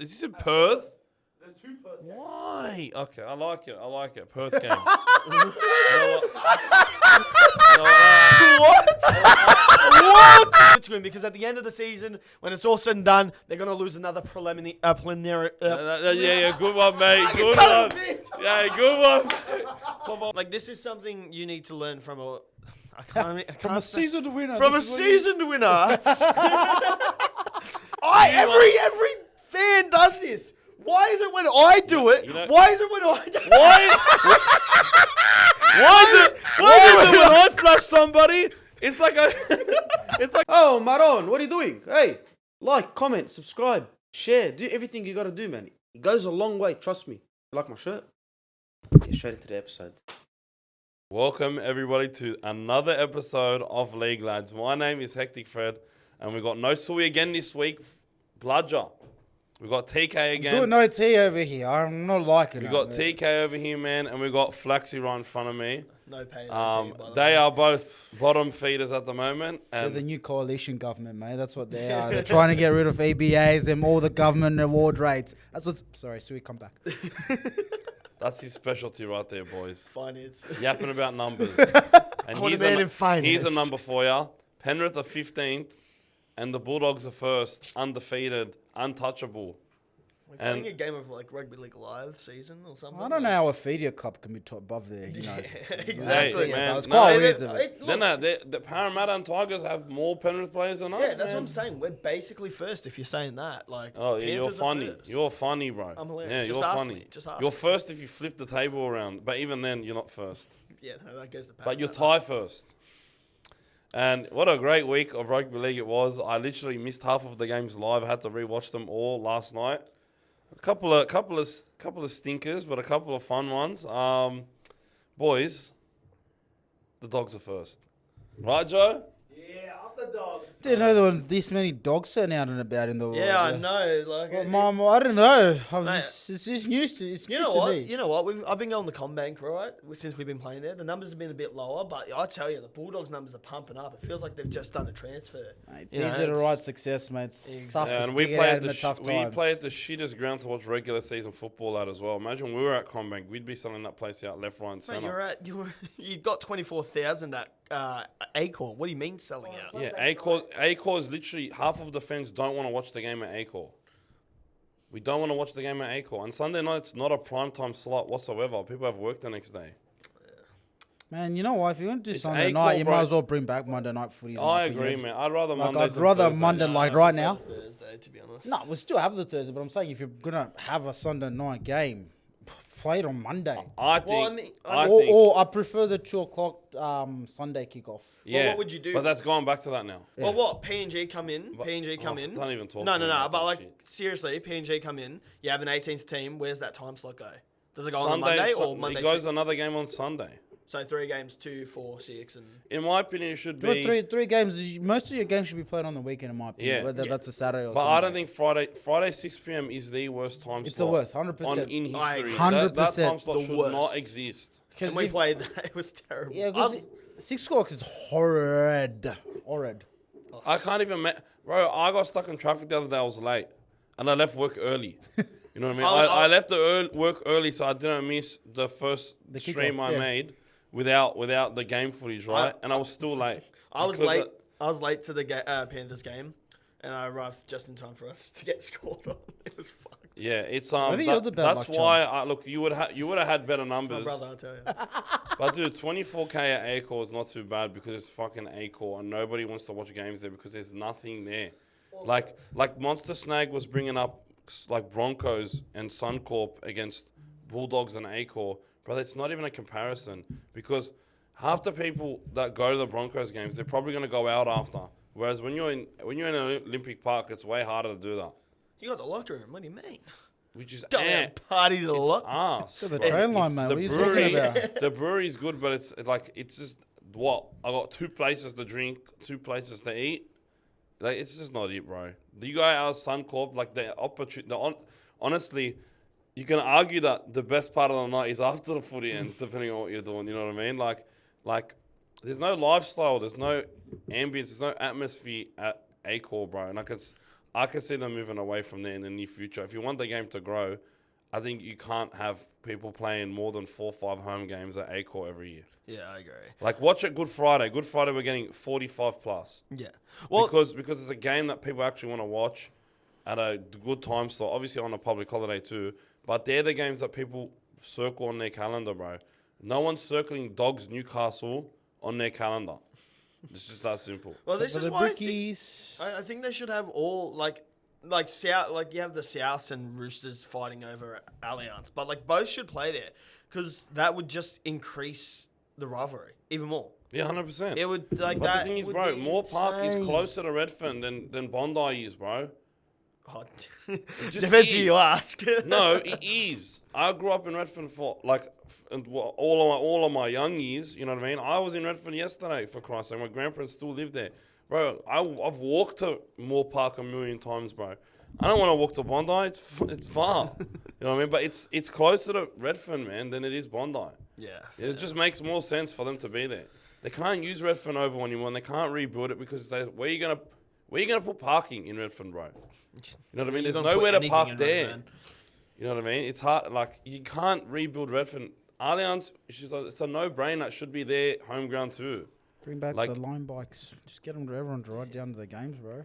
Is this in Perth? There's 2 Perth games. Why? Okay, I like it. Perth game. What? What? It's going because at the end of the season, when it's all said and done, they're going to lose another preliminary. Yeah, good one, mate. Good one. Yeah, good one. Like, this is something you need to learn from a. I can't From a seasoned winner. From a seasoned winner. Every fan does this. Why is it when I do it? Why is it when I do it? Why is it when I flash somebody? It's like Oh, Maron, what are you doing? Hey, like, comment, subscribe, share, do everything you gotta do, man. It goes a long way, trust me. You like my shirt? Get straight into the episode. Welcome everybody to another episode of League Lads. My name is Hectic Fred, and we got no Sui again this week. Bludger. We got TK again. Doing no tea over here. I'm not liking it. We got TK over here, man, and we got Flaxxy right in front of me. No pain. No tea, they are both bottom feeders at the moment. They're And the new coalition government, mate. That's what they are. They're trying to get rid of EBAs and all the government award rates. That's what's... Sorry, Sui, come back. that's his specialty right there, boys. Finance. Yapping about numbers. And What a man in finance. Here's a number for you. Penrith are 15th, and the Bulldogs are first, undefeated, untouchable. We're playing a game of like rugby league live season or something. I don't know how a feeder club can be above there. You know, exactly, man. It's No, quite they- weird to me. The Parramatta and Tigers have more Penrith players than us. Yeah, that's man. what I'm saying. We're basically first if you're saying that. Like, Oh, yeah, you're Panthers are funny. first. You're funny, bro. I'm hilarious. Yeah, Just you're ask funny. me. Just ask You're me. first if you flip the table around, but even then, you're not first. Yeah, no, that goes to But you're tie first. And what a great week of rugby league it was. I literally missed half of the games live. I had to rewatch them all last night. A couple of stinkers, but a couple of fun ones. Boys, the Dogs are first. Right, Joe? Yeah, up the Dogs. Didn't know there were this many dogs sitting out and about in the world. Yeah, I know. Like, Well, Mum, I don't know. Mate, It's just news to it's you news know to what? me. You know what? I've been going to Combank, right? Since we've been playing there, the numbers have been a bit lower, but I tell you, the Bulldogs numbers are pumping up. It feels like they've just done a transfer. Mate, You know, these are the it's- right success, mate. It's Exactly. tough to And stick we it play out at in the tough we times. play at the shittest ground to watch regular season football at as well. Imagine we were at Combank, we'd be selling that place out left, right, and Mate, centre. you got 24,000 at Acor. What do you mean selling out? Yeah, Acor is literally half of the fans don't want to watch the game at Acor. We don't want to watch the game at Acor. And Sunday night's not a primetime slot whatsoever. People have work the next day. Man, you know what? If you want to do It's Sunday Acor, night, you bro. might as well bring back Monday night footy. in my I opinion. agree, man. I'd rather Like, Mondays I'd than rather Thursdays. Monday, like I right prefer now. Thursday, to be honest. No, we'll still have the Thursday, but I'm saying if you're gonna have a Sunday night game, play it on Monday. I Well, think, I I think, Or I prefer the 2:00 Sunday kickoff. yeah. what would you do? But that's going back to that now. Well, what? PNG come in. PNG come in. Don't even talk No, to no, me no. about But that like, shit. seriously, PNG come in. You have an 18th team. Where's that time slot go? Does it go on a Sunday, Monday or Monday? it goes another game on Sunday. So 3 games, 2, 4, 6, and In my opinion, it should But be. three games. Most of your games should be played on the weekend, in my opinion. Yeah. Whether Yeah. that's a Saturday or But Sunday. I don't think Friday 6 p.m. is the worst time slot. It's the worst, in 100%. history. I- That 100% time slot the should worst. not exist. and we played that. It was terrible. Yeah, I because was- 6 o'clock is horrid. Horrid. I can't even... Bro, I got stuck in traffic the other day. I was late. And I left work early. You know what I mean? I left the work early so I didn't miss the first The stream kickoff, I yeah. made without the game footage, right? And I was still late. I was Because late. I was late to the Panthers game, and I arrived just in time for us to get scored on. It was fucked. Yeah, it's Maybe you're the bad that's luck why look, you would have had better My numbers. brother, I tell you. But dude, 24K at Acor is not too bad because it's fucking Acor and nobody wants to watch games there because there's nothing there. Like Monster Snag was bringing up like Broncos and Suncorp against Bulldogs and Acor. Brother, it's not even a comparison because half the people that go to the Broncos games, they're probably going to go out after. Whereas when you're in an Olympic Park, it's way harder to do that. You got the locker room. What do you mean? Which is Go out and party to the it's locker. ass. Got the bro. train line, It's mate. the What are you brewery, talking about? The brewery's good, but it's just what I got 2 places to drink, 2 places to eat. Like it's just not it, bro. You go out Suncorp, like the opportunity. Honestly, you can argue that the best part of the night is after the footy ends, depending on what you're doing. You know what I mean? Like there's no lifestyle, there's no ambience, there's no atmosphere at Acor, bro. Like I can see them moving away from there in the near future. If you want the game to grow, I think you can't have people playing more than 4 or 5 home games at Accor every year. Yeah, I agree. Like, watch it Good Friday. Good Friday, we're getting 45 plus. Yeah. Well, Because it's a game that people actually want to watch at a good time slot. Obviously on a public holiday too. But they're the games that people circle on their calendar, bro. No one's circling Dogs Newcastle on their calendar. It's just that simple. well, So this for is the why bookies. I think they should have all like South, like you have the Souths and Roosters fighting over Allianz, but like both should play there because that would just increase the rivalry even more. Yeah, 100%. It would like But that. the thing is, would bro, be Moore Park is insane. closer to Redfern than Bondi is, bro. Oh, just depends who is. you ask. No, it is. I grew up in Redfern for all of my young years. You know what I mean? I was in Redfern yesterday, for Christ's sake. My grandparents still live there, bro. I've walked to Moore Park a million times, bro. I don't want to walk to Bondi. It's far. You know what I mean? But it's closer to Redfern, man, than it is Bondi. Yeah. It just makes more sense for them to be there. They can't use Redfern Oval anymore, and they can't rebuild it because where you gonna put parking in Redfern, bro? You know what I mean? You're There's gonna put nowhere to anything park in there. Redfern. You know what I mean? It's hard. Like, you can't rebuild Redfern. Allianz, it's a no-brainer. It should be their home ground too. Bring back like- the line bikes. Just get them to everyone to ride down to the games, bro.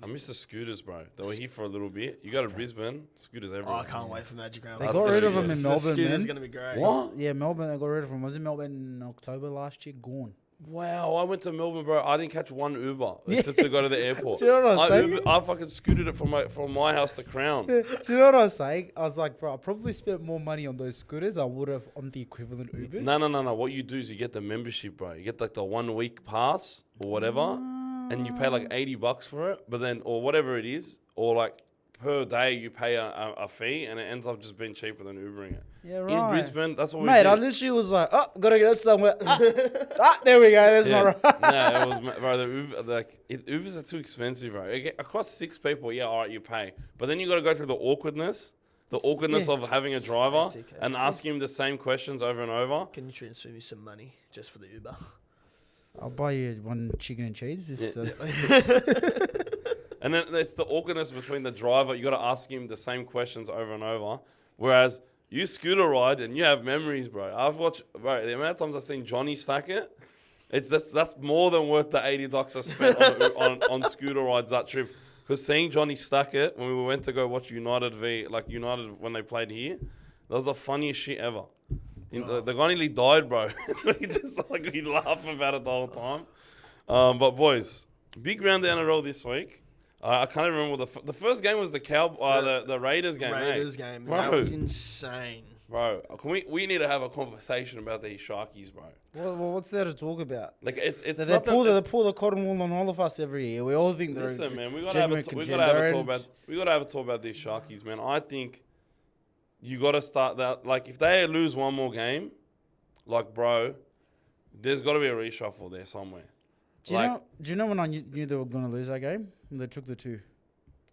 I miss the scooters, bro. They were here for a little bit. You go to Brisbane, scooters Oh, everywhere. I can't wait for Magic Round. They That's got the rid of them scooters. in The Melbourne, scooter's man. gonna be great. What? Yeah, Melbourne. They got rid of them. Was it Melbourne in October last year? Gone. Wow, I went to Melbourne, bro. I didn't catch one Uber except to go to the airport. Do you know what I was saying? I fucking scooted it from my house to Crown. Do you know what I was saying? I was like, bro, I probably spent more money on those scooters I would have on the equivalent Ubers. No. What you do is you get the membership, bro. You get like the 1 week pass or whatever, and you pay like $80 for it. But then, or whatever it is, or like per day you pay a fee, and it ends up just being cheaper than Ubering it. Yeah, right. In Brisbane, that's what we Mate, did. I literally was like, oh, gotta get us somewhere. There we go. There's my ride. No, it was, bro. Ubers are too expensive, bro. Across 6 people, yeah, all right, you pay, but then you got to go through the awkwardness Yeah. of having a driver TK. and asking him the same questions over and over. Can you transfer me some money just for the Uber? I'll buy you one chicken and cheese. If Yeah. so. And then it's the awkwardness between the driver. You got to ask him the same questions over and over. Whereas you scooter ride and you have memories, bro. I've watched, bro. The amount of times I've seen Johnny stack it, that's more than worth the $80 I spent on scooter rides that trip. Because seeing Johnny stack it when we went to go watch United United when they played here, that was the funniest shit ever. The guy nearly died, bro. He'd laugh about it the whole time. But boys, big round the NRL this week. I can't even remember the first game was the Raiders game. Raiders game. Bro. That was insane. Bro, we need to have a conversation about these Sharkies, bro. Well, what's there to talk about? Like it's They not pull that, the pull the cotton wool on all of us every year. We all think they're listen, man. We gotta genuine have a contender talk and- about these Sharkies, man. I think you got to start that. Like if they lose one more game, like bro, there's got to be a reshuffle there somewhere. Do you know when I knew they were going to lose that game? When they took the 2.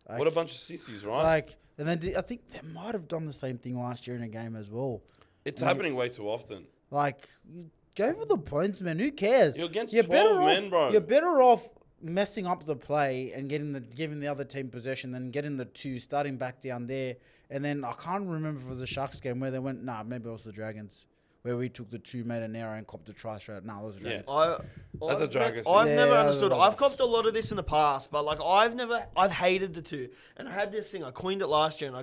What a bunch of sissies, right? And then I think they might have done the same thing last year in a game as well. It's happening way too often. Like, you go for the points, man. Who cares? You're against You're 12 better men, off, bro. You're better off messing up the play and giving the other team possession than getting the 2, starting back down there. And then I can't remember if it was a Sharks game where they went, maybe it was the Dragons, where we took the 2, made an error and copped a try straight. No, it was the Dragons. That's a Dragons. I've Yeah, never yeah, understood. that's- I've copped a lot of this in the past, but like I've hated the 2. And I had this thing. I coined it last year, and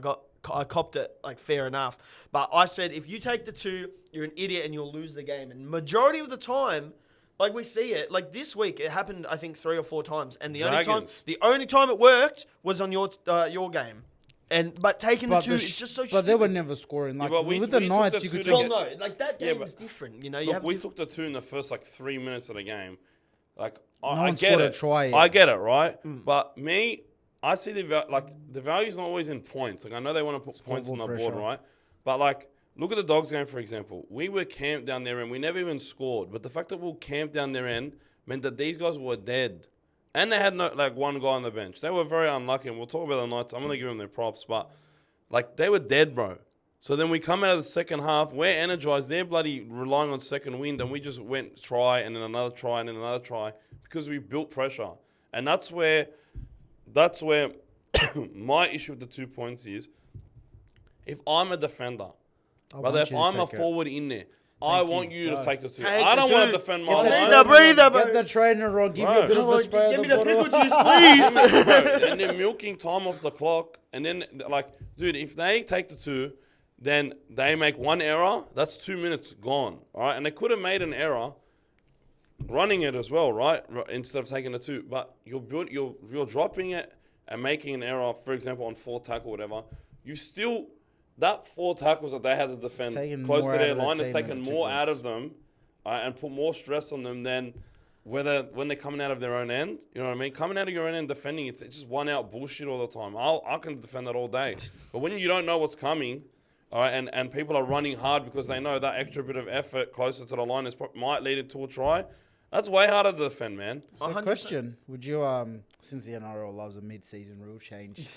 I copped it like fair enough. But I said if you take the 2, you're an idiot and you'll lose the game. And majority of the time, like we see it, like this week it happened I think 3 or 4 times, and the only time it worked was on your game. But taking the 2, it's just so. But they were stupid. never scoring. Like but with the we took Knights, the you could 2 take to Well, it. no, like that Yeah, game but- is different. You know, you Look, have we to. took the 2 in the first like 3 minutes of the game. Like No I one get scored a it. try yet. I get it, right? But me, I see the value's not always in points. Like I know they want to put points on the Scoreboard board, pressure. right? But like, look at the Dogs game for example. We were camped down their end. We never even scored. But the fact that we were camped down their end meant that these guys were dead, and they had one guy on the bench. They were very unlucky. And we'll talk about the Knights. I'm gonna give them their props, but like they were dead, bro. So then we come out of the second half. We're energized. They're bloody relying on second wind, and we just went try and then another try and then another try because we built pressure. And that's where that's where my issue with the 2 points is, if I'm a defender, brother, if I'm a forward in there, I want you to take the 2. Take I don't the want two. to defend Give my me line. the breather, bro. Get the trainer on. Give Bro. me a bit of a spray Give of me the the bottle. pickle juice, please. Bro, and they're milking time off the clock. And then, like, dude, if they take the 2, then they make one error, that's 2 minutes gone. All right. And they could have made an error running it as well, right? Instead of taking the 2. But you're dropping it and making an error, for example, on 4 tackle, whatever. You still, that 4 tackles that they had to defend close to their line has taken more out of them and put more stress on them than when they're coming out of their own end. You know what I mean? Coming out of your own end defending, it's just one out bullshit all the time. I can defend that all day. But when you don't know what's coming, all right, and people are running hard because they know that extra bit of effort closer to the line might lead it to a try, that's way harder to defend, man. So, 100%. question: would you, since the NRL loves a mid-season rule change,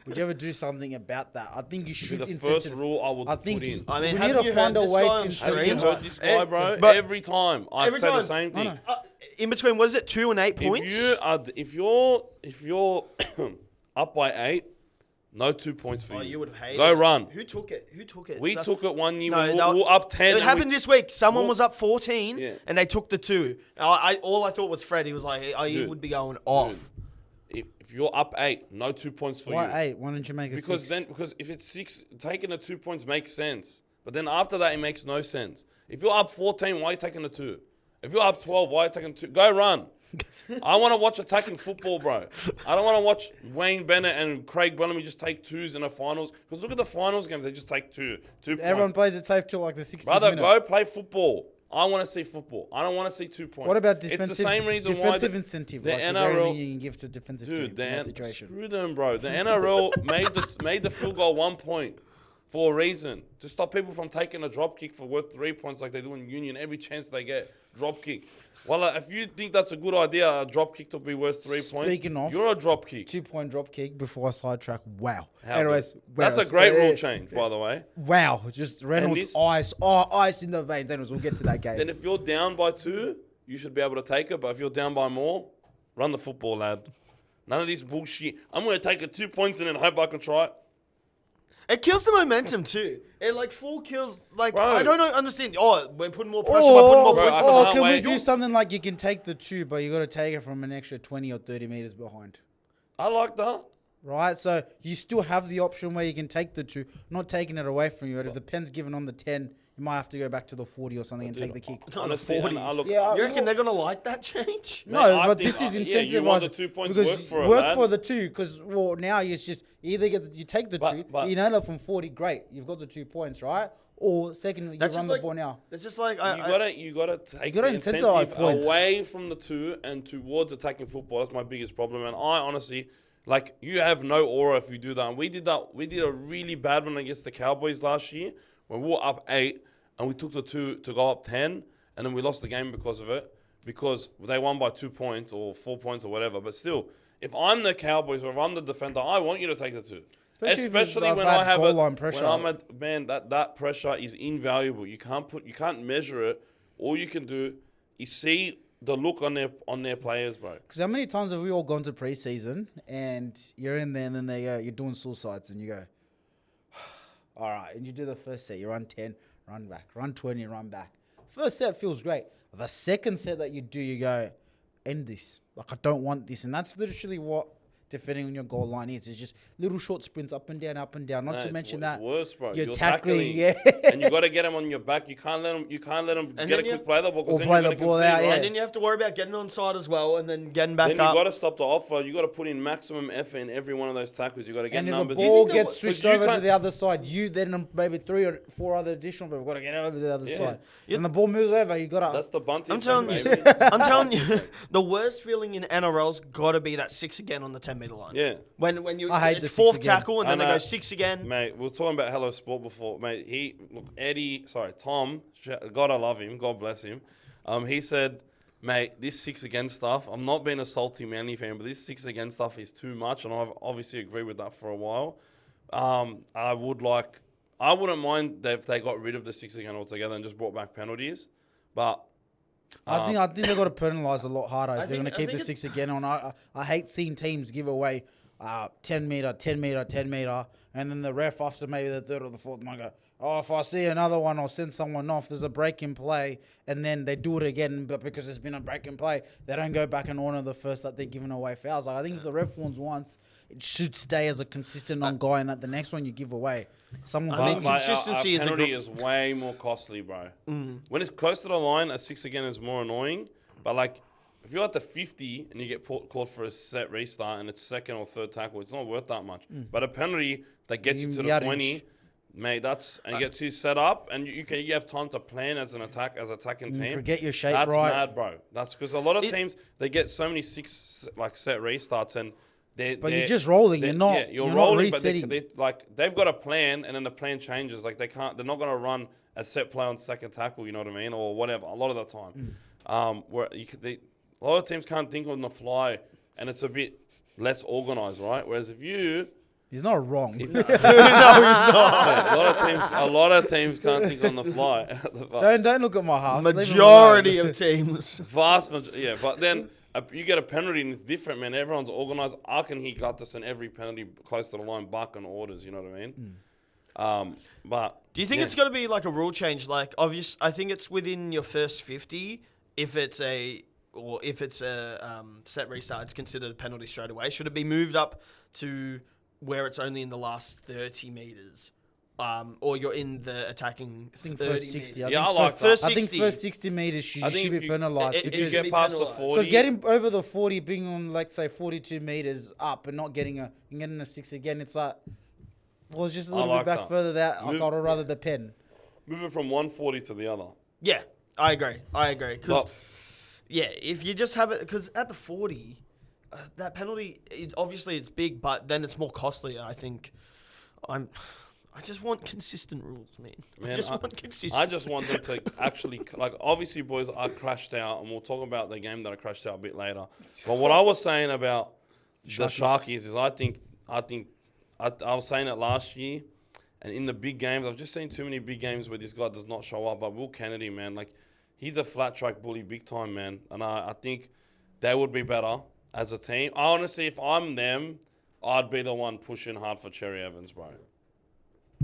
would you ever do something about that? I think you should. The first rule I would I think put in. I mean, we haven't need you to find heard a this way guy to on Have you stream? heard this guy, bro? But- Every time I Every say time. the same thing. know. In between, what is it, 2 and 8 points? If you're up by 8, no 2 points for Oh, you. you would have hated Go it. run. Who took it? We took it one year. No, we that- were up 10. It happened this week. Someone Well- was up 14, Yeah. and they took the 2. All I thought was Fred. He was like, he Dude. would be going off. If you're up 8, no 2 points for you. Why 8? Why don't you make it Because 6? because if it's 6, taking the 2 points makes sense. But then after that, it makes no sense. If you're up 14, why are you taking the 2? If you're up 12, why are you taking the 2? Go run. I want to watch attacking football, bro. I don't want to watch Wayne Bennett and Craig Bellamy just take 2s in the finals. Because look at the finals games, they just take 2 Everyone points. plays it safe till like the 60th Brother, minute. go play football. I want to see football. I don't want to see 2 points. What about It's defensive? the same reason defensive why incentive. the Like, is there NRL anything you can give to defensive team Dude, in that situation? screw them, bro. The NRL made the field goal 1 point for a reason. To stop people from taking a drop kick for worth 3 points like they do in Union every chance they get. Drop kick. Well, if you think that's a good idea, a drop kick to be worth 3 points, Speaking of, you're a drop kick. 2-point drop kick before a sidetrack. Wow. How Anyways, good. That's a wow. great rule change, by the way. Wow. Just Reynolds this- ice. Oh, ice in the veins. Anyways, we'll get to that game. Then if you're down by 2, you should be able to take it. But if you're down by more, run the football, lad. None of this bullshit. I'm going to take it 2 points and then hope I can try it. It kills the momentum too. It like full kills. Like Bro. I don't understand. Oh, we're putting more pressure. We're putting more Bro, points I on the can't Or can we wait. do something like you can take the 2, but you got to take it from an extra 20 or 30 meters behind? I like that. Right? So you still have the option where you can take the 2, not taking it away from you. But if the pen's given on the 10, you might have to go back to the 40 or something and take the kick. Honestly, 40. and I look, Yeah, You reckon they're gonna like that change? No, I but think- this is yeah, you want the incentivized 2 points, because work for it, work man. for the 2 because well now it's just either you take the 2, but- you know that from 40, great, you've got the 2 points, right? Or secondly, you That's run just the like- ball now. It's just like you gotta take gotta the incentivize incentive points. away from the 2 and towards attacking football. That's my biggest problem. And I honestly, like, you have no aura if you do that. And we did that. We did a really bad one against the Cowboys last year when we were up 8 and we took the 2 to go up 10, and then we lost the game because of it, because they won by 2 points or 4 points or whatever. But still, if I'm the Cowboys or if I'm the defender, I want you to take the 2. Especially if Especially you've when had I have goal it, line pressure. when I'm man, that pressure is invaluable. You can't measure it. All you can do is see the look on their players, bro. Because how many times have we all gone to preseason and you're in there and then they go, you're doing suicides and you go, all right, and you do the first set, you run 10, run back, run 20, run back. First set feels great. The second set that you do, you go, end this. Like, I don't want this. And that's literally what defending on your goal line is. It's just little short sprints up and down, up and down. Not No, to it's mention it's that worse, bro. you're You're tackling, tackling, yeah. and you got to get them on your back. You can't let them And get a then you- quick play the ball. 'cause Or then play you the gotta ball concede, out, right? yeah. And then you have to worry about getting on side as well, and then getting back Then you up. got to stop the offer. You got to put in maximum effort in every one of those tackles. You got to get And if the numbers. ball in. gets Because switched you over to can't- the other side, you then maybe 3 or 4 other additional people got to get over to the other Yeah. side. And the ball moves over, you got to... That's the bunty. I'm effect, telling you, baby. I'm telling you, the worst feeling in NRL's got to be that 6 again on the 10-meter line. Yeah. When you I hate the it's 6 fourth again. tackle and then I they know. go 6 again. Mate, we were talking about Hello Sport before. Mate, Tom, God I love him, God bless him. He said, mate, this 6 again stuff, I'm not being a salty Manly fan, but this 6 again stuff is too much, and I've obviously agreed with that for a while. I wouldn't mind if they got rid of the 6 again altogether and just brought back penalties, but I think they've got to penalise a lot harder if they're think- going to I keep think the it- 6 again on. I hate seeing teams give away 10 meter, 10 meter, 10 meter, and then the ref after maybe the third or the fourth might go, oh, if I see another one or send someone off, there's a break in play, and then they do it again, but because there's been a break in play, they don't go back and honor the first that they're giving away fouls. Like, I think if the ref warns once, it should stay as a consistent ongoing that the next one you give away. Someone's I mean, lucky. consistency a is a penalty gr- is way more costly, bro. When it's close to the line, a 6 again is more annoying. But like, if you're at the 50 and you get called for a set restart and it's second or third tackle, it's not worth that much. But a penalty that gets you to the 20, mate, and gets you set up, and you have time to plan as attacking team. Get your shape That's right. mad, bro. That's because a lot of teams they get so many 6 like set restarts and. But you're just rolling. You're not. You're rolling, not resetting. But they've got a plan, and then the plan changes. Like they're not going to run a set play on second tackle. You know what I mean, or whatever. A lot of the time, where a lot of teams can't think on the fly, and it's a bit less organized, right? Whereas if you He's not wrong. No, he's not. a lot of teams can't think on the fly. Don't look at my house. Majority of teams. Vast majority, yeah. But then you get a penalty and it's different, man. Everyone's organised. He got this in every penalty close to the line, barking orders. You know what I mean? But do you think it's got to be like a rule change? Like, obvious. I think it's within your first 50. If it's a set restart, it's considered a penalty straight away. Should it be moved up to where it's only in the last 30 meters? Or you're in the attacking. I think 30 first 60. meters. I like that. First I think 60. first 60 meters you should be penalised. If you because get past the 40, because getting over the 40, being on like say 42 meters up and not getting a 6 again, it's like it's just a little bit back further. That I'd rather the pen. moving from 140 to the other. Yeah, I agree. Because if you just have it, because at the 40, that penalty, obviously it's big, but then it's more costly. I think. I just want consistent rules, man. I just want them to actually, like, obviously, boys, I crashed out, and we'll talk about the game that I crashed out a bit later. But what I was saying about the Sharkies is I was saying it last year, and in the big games, I've just seen too many big games where this guy does not show up. But Will Kennedy, man, like, he's a flat track bully big time, man. And I think they would be better as a team. Honestly, if I'm them, I'd be the one pushing hard for Cherry Evans, bro.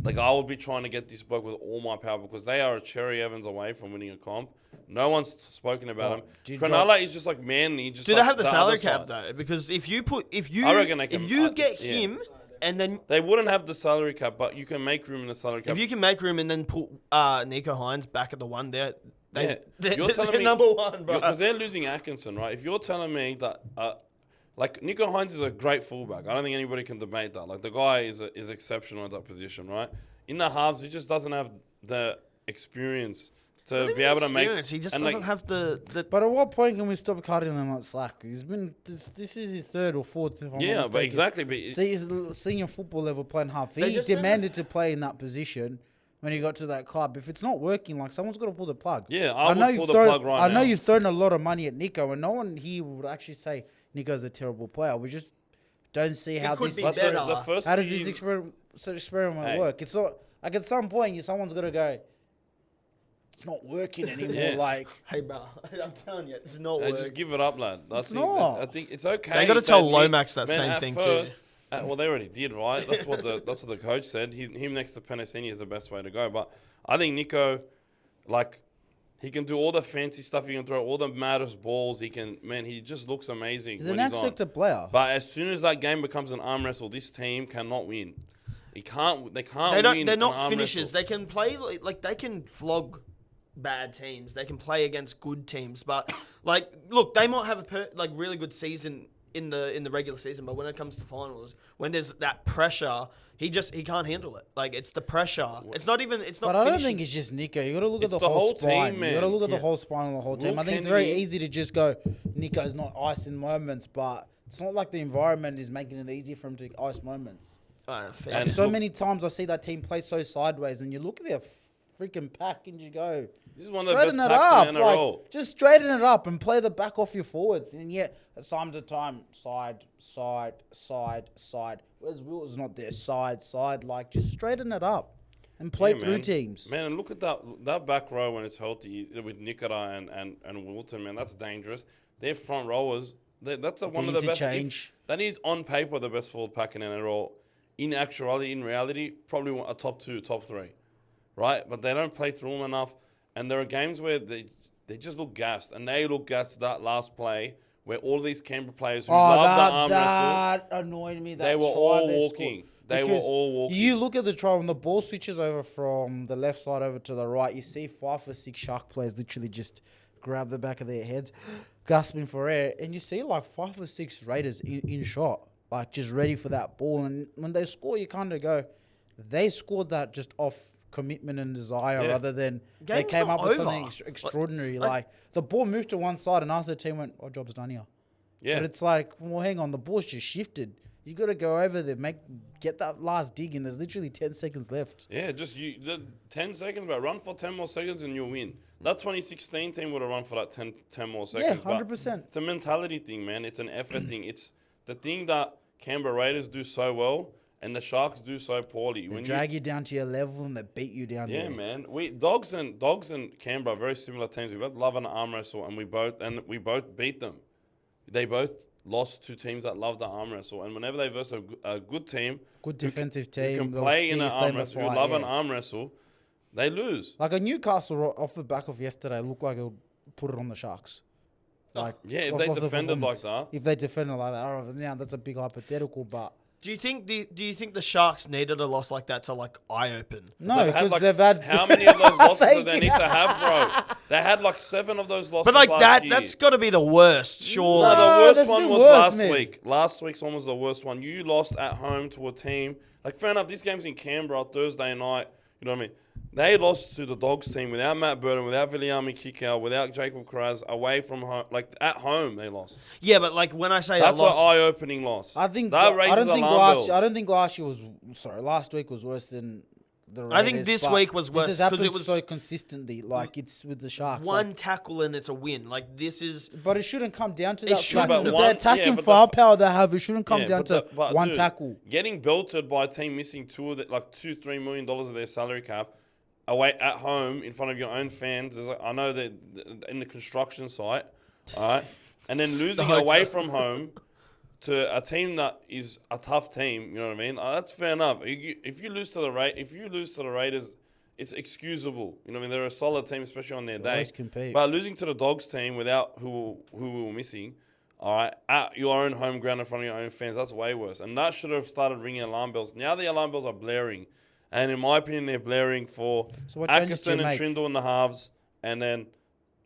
Like, I would be trying to get this bloke with all my power because they are a Cherry Evans away from winning a comp. No one's spoken about him. Cronulla is just like Manly. Do they have the salary cap though? Because if you get him and then they wouldn't have the salary cap, but you can make room in the salary cap. If you can make room and then put Nico Hines back at the one there, they're number one, bro. Because they're losing Atkinson, right? If you're telling me that. Like, Nico Hines is a great fullback. I don't think anybody can debate that. Like, the guy is exceptional at that position, right? In the halves, he just doesn't have the experience to be able to make... He just doesn't have the... But at what point can we stop cutting him like slack? He's been... This is his third or fourth, if I'm not mistaken. But exactly. But senior football level playing half. He demanded to play in that position when he got to that club. If it's not working, like, someone's got to pull the plug. Yeah, I would pull the plug right now. I know you've thrown a lot of money at Nico, and no one here would actually say... Nico's a terrible player. We just don't see how this. How does this experiment work? It's not like at some point someone's got to go. It's not working anymore. Yeah. Like, hey, bro, I'm telling you, it's not working. Just give it up, lad. I think it's okay. They got to tell Lomax that same thing too. Well, they already did, right? That's what the coach said. Him next to Penasini is the best way to go. But I think Nico, like. He can do all the fancy stuff. He can throw all the maddest balls. He just looks amazing. He's an X-Factor player. But as soon as that game becomes an arm wrestle, this team cannot win. They can't win. They're not finishers. They can play like they can flog bad teams. They can play against good teams. But like, look, they might have a really good season in the regular season. But when it comes to finals, when there's that pressure. He can't handle it. Like, it's the pressure. It's not. But I don't think it's just Nico. You got to look at the whole spine. Team, man. You got to look at the whole spine of the whole team. I think it's very easy to just go, Nico's not ice in moments, but it's not like the environment is making it easy for him to ice moments. And so many times I see that team play so sideways, and you look at their freaking pack and you go, this is one of the best packs in the NRL. Like, just straighten it up and play the back off your forwards. And yet, at time to time, side. Whereas Will's not there, side. Like, just straighten it up and play through teams. Man, and look at that back row when it's healthy with Nikora and Wilton, man. That's dangerous. Their front rowers That's one of The the best. interchange. That is on paper the best forward pack in NRL. In actuality, in reality, probably a top 2, top 3, right? But they don't play through them enough, and there are games where they just look gassed, and they look gassed that last play where all these Canberra players who love the arm wrestle, that annoyed me. That they were try all they walking. scored. They were Because all walking. You look at the try when the ball switches over from the left side over to the right. You see 5 or 6 Shark players literally just grab the back of their heads, gasping for air, and you see like 5 or 6 Raiders in shot, like just ready for that ball. And when they score, you kind of go, they scored that just off commitment and desire rather than they Game's came not up with over. something extraordinary. Like the ball moved to one side, and after the team went, "Our job's done here." Yeah. But it's like, well, hang on, the ball's just shifted. You got to go over there, get that last dig in. There's literally 10 seconds left. Yeah, just 10 seconds, but run for 10 more seconds and you'll win. That 2016 team would have run for that 10 more seconds. Yeah, but 100%. It's a mentality thing, man. It's an effort thing. It's the thing that Canberra Raiders do so well and the Sharks do so poorly. They drag you down to your level and they beat you down Yeah, there. man. Dogs and Canberra are very similar teams. We both love an arm wrestle, and we both beat them. They both lost to teams that love the arm wrestle, and whenever they verse a good team, Good defensive who team, can they'll play in still an stay arm the wrestle, who fight, love yeah. an arm wrestle, they lose. Like a Newcastle off the back of yesterday looked like it would put it on the Sharks. Like Yeah, if off- they off the defended like performance. that. If they defended like that, oh, yeah, that's a big hypothetical, but Do you think the Sharks needed a loss like that to like eye open? no, They've because like, they've had how many of those losses do Thank they you. need to have, bro? They had like 7 of those losses. But like last year. that's got to be the worst, sure. No, the No, worst there's one been was worse, last man. week. Last week's one was the worst one. You lost at home to a team. Like, fair enough, this game's in Canberra Thursday night. You know what I mean? They lost to the Dogs team without Matt Burton, without Viliami Kikau, without Jacob Kraz, away from home. Like, at home, they lost. Yeah, but like when I say That's a an loss, eye-opening loss. I think that I raises don't think alarm bells. I don't think last week was worse than the Raiders. I think this but week was worse This has 'cause happened it was so consistently. Like it's with the Sharks. one like- tackle and it's a win. Like this is but it shouldn't come down to It that. shouldn't. Like, But with the attacking but firepower they have, it shouldn't come Yeah, down to but one dude, tackle. Getting belted by a team missing $2-3 million of their salary cap away at home in front of your own fans. I know that in the construction site, all right, and then losing hotel. away from home to a team that is a tough team. You know what I mean? That's fair enough. If you lose to the Raiders, it's excusable. You know what I mean? They're a solid team, especially on their day. always compete. But losing to the Dogs team without who we were missing. All right, at your own home ground in front of your own fans, that's way worse. And that should have started ringing alarm bells. Now the alarm bells are blaring. And in my opinion, they're blaring for So what changes do you Atkinson and make? Trindle in the halves, and then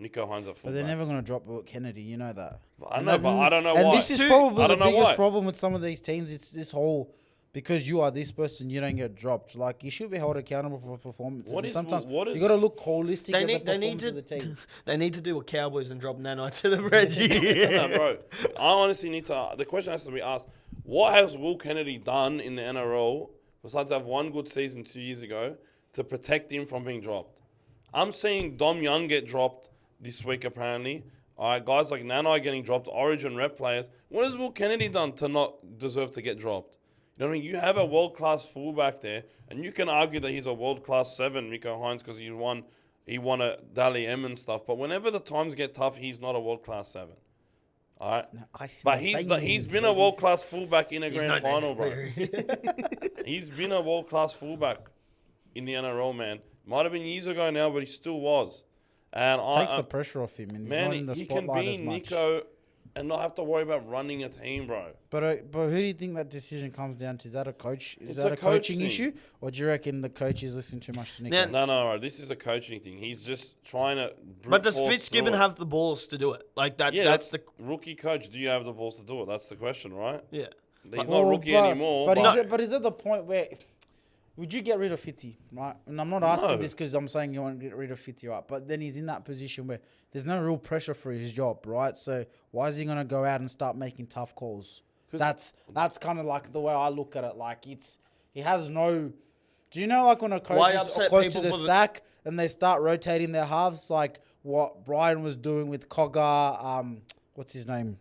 Nico Hines at But fullback. they're never going to drop Kennedy. You know that. I know, but I don't know and why. this is Two- probably I the don't know biggest why. problem with some of these teams. It's this whole because you are this person, you don't get dropped. Like you should be held accountable for performances. What And is- sometimes what is- you got to look holistic They at need- the they need performance to- of the team. they need to do what Cowboys and drop Nanai to the Reggie. No, bro. I honestly need to. The question has to be asked: what has Will Kennedy done in the NRL besides have one good season 2 years ago to protect him from being dropped? I'm seeing Dom Young get dropped this week apparently. All right, guys like Nanai getting dropped, Origin rep players. What has Will Kennedy done to not deserve to get dropped? You know what I mean? You have a world-class fullback there, and you can argue that he's a world-class 7, Miko Hines, because he won a Dally M and stuff. But whenever the times get tough, he's not a world-class 7. All right? But he's been a world-class fullback in a grand final, bro. He's been a world-class fullback in the NRL, man. Might have been years ago now, but he still was. And Takes the pressure off him, and he's not in the he can spotlight be as much. Nico and not have to worry about running a team, bro. But who do you think that decision comes down to? Is that a coach? Is It's that a a coach coaching thing. issue, or do you reckon the coach is listening too much to Nico? Now- No. This is a coaching thing. He's just trying to. But does brute force Fitzgibbon through it. have the balls to do it? Like that? Yeah, that's that's the rookie coach. Do you have the balls to do it? That's the question, right? yeah. He's not rookie anymore. But is it the point where would you get rid of Fitzy, right? And I'm not asking No. this because I'm saying you want to get rid of Fitzy, right? But then he's in that position where there's no real pressure for his job, right? So why is he going to go out and start making tough calls? That's kind of like the way I look at it. Like he has no. Do you know like when a Why coach is upset close to people the for the- sack and they start rotating their halves, like what Brian was doing with Cogger, what's his name?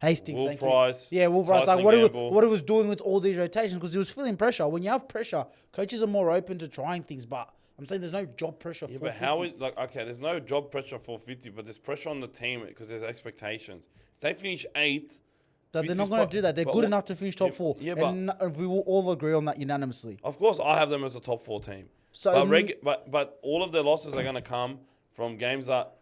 Hastings. Will thank you. Price, Yeah, Will Price. Tyson Like Gamble. what he was doing with all these rotations because he was feeling pressure. When you have pressure, coaches are more open to trying things. But I'm saying there's no job pressure Yeah, for but 50. how is okay? There's no job pressure for 50, but there's pressure on the team because there's expectations. If they finish 8th. They're not going to do that. They're good enough to finish top 4. Yeah, and we will all agree on that unanimously. Of course, I have them as a top 4 team. So, but all of their losses are going to come from games that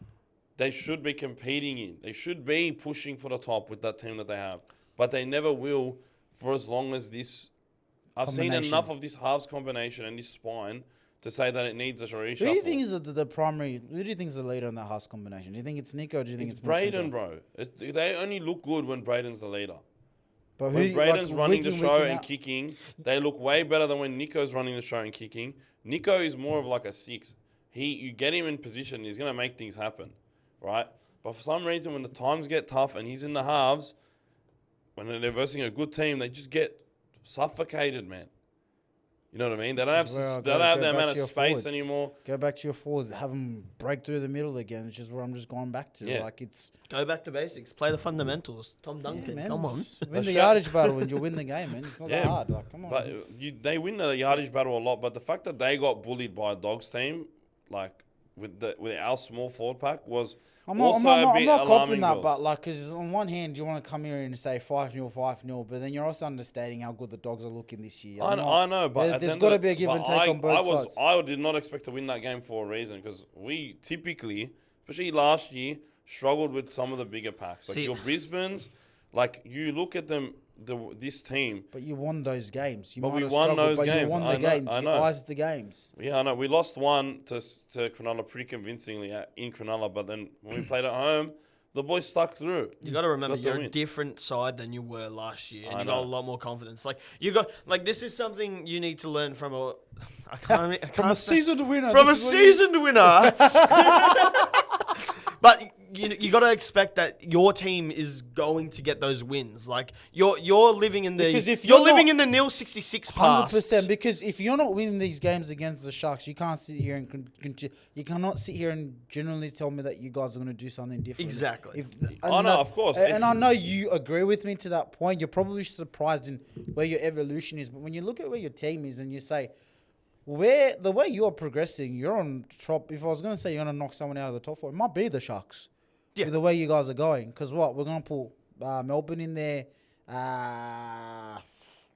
they should be competing in. They should be pushing for the top with that team that they have, but they never will for as long as this. I've seen enough of this halves combination and this spine to say that it needs a reshuffle. who do you think is the primary? Who do you think is the leader in that house combination? Do you think it's Nico? Or do you think it's Braden, bro? They only look good when Braden's the leader. But When Braden's running the show and out? kicking, they look way better than when Nico's running the show and kicking. Nico is more of like a 6. You get him in position, he's going to make things happen, right? But for some reason, when the times get tough and he's in the halves, when they're versing a good team, they just get suffocated, man. You know what I mean? They don't have the amount of space forwards. anymore. Go back to your forwards. Have them break through the middle again, which is where I'm just going back to. Yeah. Like it's Go back to basics. Play the fundamentals. Tom Duncan, man, come on. just win the yardage battle and you'll win the game, man. It's not that Yeah, hard. Like, come on. But they win the yardage battle a lot. But the fact that they got bullied by a Dogs team, like with our small forward pack, was I'm also not a bit copying alarming. that, Bills. but like, because on one hand you want to come here and say 5-0, 5-0, but then you're also understating how good the Dogs are looking this year. I know, but there's got to be a give and take on both sides. I did not expect to win that game for a reason because we typically, especially last year, struggled with some of the bigger packs. Like your Brisbane's, like you look at them, this team. But you won those games. But we won those games. You won the games. I You know. iced the games. Yeah, I know. We lost one to Cronulla pretty convincingly in Cronulla, but then when we played at home, the boys stuck through. You got to remember, Got the you're a win. different side than you were last year, and I you got a know. lot more confidence. Like you got, like this is something you need to learn from a, I can't From a say- seasoned winner. from a this is what you- seasoned winner. But you got to expect that your team is going to get those wins. Like you're living in the Because if you're you're living not- in the nil 66 past. 100%. Because if you're not winning these games against the Sharks, you can't sit here and you cannot sit here and genuinely tell me that you guys are going to do something different. Exactly. Oh, no, of course. And I know you agree with me to that point. You're probably surprised in where your evolution is, but when you look at where your team is and you say, where the way you're progressing, you're on top. If I was going to say you're going to knock someone out of the top 4, it might be the Sharks. Yeah. With the way you guys are going, because we're going to put Melbourne in there.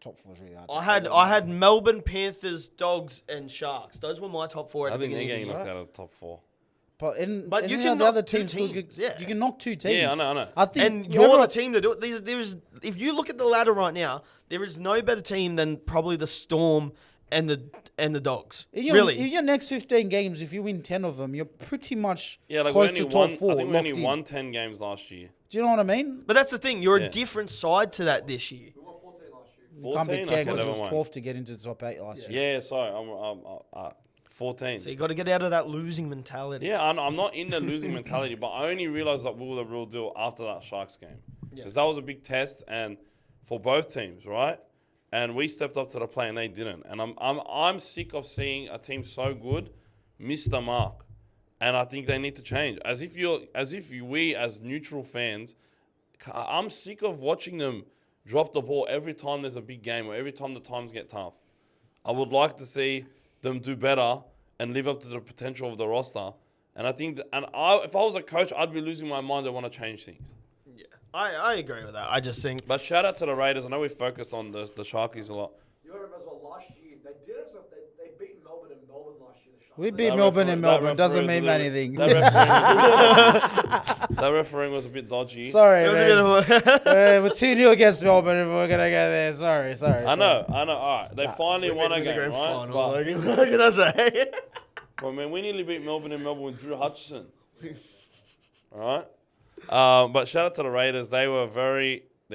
Top 4 is really hard. I had Melbourne, Panthers, Dogs, and Sharks. Those were my top 4 at I the think they're beginning getting of the knocked year. out of the top 4. But you know, can the knock other two teams. teams, yeah. You can knock 2 teams. Yeah, I know. I think And you're the team to do it. There is, if you look at the ladder right now, there is no better team than probably the Storm and the Dogs. In your next 15 games, if you win 10 of them, you're pretty much Yeah, like close we to only top won. 4. I think we only locked in. won 10 games last year. Do you know what I mean? But that's the thing. You're Yeah. a different side to that this year. It can't be 14? 10 Okay, because it never was mind. 12 to get into the top 8 last year. Yeah, sorry, I'm 14. So you got to get out of that losing mentality. Yeah, I'm not in the losing mentality, but I only realised that we were the real deal after that Sharks game. Because that was a big test and for both teams, right? And we stepped up to the plate and they didn't. And I'm sick of seeing a team so good miss the mark. And I think they need to change. As if we as neutral fans, I'm sick of watching them drop the ball every time there's a big game or every time the times get tough. I would like to see them do better and live up to the potential of the roster. And I think, if I was a coach, I'd be losing my mind. I want to change things. Yeah. I agree with that. I just think But shout out to the Raiders. I know we focused on the Sharkies a lot. You remember as well last year, they did have some, they beat Melbourne and Melbourne last year. The Sharks. We beat That Melbourne referee- and that Melbourne. referee Doesn't was a mean little anything. That refereeing was a bit dodgy. Sorry, it was man. a bit of a We're 2-0 against Melbourne if we're going to go there. Sorry. I know. All right, they finally won a Win the game, grand right? final, But, like, what can I say? well, man, we nearly beat Melbourne and Melbourne with Drew Hutchison. All right. But shout out to the Raiders. They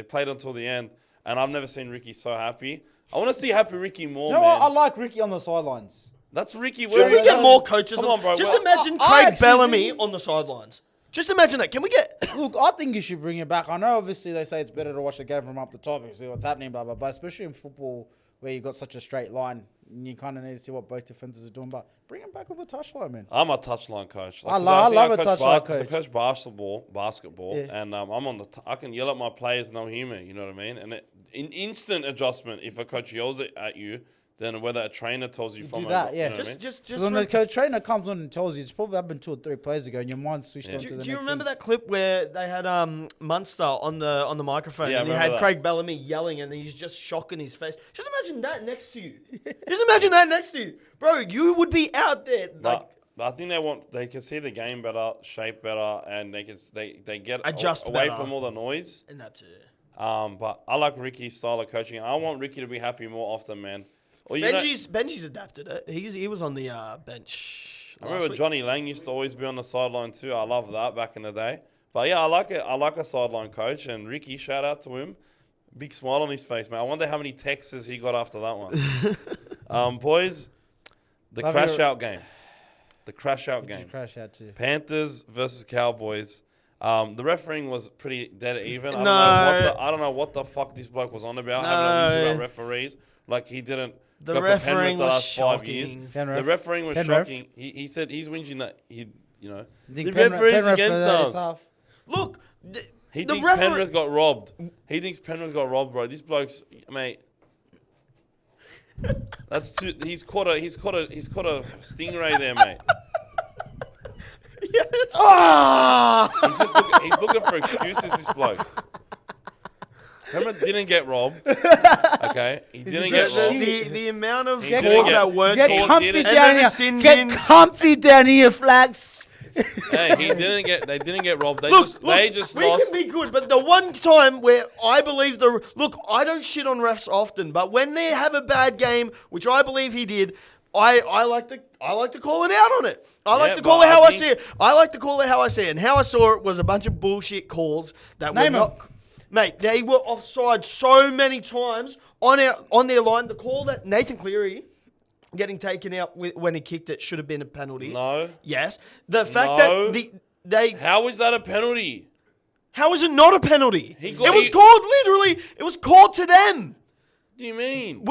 played until the end, and I've never seen Ricky so happy. I want to see happy Ricky more, Do you know man. what? I like Ricky on the sidelines. That's Ricky. Should we get more coaches? Come on, bro. Just Well, imagine I Craig actually Bellamy think- on the sidelines. Just imagine that. Can we get... Look, I think you should bring it back. I know, obviously, they say it's better to watch the game from up the top and see what's happening, blah, blah, blah. Especially in football where you've got such a straight line. And you kind of need to see what both defenses are doing. But bring him back on the touchline, man. I'm a touchline coach. I love a touchline I coach. coach basketball, Yeah. and I'm on I can yell at my players, no humor. You know what I mean? And in instant adjustment, if a coach yells at you, than whether a trainer tells you You from do that, yeah. You know what I mean? Just When the trainer comes on and tells you, it's probably happened 2 or 3 plays ago, and your mind switched on to the next Do you remember thing. that clip where they had Munster on the microphone Yeah, I and he remember had that. Craig Bellamy yelling and he's just shocking his face? Just imagine that next to you. Just imagine that next to you, bro. You would be out there like. But I think they can see the game better, shape better, and they get Adjust away better. from all the noise. And that too. But I like Ricky's style of coaching, and I want Ricky to be happy more often, man. Or, you know, Benji's adapted it. He was on the bench. I remember Johnny Lang used to always be on the sideline too. I love that back in the day. But yeah, I like it. I like a sideline coach, and Ricky, shout out to him. Big smile on his face, man. I wonder how many texts he got after that one. Boys, the crash out game. The crash out game. Crash out too. Panthers versus Cowboys. The refereeing was pretty dead even. No. I don't know what the fuck this bloke was on about. Having a whinge about referees. Like he didn't The go for refereeing Penrith the was last 5 years. shocking. The refereeing was Penrith. shocking. He said he's whinging that the Think referees Penrith against for that us. is tough. Look, He the thinks referee- Penrith got robbed. He thinks Penrith got robbed, bro. This bloke's mate. That's too. He's caught a stingray there, mate. He's looking for excuses. This bloke. Penrith didn't get robbed. Okay, he didn't get robbed. the amount of He calls didn't that weren't Get called. comfy did it. And down then the here. sin Get bins. comfy down here, Flax. Hey, they didn't get robbed. They Look, just we lost. can be good, but the one time where I believe I don't shit on refs often, but when they have a bad game, which I believe he did, I like to call it out on it. I like Yeah, to call but it how I I think- see it. I like to call it how I see it, and how I saw it was a bunch of bullshit calls that Name were 'em. not. Mate, they were offside so many times on their line. The call that Nathan Cleary getting taken out when he kicked it should have been a penalty. No. Yes. The fact No. that they How is that a penalty? how is it not a penalty? He It got- was he- called literally. It was called to them. What do you mean?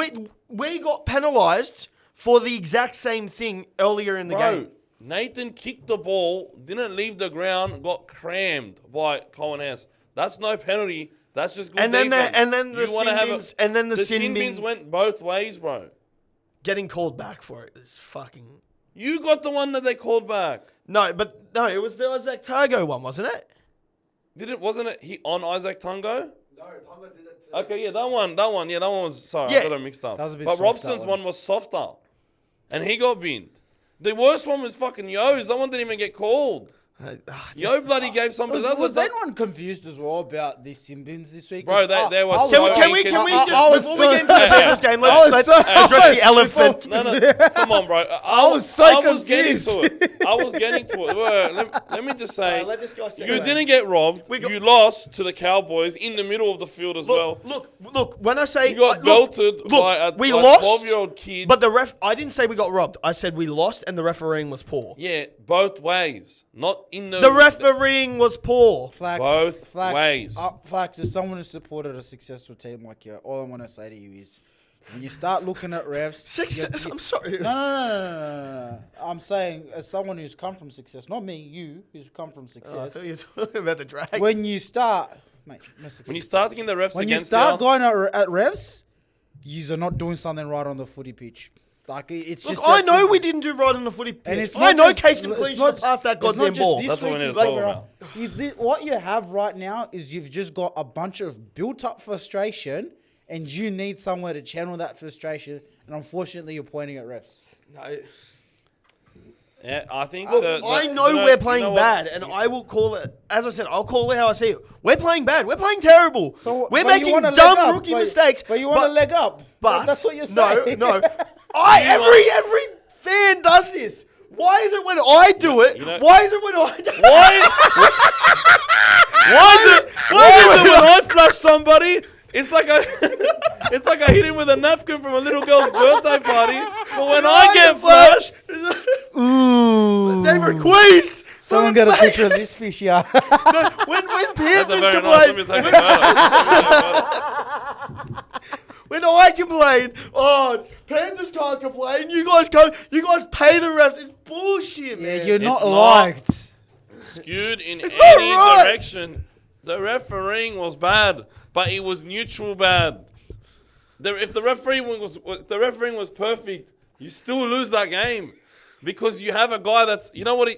We got penalised for the exact same thing earlier in the Bro, game. Nathan kicked the ball, didn't leave the ground, got crammed by Colin S. That's no penalty. That's just good And then defense. the You wanna sin have a- bins, and then the sin sin bins bins went both ways, bro. getting called back for it is fucking. You got the one that they called back. No, it was the Zac Targo one, wasn't it? Wasn't it he on Isaac Tungo? No, Tonga did it too. Okay, yeah, that one was sorry, Yeah. I got it mixed up. That was a bit But soft, Robson's that one one. was softer. And he got binned. The worst one was fucking Yo's. That one didn't even get called. Yo bloody gave somebody. Was anyone confused as well about these sin bins this week? Bro, there was Can so we many just kids- before we get into the Panthers game, let's so- address the elephant. No, come on, bro. I was so getting confused. to it. I was getting to it. Let me just say, Let this guy say you it. didn't get robbed. We got- You lost to the Cowboys in the middle of the field as well. Look. When I say You got belted by a we lost, 12-year-old kid. but the ref. I didn't say we got robbed. I said we lost, and the refereeing was poor. Yeah, both ways. Not in the... The refereeing was poor. Flax, Both ways. Flax, as someone who supported a successful team like you, all I want to say to you is, when you start looking at refs... I'm sorry. No. I'm saying, as someone who's come from success, not me, you, who's come from I success, thought you were talking about the drag. when you start... Mate, no success. When you start thinking the refs When you against start you, going at refs, you are not doing something right on the footy pitch. Like, it's Look, just... I that know simple. we didn't do right on the footy pitch. And it's I not know just- Case and it's Clean not- should pass that it's not goddamn just ball. this That's what week, we're it's talking like, about. what you have right now is you've just got a bunch of built-up frustration, and you need somewhere to channel that frustration, and unfortunately, you're pointing at refs. No. yeah, I think... Look, I know we're you playing know what? bad, and I will call it, as I said, I'll call it how I see it. We're playing bad. We're playing terrible. So, we're but you making want a leg dumb up, rookie but- mistakes. But you want a leg up. But That's what you're saying. No. Every fan does this. Why is it when I do it? You know- Why is it when I do it? Why is it when I flash somebody? It's like I hit him with a napkin from a little girl's birthday party. But when I get flashed, Ooh. They request. Someone got a picture of this fish, yeah. When that's a Panthers very nice. Let me complain, take a photo. when I complain, oh, Panthers can't complain. You guys can't. You guys pay the refs. It's bullshit, Yeah, man. you're not not. liked. Skewed in It's not any right. direction. The refereeing was bad, but it was neutral bad. If the refereeing was perfect, you still lose that game. Because you have a guy that's, you know what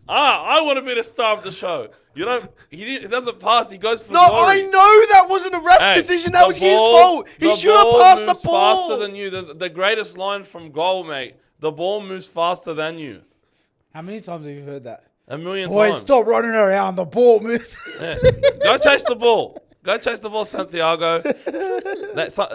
I want to be the star of the show. He doesn't pass, he goes for No, glory. I know that wasn't a ref decision. That was his fault. He should have passed the ball. Faster than you. The greatest line from goal, mate. The ball moves faster than you. How many times have you heard that? A million Boy, times. stop running around. The ball moves. Yeah. Go chase the ball. Go chase the ball, Santiago.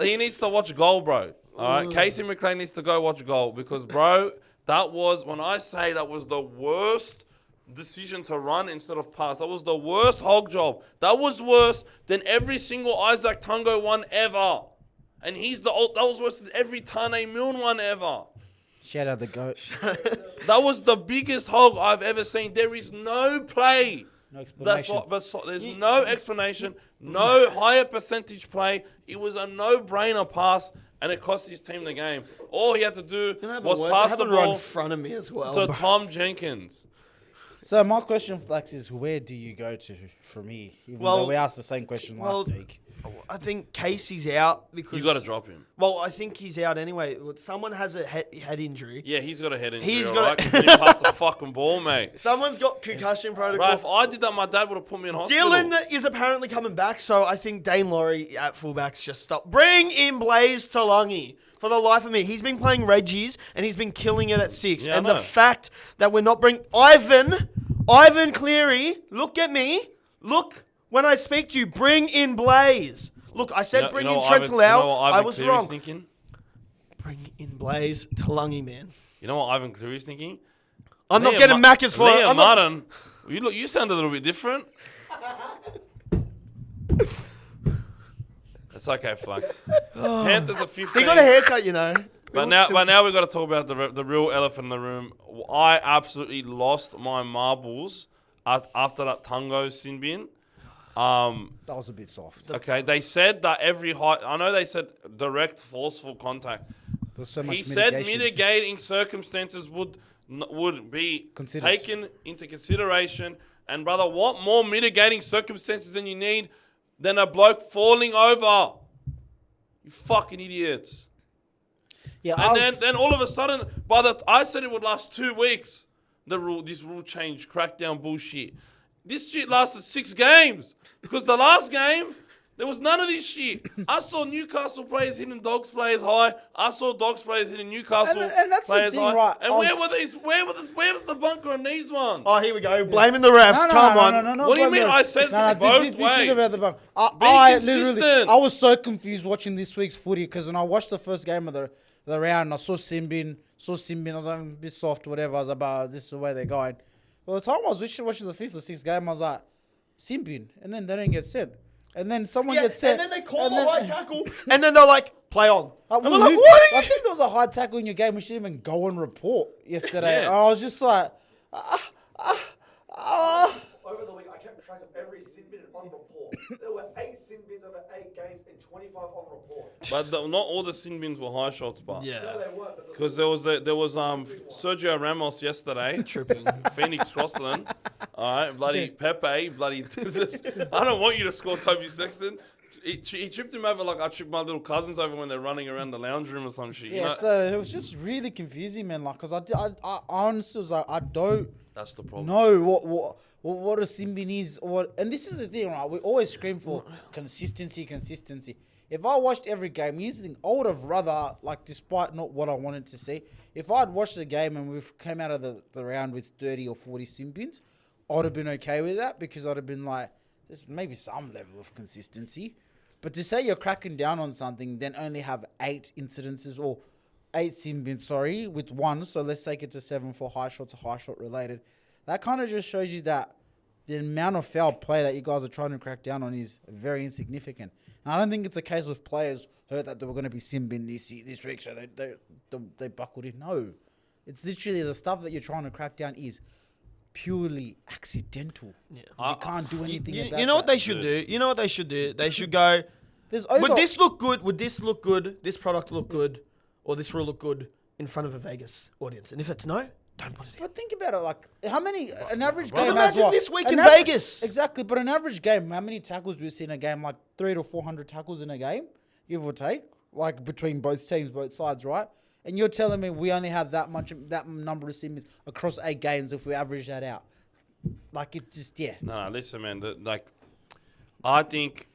He needs to watch goal, bro. All right, Casey McLean needs to go watch goal because, bro, that was the worst decision to run instead of pass. That was the worst hog job. That was worse than every single Isaac Tungo one ever. And that was worse than every Tane Milne one ever. Shout out the GOAT. That was the biggest hog I've ever seen. There is no play. No explanation. There's no explanation, no higher percentage play. It was a no-brainer pass, and it cost his team the game. All he had to do was pass the ball in front of me as well. to bro. Tom Jenkins. So my question, Flax, is where do you go to from here? Even though we asked the same question last week. I think Casey's out because You got to drop him. Well, I think he's out anyway. Someone has a head injury. Yeah, he's got a head injury. He's He's got got because he passed the fucking ball, mate. Someone's got concussion protocol. Right, if I did that, my dad would have put me in hospital. Dylan is apparently coming back, so I think Dane Laurie at fullback's just stop. Bring in Blaze Talangi. For the life of me, he's been playing Reggie's and he's been killing it at 6. Yeah, and I the know. fact that we're not bringing Ivan Cleary, look at me. Look, when I speak to you, bring in Blaze. Look, I said bring in Trent Lau. I was wrong. Thinking? Bring in Blaze Talangi, man. You know what Ivan Cleary's thinking? I'm not getting Macca's for it. Liam I'm not- Martin. You sound a little bit different. That's okay, Flax. Panthers are 15. He got a haircut, you know. But now we've got to talk about the real elephant in the room. I absolutely lost my marbles after that Tungo sin bin. That was a bit soft. Okay, they said that I know they said direct forceful contact. There's so much He said mitigation. mitigating circumstances would be Considered. taken into consideration. And brother, what more mitigating circumstances than you need than a bloke falling over? You fucking idiots. Yeah, And then all of a sudden, I said it would last 2 weeks. This rule change, crackdown bullshit. This shit lasted 6 games because the last game there was none of this shit. I saw Newcastle players hitting Dogs players high. I saw Dogs players hitting Newcastle And that's the players thing, high. right? And where was the bunker on these ones? Oh, here we go. Blaming the refs. Come on. What do you mean? I said both this ways. is about the bunk. Be I consistent. I was so confused watching this week's footy because when I watched the first game of the round, I saw Simbin. I was like, a bit soft, whatever. I was like, this is the way they're going. By the time I was watching the 5th or 6th game, I was like, Simbin. And then they didn't get set. And then someone gets set. And then they call the high tackle. And then they're like, play on. And we're like, what are I you? think there was a high tackle in your game. We shouldn't even go and report yesterday. Yeah. I was just like, Over the week, I kept track of every sin bin on report. There were 8 sin bins over 8 games and 25 on report. But not all the sin bins were high shots, but Yeah. No, they weren't. But because there was Sergio Ramos yesterday, Tripping. Phoenix Crossland. All right, bloody Pepe, bloody. I don't want you to score Toby Sexton. He tripped him over like I tripped my little cousins over when they're running around the lounge room or some shit. yeah, You know? so it was just really confusing, man. Like, cause I honestly was like, I don't That's the problem. know what a Simbin is, and this is the thing, right? We always scream for consistency. If I watched every game, here's the thing, I would have rather, like, despite not what I wanted to see, if I'd watched the game and we came out of the round with 30 or 40 Simbins, I'd have been okay with that because I'd have been like, there's maybe some level of consistency. But to say you're cracking down on something, then only have 8 incidences or 8 Simbins, with 1, so let's take it to 7 for high shots or high shot related. That kind of just shows you that the amount of foul play that you guys are trying to crack down on is very insignificant. And I don't think it's a case of players heard that they were going to be Simbin this week, so they buckled in. No. It's literally the stuff that you're trying to crack down is purely accidental. Yeah. You can't do anything about it. You know what they should do? You know what they should do? They should go, would this look good? Would this look good? This product look good? Or this will look good in front of a Vegas audience? And if it's no, don't put it in. But think about it, like, how many, an average Well, game has imagine what? this week An in Vegas. Exactly, but an average game, how many tackles do you see in a game? Like 300 to 400 tackles in a game, give or take? like between both teams, both sides, right? And you're telling me we only have that number of sin bins across 8 games if we average that out. Like, it just, yeah. No, listen, man. I think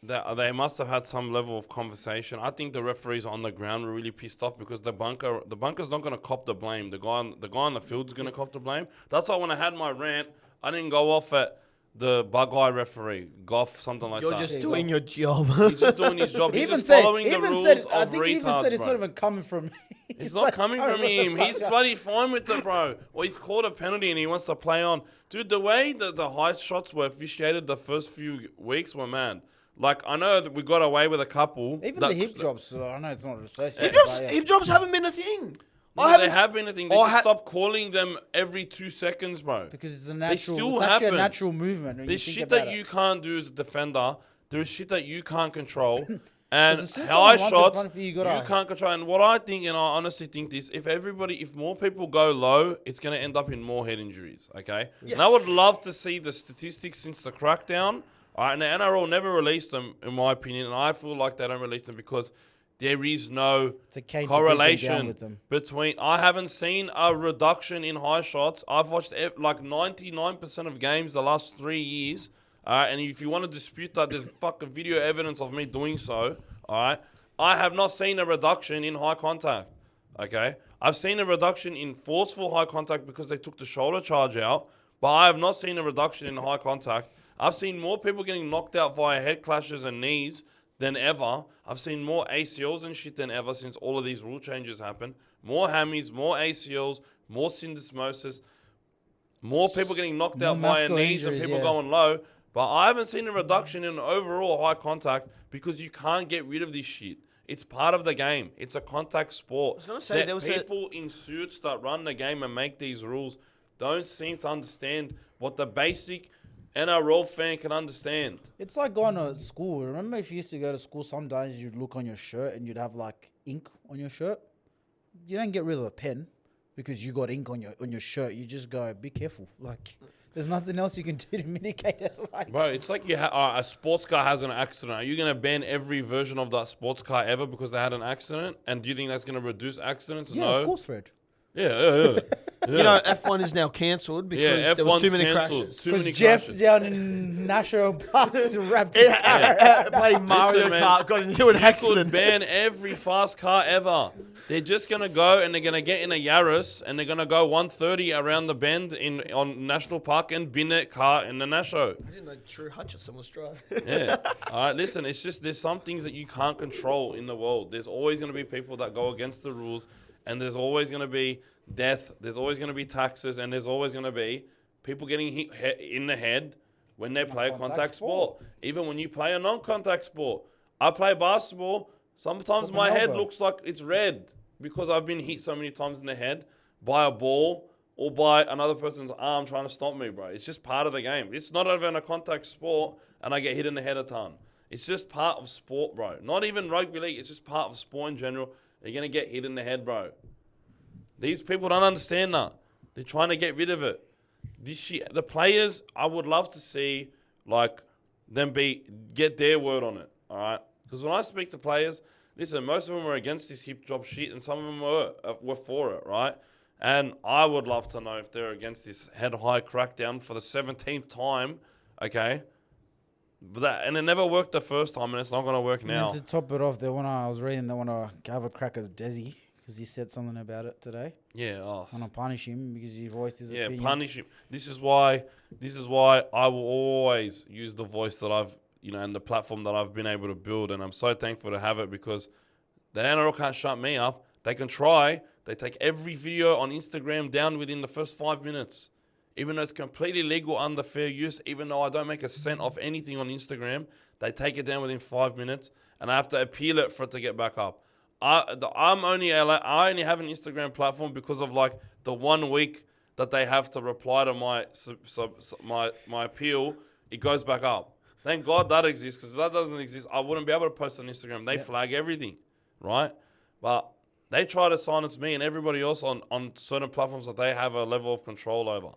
that they must have had some level of conversation. I think the referees on the ground were really pissed off because the bunker's not going to cop the blame. The guy on the field's going to cop the blame. That's why when I had my rant, I didn't go off at the bug eye referee, Goff, something like You're that. just doing your job. He's just doing his job. He's just following the rules I of think he even retards, said it's bro. not even coming from It's not coming from him. He's bloody fine with it, bro. Well, he's caught a penalty and he wants to play on. Dude, the way the high shots were officiated the first few weeks were mad. Like, I know that we got away with a couple. Even the hip drops, I know it's not associated. Hip drops haven't been a thing. No, they have been a thing. They just stop calling them every 2 seconds, bro. Because it's a natural, still it's actually happen. a natural movement. When There's you think shit about that it. you can't do as a defender. There is shit that you can't control. And As soon as high someone runs in shots, front of you, you gotta- can't control. And what I think, and I honestly think this, if more people go low, it's going to end up in more head injuries, okay? And I would love to see the statistics since the crackdown. All right, and the NRL never released them, in my opinion, and I feel like they don't release them because there is no To cane to beat them down correlation with them. between. I haven't seen a reduction in high shots. I've watched like 99% of games the last 3 years. All right, and if you want to dispute that, there's fucking video evidence of me doing so. All right, I have not seen a reduction in high contact. Okay, I've seen a reduction in forceful high contact because they took the shoulder charge out, but I have not seen a reduction in high contact. I've seen more people getting knocked out via head clashes and knees than ever. I've seen more ACLs and shit than ever since all of these rule changes happened. More hammies, more ACLs, more syndesmosis, more people getting knocked out via muscular knees and injuries, people yeah. going low. But I haven't seen a reduction in overall high contact because you can't get rid of this shit. It's part of the game. It's a contact sport. I was gonna say, That there was people in suits that run the game and make these rules don't seem to understand what the basic NRL fan can understand. It's like going to school. Remember if you used to go to school, sometimes you'd look on your shirt and you'd have like ink on your shirt? You don't get rid of a pen because you got ink on your shirt. You just go, be careful. Like, there's nothing else you can do to mitigate it. Like, Bro, it's like a sports car has an accident. Are you going to ban every version of that sports car ever because they had an accident? And do you think that's going to reduce accidents? yeah, No. of course, Fred. Yeah. You know, F1 is now cancelled because Yeah, there was F1's too many cancelled. crashes. Too Because many Jeff crashes. down in National Parks wrapped his car. Playing Mario man, Kart, got into an Could accident. ban every fast car ever. They're just gonna go and they're gonna get in a Yaris and they're gonna go 130 around the bend on National Park and bin that car in the Nasho. I didn't know Drew Hutchison was driving. Yeah. All right. Listen, it's just there's some things that you can't control in the world. There's always gonna be people that go against the rules, and there's always gonna be death. There's always gonna be taxes, and there's always gonna be people getting hit in the head when they play a contact sport. Even when you play a non-contact sport. I play basketball. Sometimes my head looks like it's red because I've been hit so many times in the head by a ball or by another person's arm trying to stop me, bro. It's just part of the game. It's not even a contact sport and I get hit in the head a ton. It's just part of sport, bro. Not even rugby league. It's just part of sport in general. You're going to get hit in the head, bro. These people don't understand that. They're trying to get rid of it. This shit, the players, I would love to see like them get their word on it, all right? Because when I speak to players, listen, most of them were against this hip drop shit and some of them were for it, right? And I would love to know if they're against this head-high crackdown for the 17th time, okay? And it never worked the first time and it's not going to work now. And to top it off, I was reading they want to have a crack at Desi because he said something about it today. Yeah, Want to punish him because he voiced his opinion. Yeah, punish him. This is why I will always use the voice that I've, and the platform that I've been able to build. And I'm so thankful to have it because the NRL can't shut me up. They can try. They take every video on Instagram down within the first 5 minutes. Even though it's completely legal under fair use, even though I don't make a cent off anything on Instagram, they take it down within 5 minutes and I have to appeal it for it to get back up. I only have an Instagram platform because of like the 1 week that they have to reply to my appeal. It goes back up. Thank God that exists because if that doesn't exist, I wouldn't be able to post on Instagram. They flag everything, right? But they try to silence me and everybody else on certain platforms that they have a level of control over.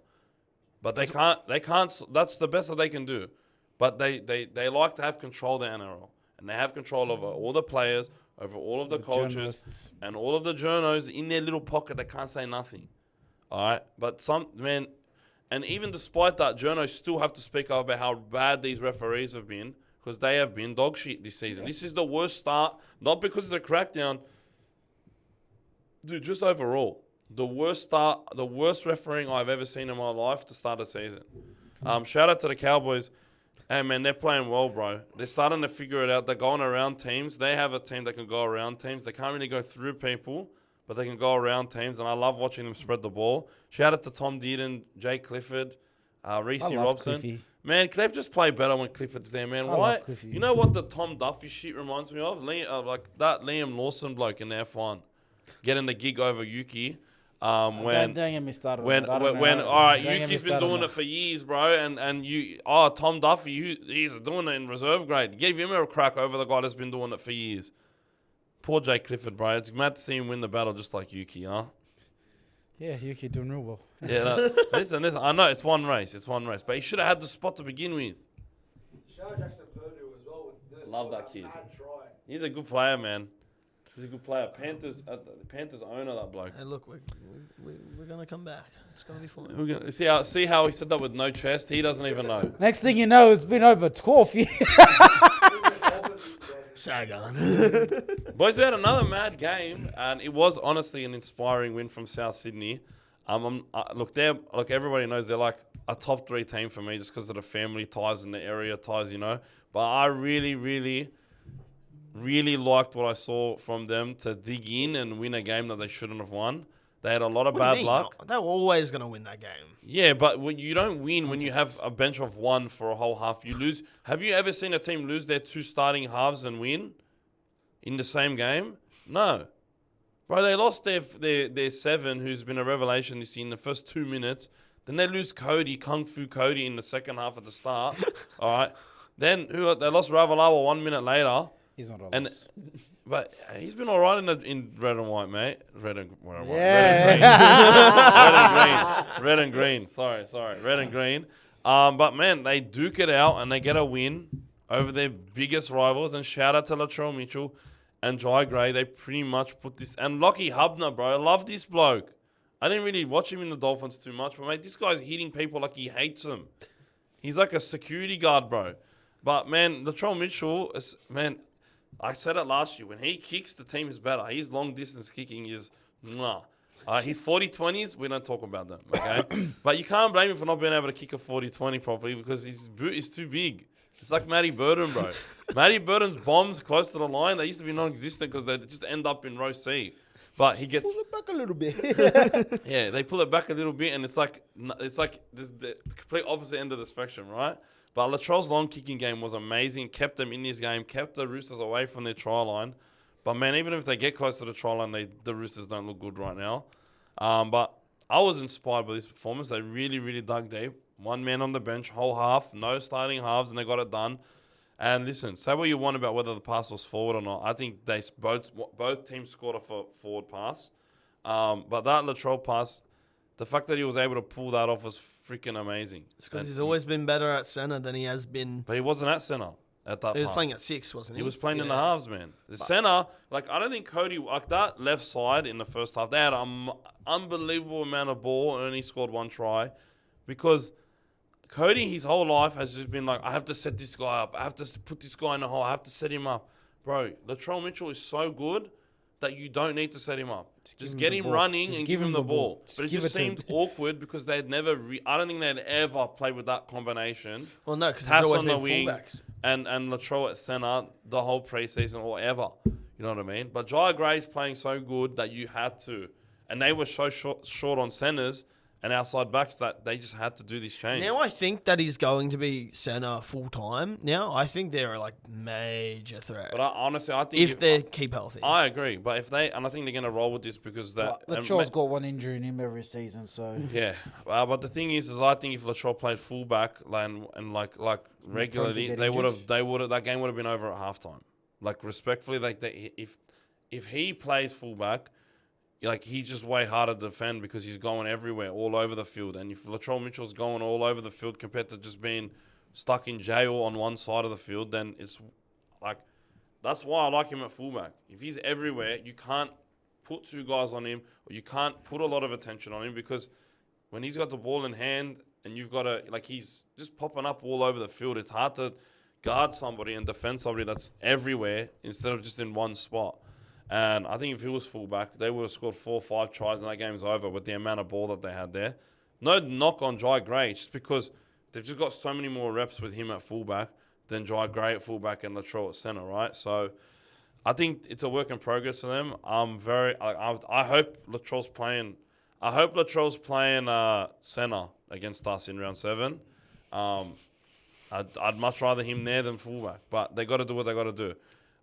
But they can't. That's the best that they can do. But they like to have control of the NRL. And they have control over all the players, over all of the The coaches journalists. and all of the journos in their little pocket. They can't say nothing. All right, but and even despite that, journos still have to speak up about how bad these referees have been because they have been dog shit this season. This is the worst start, not because of the crackdown, dude, just overall. The worst start, the worst refereeing I've ever seen in my life to start a season. Shout out to the Cowboys. Hey, man, they're playing well, bro. They're starting to figure it out. They're going around teams. They have a team that can go around teams. They can't really go through people, but they can go around teams, and I love watching them spread the ball. Shout out to Tom Dearden, Jay Clifford, Reece I love Robson. Cliffy. Man, they just play better when Clifford's there, man. I Why? love Cliffy. You know what the Tom Duffy shit reminds me of? Like that Liam Lawson bloke in F1. Getting the gig over Yuki. Don't get me started. When on that. I don't know all how- right, don't get me Yuki's been started on doing that. it for years, bro, and Tom Duffy, he's doing it in reserve grade. Give him a crack over the guy that's been doing it for years. Poor Jay Clifford, bro. It's mad to see him win the battle just like Yuki, huh? Yeah, Yuki doing real well. Yeah, no, listen. I know it's one race, but he should have had the spot to begin with. Shout out Jackson Purdue as well. Love that kid. Mad try. He's a good player, man. He's a good player. Panthers owner, that bloke. Hey, look, we're gonna come back. It's gonna be fine. We're gonna see how he said that with no chest. He doesn't even know. Next thing you know, it's been over 12 years. Sagan. Boys, we had another mad game, and it was honestly an inspiring win from South Sydney. Look, everybody knows they're like a top 3 team for me just because of the family ties and the area ties, you know. But I really, really, really liked what I saw from them to dig in and win a game that they shouldn't have won. They had a lot of What do you bad mean? luck. They were always gonna win that game. Yeah, but when you don't win when you have a bench of 1 for a whole half. You lose. Have you ever seen a team lose their 2 starting halves and win in the same game? No. Bro, they lost their 7, who's been a revelation this year, in the first 2 minutes. Then they lose Kung Fu Cody in the second half at the start. All right. Then they lost Ravalawa 1 minute later. He's not on And this. but he's been all right in red and white, mate. Red and white. Yeah. Red and green. Sorry. Red and green. But man, they duke it out and they get a win over their biggest rivals. And shout out to Latrell Mitchell and Jai Gray. They pretty much put this. And Lockie Hubner, bro. I love this bloke. I didn't really watch him in the Dolphins too much, but mate, this guy's hitting people like he hates them. He's like a security guard, bro. But man, Latrell Mitchell, man. I said it last year. When he kicks, the team is better. His long distance kicking is mwah. His 40-20s, we don't talk about them, okay? But you can't blame him for not being able to kick a 40-20 properly because his boot is too big. It's like Matty Burton, bro. Matty Burton's bombs close to the line, they used to be non-existent because they just end up in row C. But he gets... Pull it back a little bit. Yeah, they pull it back a little bit and it's like this the complete opposite end of the spectrum, right? But Latrell's long kicking game was amazing. Kept them in this game. Kept the Roosters away from their try line. But, man, even if they get close to the try line, the Roosters don't look good right now. But I was inspired by this performance. They really, really dug deep. 1 man on the bench, whole half. No starting halves, and they got it done. And, listen, say what you want about whether the pass was forward or not. I think both teams scored a forward pass. But that Latrell pass, the fact that he was able to pull that off was freaking amazing. Because he's always been better at centre than he has been. But he wasn't at centre at that He was pass. playing at 6, wasn't he? He was playing in the Yeah. halves, man. The centre, like, I don't think Cody, like, that left side in the first half, they had an unbelievable amount of ball and only scored 1 try because Cody, his whole life, has just been like, I have to set this guy up. I have to put this guy in the hole. I have to set him up. Bro, Latrell Mitchell is so good that you don't need to set him up. Just get him running and give him the ball. But it just seemed awkward because they'd never... I don't think they'd ever played with that combination. Well, no, because Pass there's always on the been wing fullbacks. and Latrell at centre the whole preseason or ever. You know what I mean? But Jai Gray's playing so good that you had to. And they were so short on centres and outside backs that they just had to do this change. Now I think that he's going to be centre full time. Now I think they're like major threat But honestly, I think... if they keep healthy. I agree. But if they... And I think they're going to roll with this because that... But Latrell's got 1 injury in him every season, so... Yeah, but the thing is I think if Latrell played fullback and like regularly, get that injured. game would have been over at halftime. Like respectfully, like if he plays fullback, like he's just way harder to defend because he's going everywhere, all over the field. And if Latrell Mitchell's going all over the field compared to just being stuck in jail on one side of the field, then it's like That's why I like him at fullback. If he's everywhere, you can't put two guys on him, or you can't put a lot of attention on him, because when he's got the ball in hand and you've got to, like, he's just popping up all over the field. It's hard to guard somebody and defend somebody that's everywhere instead of just in one spot. And I think if he was fullback, they would have scored 4 or 5 tries and that game's over with the amount of ball that they had there. No knock on Jai Gray, just because they've just got so many more reps with him at fullback than Jai Gray at fullback and Latrell at centre, right? So I think it's a work in progress for them. I hope Latrell's playing. I hope Latrell's playing centre against us in round 7. I'd much rather him there than fullback, but they got to do what they got to do.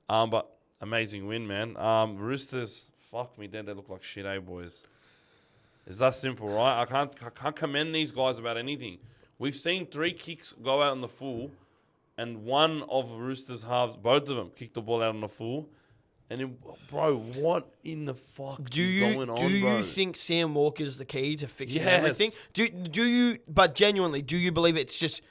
But amazing win, man. Roosters, fuck me, then they look like shit, boys. It's that simple, right? I can't commend these guys about anything. We've seen 3 kicks go out on the full, and one of Roosters halves, both of them, kicked the ball out on the full. And bro, what in the fuck is going on, bro? Do you think Sam Walker's the key to fixing everything? Do you? But genuinely, do you believe it's just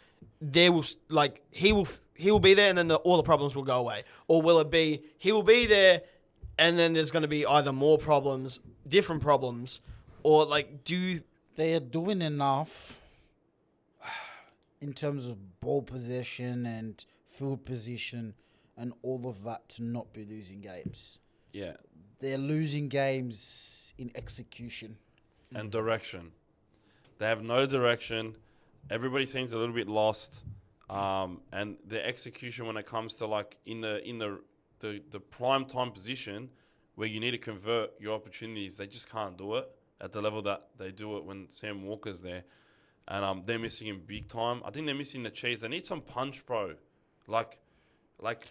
he will be there and then all the problems will go away, or will it be he will be there and then there's going to be either more problems, different problems, or like they are doing enough in terms of ball possession and field position and all of that to not be losing games. Yeah. They're losing games in execution. And direction. They have no direction. Everybody seems a little bit lost. And the execution when it comes to like in the prime time position where you need to convert your opportunities, they just can't do it at the level that they do it when Sam Walker's there. And they're missing him big time. I think they're missing the cheese. They need some punch, bro. Like,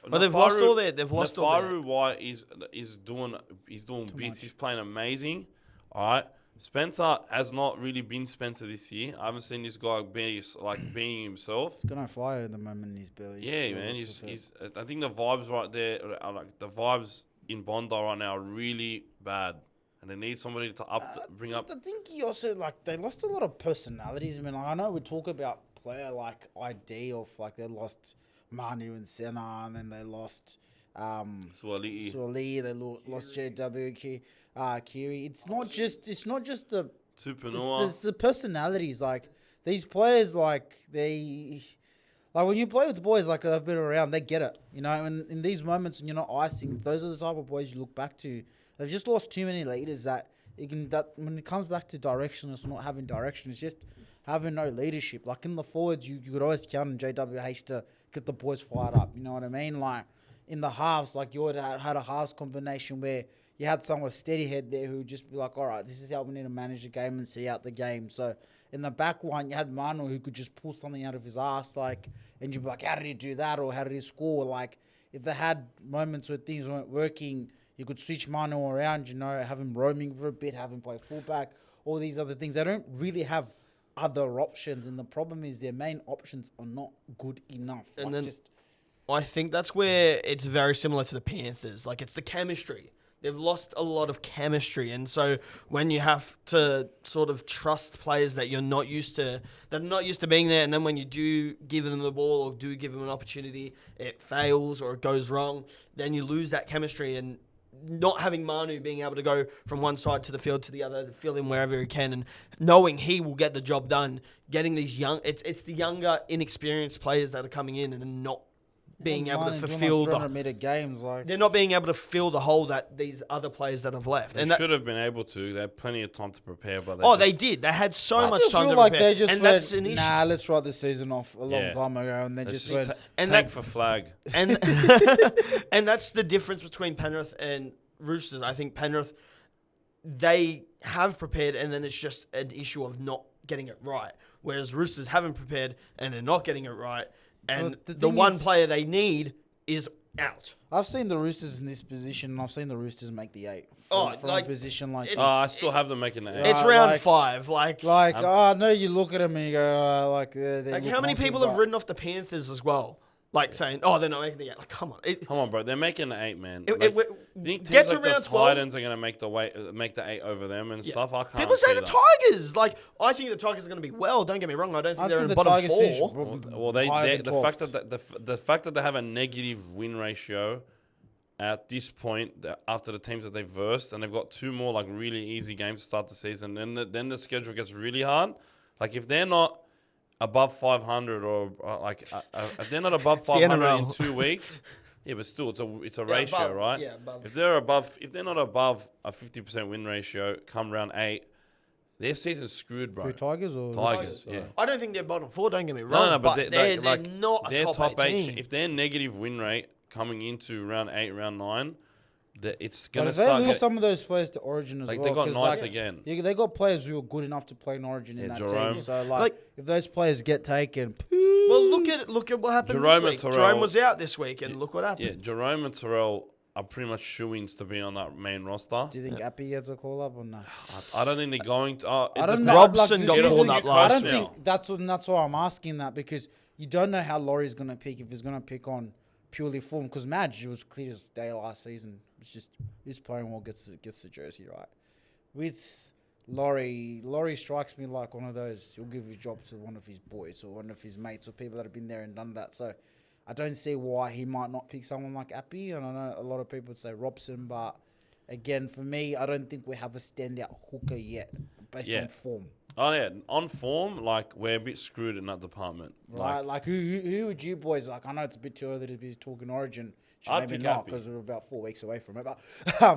but they've lost all their. Nafaru White is doing bits. Much. He's playing amazing. All right. Spencer has not really been Spencer this year. I haven't seen this guy being himself. He's got no fire at the moment in his belly. Yeah, man. He's. I think the vibes right there are like the vibes in Bondi right now are really bad, and they need somebody to bring up. I think he also they lost a lot of personalities. I mean, I know we talk about player like ID of they lost Manu and Senna, and then they lost Swali. They lost JW Kiri. It's not just the Tupanua. it's the personalities. Like these players, they when you play with the boys they've been around, they get it. You know, and in these moments when you're not icing, those are the type of boys you look back to. They've just lost too many leaders that when it comes back to direction, it's not having direction. It's just having no leadership. Like in the forwards, you could always count on JWH to get the boys fired up. You know what I mean? Like in the halves, you had a halves combination where you had someone steady head there who would just be like, all right, this is how we need to manage the game and see out the game. So in the back one, you had Manu who could just pull something out of his ass, and you'd be like, how did he do that? Or how did he score? If they had moments where things weren't working, you could switch Manu around, have him roaming for a bit, have him play fullback, all these other things. They don't really have other options, and the problem is their main options are not good enough. I think that's where it's very similar to the Panthers. It's the chemistry. They've lost a lot of chemistry, and so when you have to sort of trust players that you're not used to, that are not used to being there, and then when you do give them the ball or do give them an opportunity, it fails or it goes wrong, then you lose that chemistry. And not having Manu being able to go from one side to the field to the other, fill in wherever he can, and knowing he will get the job done, getting these it's the younger, inexperienced players that are coming in and not being able to fulfill they're not being able to fill the hole that these other players that have left. They should have been able to. They had plenty of time to prepare, but they did. They had so much time to prepare. They just that's an issue. Let's write the season off a long time ago, and they just went tank for flag. And and that's the difference between Penrith and Roosters. I think Penrith, they have prepared, and then it's just an issue of not getting it right. Whereas Roosters haven't prepared, and they're not getting it right. And the one player they need is out. I've seen the Roosters in this position, and I've seen the Roosters make the 8 from a position like. I still have them making the 8. It's round 5. No, you look at them and you go, how many people have written off the Panthers as well? Saying, they're not making the 8. Come on. Come on, bro. They're making the 8, man. Get to round 12. The Titans are going to make the 8 over them and stuff. I can't People say see the that. Tigers. I think the Tigers are going to be well. Don't get me wrong. I don't think they're in the bottom Tigers 4. The fact that they have a negative win ratio at this point after the teams that they've versed, and they've got 2 more like really easy games to start the season. Then the schedule gets really hard. Like if they're not above 500 or if they're not above 500 in 2 weeks, yeah, but still it's a ratio, above, right? yeah, above. If they're not above a 50% win ratio come round 8, their season's screwed, bro. Who, Tigers or Tigers, yeah. I don't think they're bottom 4. Don't get me wrong. No, but but they're like, not a they're top 8 team. If they're negative win rate coming into round 8, round 9, it's But gonna if they start. lose some of those players to Origin as Like, well, they got 'cause, Knights like, again. Yeah, they got players who are good enough to play in Origin in that Jerome. team. So Like- if those players get taken, Well, look at what happened Jerome this and week. Terrell- Jerome was out this week, and look what happened. Yeah, Jerome and Terrell are pretty much shoo-ins to be on that main roster. do you think Appy gets a call up or no? I don't think they're going to. I don't know. Robson do got you called think- up I last don't now. think that's why I'm asking that, because you don't know how Laurie's going to pick, if he's going to pick on purely form. Because Madge was clear as day last season. It's just who's playing well gets the jersey right. With Laurie strikes me like one of those. He'll give his job to one of his boys or one of his mates or people that have been there and done that. So I don't see why he might not pick someone like Appy. And I know a lot of people would say Robson, but again, for me, I don't think we have a standout hooker yet based on form. Oh yeah, on form, like we're a bit screwed in that department. Right, like who would you boys like? I know it's a bit too early to be talking Origin. I'd Maybe pick not Appy. because we're about 4 weeks away from it, but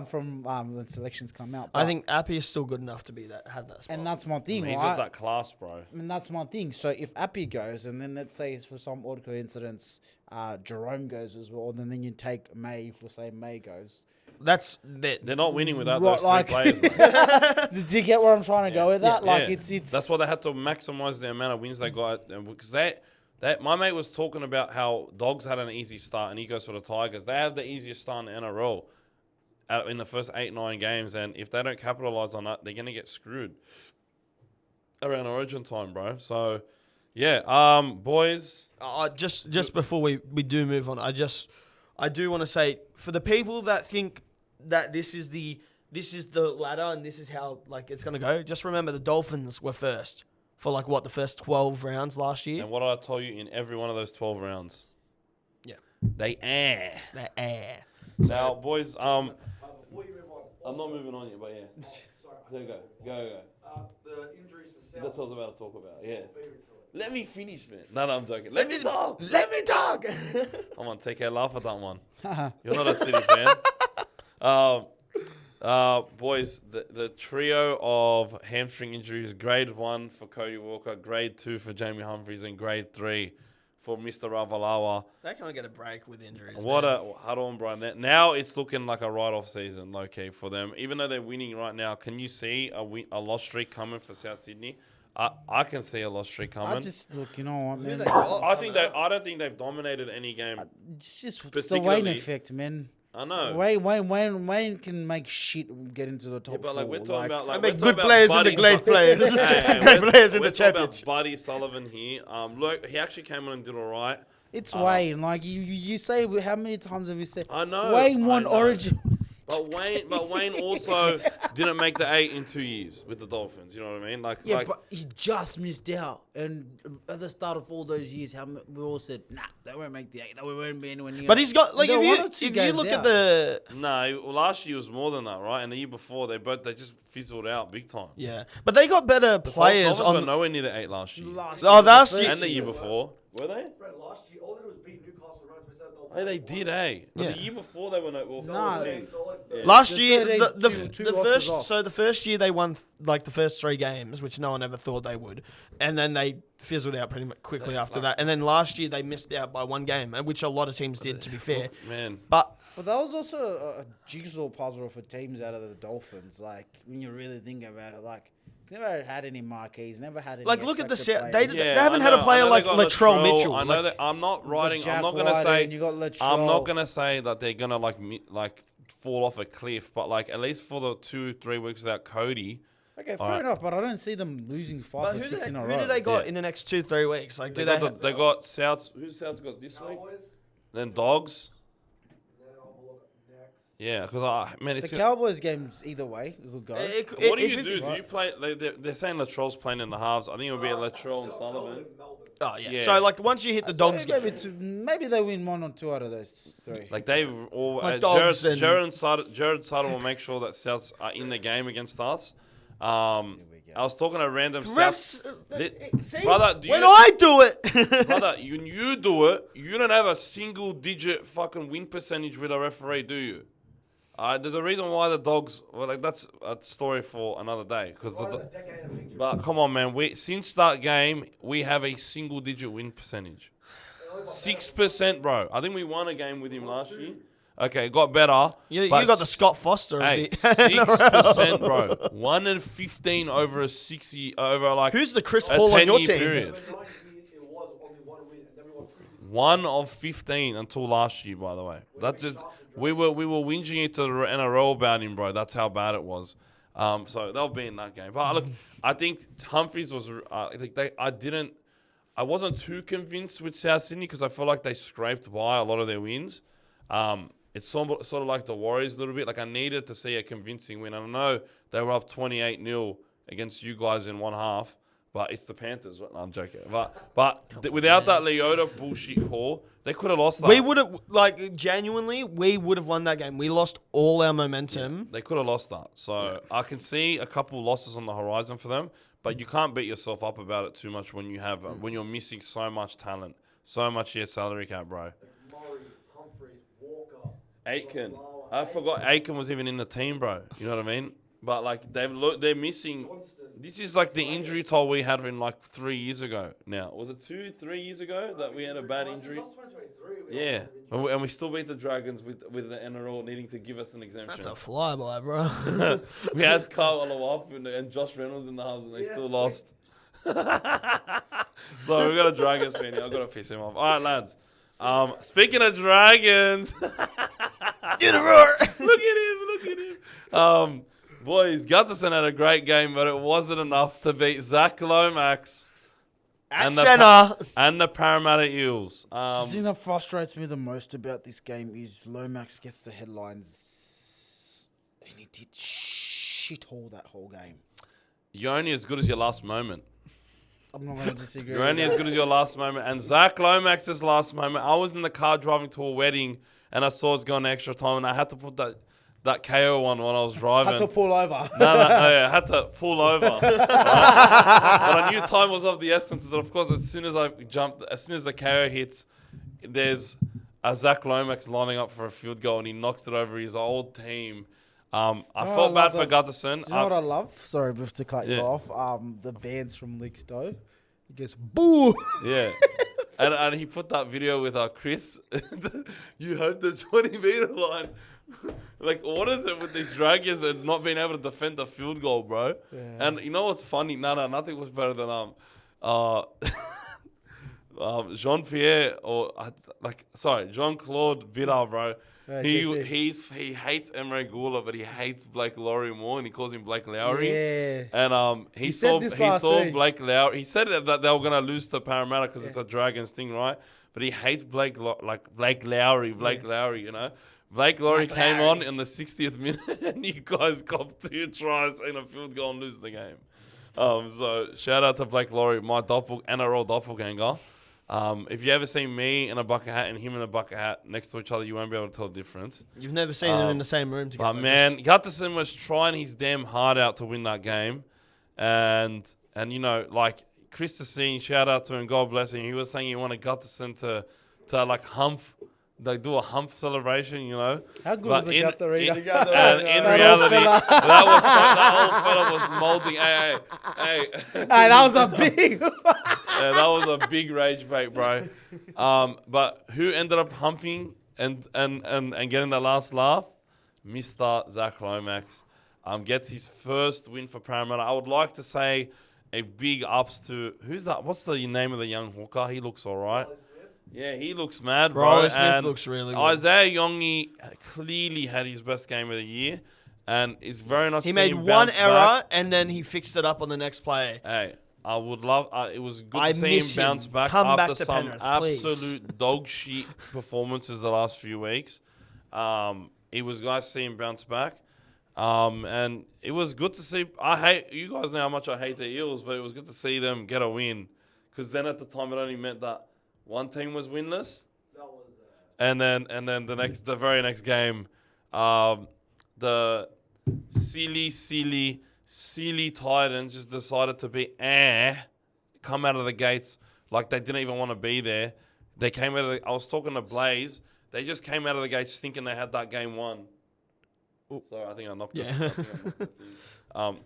from when selections come out. I But- think Appy is still good enough to have that spot. and that's my thing, He's right? got that class, bro. And that's my thing. So if Appy goes, and then let's say for some odd coincidence, Jerome goes as well, and then you take May for say May goes. That's They're not winning without Right, those three like- players, bro. Did you get where I'm trying to go with that? Like Yeah. it's That's why they had to maximize the amount of wins they got, because my mate was talking about how Dogs had an easy start, and he goes for the Tigers. They have the easiest start in the NRL in the first 8-9 games, and if they don't capitalize on that, they're gonna get screwed around Origin time, bro. So, yeah, boys. just before we do move on, I do want to say, for the people that think that this is the ladder and this is how like it's gonna go, just remember the Dolphins were first for the first 12 rounds last year. And what did I tell you in every one of those 12 rounds? Yeah. They air. They're air. Now, boys, Before you move on, I'm not moving on yet, but yeah. Sorry. There you go. The injuries for South. That's what I was about to talk about, yeah. Beat it to it. Let me finish, man. No, I'm joking. Let me talk. Let me talk. Come on, TK, laugh at that one. You're not a City fan. Boys, the trio of hamstring injuries, grade 1 for Cody Walker, grade 2 for Jamie Humphries, and grade 3 for Mr. Ravalawa. They can't get a break with injuries. What man. a huddle on Brian. Now it's looking like a write-off season, low-key, for them. Even though they're winning right now, can you see a loss streak coming for South Sydney? I can see a loss streak coming. I just look, you know what, man. they got? I don't think they've dominated any game. It's just it's the Particularly- Wayne effect, man. I know. Wayne can make shit get into the top Yeah, but like four. we're talking about, like I make we're good talking players about into Buddy great players. Hey, Great players we're into talking about championship. Buddy Sullivan here. Look, he actually came on and did all right. It's Wayne. Like you say, how many times have you said? I know, Wayne I won know. Origin. But Wayne also didn't make the 8 in 2 years with the Dolphins. You know what I mean? Like, Yeah, but he just missed out. And at the start of all those years, we all said, nah, they won't make the 8. They won't be anywhere near. But he's got like They're if one or two you games look at out. the no, last year was more than that, right? And the year before, they just fizzled out big time. but they got better The players Dolphins were on. nowhere near the 8 last year. Oh, last year. And the year before. Were they? Fred, last year, all they did was beat Newcastle around to South Dolphins. Hey, they did, eh? But Yeah. the year before, they were Nah. 14. Last The year, 13, the two the losses first off. so the first year they won like the first 3 games, which no one ever thought they would, and then they fizzled out pretty much quickly after that. And then last year they missed out by 1 game, which a lot of teams did, to be fair. Man. But But that was also a jigsaw puzzle for teams out of the Dolphins. Like, when you really think about it, like, it's never had any marquees, never had any. like, look at the X-factor they players. haven't had a player I know like they got Latrell Mitchell. I know Like, that I'm not You got writing. Jack I'm not gonna White say. and you got Latrell. I'm not gonna say that they're gonna like fall off a cliff, but like at least for the 2-3 weeks without Cody. Okay, fair Alright. enough, but I don't see them losing 5 but or who 6 in a who row. do they got Yeah. in the next 2-3 weeks? Like, They do they? got, got South. Who's South's got this week? Cowboys. Then Dogs. Then I'll look next. Yeah, because man, The it's Cowboys games either way it could go. what do you do? Do you play? They're saying Latrell's playing in the halves. I think it'll be a Latrell and Sullivan. Oh yeah. Yeah. So like once you hit the Dogs game, Maybe they win 1 or 2 out of those 3. Like they've all Like Dogs and- Jared Sutter will make sure that Souths are in the game against us. I was talking to random Souths. see, Brother, when I do it, Brother, you do it. You don't have a single digit fucking win percentage with a referee, do you? There's a reason why the Dogs. Well, like that's a story for another day. But come on, man. Since that game, we have a single digit win percentage. 6%, bro. I think we won a game with him last year. Okay, it got better. you but got the Scott Foster. Hey, of the 6%, bro. 1 in 15 over a 60 over like Who's the Chris a Paul on your 10-year team? period. It was only 1 win, and then we won 3. 1 of 15 until last year, by the way. That's just we were whinging it to the NRL about him, bro. That's how bad it was. So they'll be in that game. But look, I think Humphries was. I wasn't too convinced with South Sydney because I feel like they scraped by a lot of their wins. It's sort of like the Warriors a little bit. Like I needed to see a convincing win. I know they were up 28-0 against you guys in one half, but it's the Panthers. No, I'm joking. But without that Leota bullshit call, they could have lost that. We would have, genuinely, we would have won that game. We lost all our momentum. They could have lost that. So I can see a couple losses on the horizon for them, but you can't beat yourself up about it too much when you have when you're missing so much talent, so much your salary cap, bro. Murray, Humphries, Walker, Aiken. I forgot Aiken was even in the team, bro. You know what I mean? But like they're missing. This is like the injury toll we had in like 3 years ago. Now was it 2-3 years ago that we had a bad injury? Yeah, and we still beat the Dragons with the NRL needing to give us an exemption. That's a flyby, bro. We had Carl Olawap and Josh Reynolds in the halves, and they still lost. So we got a Dragons fan here. I've got to piss him off. All right, lads. Speaking of Dragons, Do the roar. look at him. Boys, Gutterson had a great game, but it wasn't enough to beat Zac Lomax At and the centre. and the Parramatta Eels. The thing that frustrates me the most about this game is Lomax gets the headlines and he did shithole that whole game. You're only as good as your last moment. I'm not going to disagree. You're only as good as your last moment. And Zac Lomax's last moment, I was in the car driving to a wedding and I saw it going to extra time and I had to put that KO on when I was driving. Had to pull over. No, I had to pull over. Right? But I knew time was of the essence. That of course, as soon as the KO hits, there's a Zac Lomax lining up for a field goal, and he knocks it over his old team. I felt bad for Gutterson. Do you know what I love? Sorry, to cut you Yeah. off. The bands from Leak Stowe. He goes, boo! Yeah. And he put that video with Chris. You had the 20-meter line. Like, what is it with these Dragons and not being able to defend the field goal, bro? Yeah. And you know what's funny? No, nothing was better than Jean-Pierre Jean-Claude Vidal, bro. He hates Emre Gula, but he hates Blake Lowry more, and he calls him Blake Lowry. Yeah. And he saw Blake Lowry. He said that they were gonna lose to Parramatta because it's a Dragons thing, right? But he hates Blake Lowry, you know. Blake Lowry came on in the 60th minute, and you guys copped 2 tries and a field goal and lose the game. So shout out to Blake Lowry, my NRL doppelganger. If you ever see me in a bucket hat and him in a bucket hat next to each other, you won't be able to tell the difference. You've never seen them in the same room together. But man, Gutterson was trying his damn hard out to win that game, and you know, like Christosine, shout out to him, God bless him. He was saying he wanted Gutterson to like hump. They do a hump celebration, you know. How good was the Gutterina? And in reality, that old fella was molding. Hey. Hey, that was a big... Yeah, that was a big rage bait, bro. But who ended up humping and getting the last laugh? Mr. Zac Lomax gets his first win for Parramatta. I would like to say a big ups to... Who's that? What's the name of the young hooker? He looks all right. Yeah, he looks mad, bro. Riley Smith and looks really good. Isaiah Yongi clearly had his best game of the year, and it's very nice to He see made him one bounce error, back. and then he fixed it up on the next play. Hey, I would love... it was good I to see him miss him. bounce back Come after back to some Penrith, please. absolute dog shit performances the last few weeks. it was nice to see him bounce back. And it was good to see. You guys know how much I hate the Eels, but it was good to see them get a win. Because then at the time it only meant that one team was winless. And then the very next game, the silly Titans just decided to be come out of the gates like they didn't even want to be there. They came out of I was talking to Blaze. They just came out of the gates thinking they had that game won. Sorry, I think I knocked it.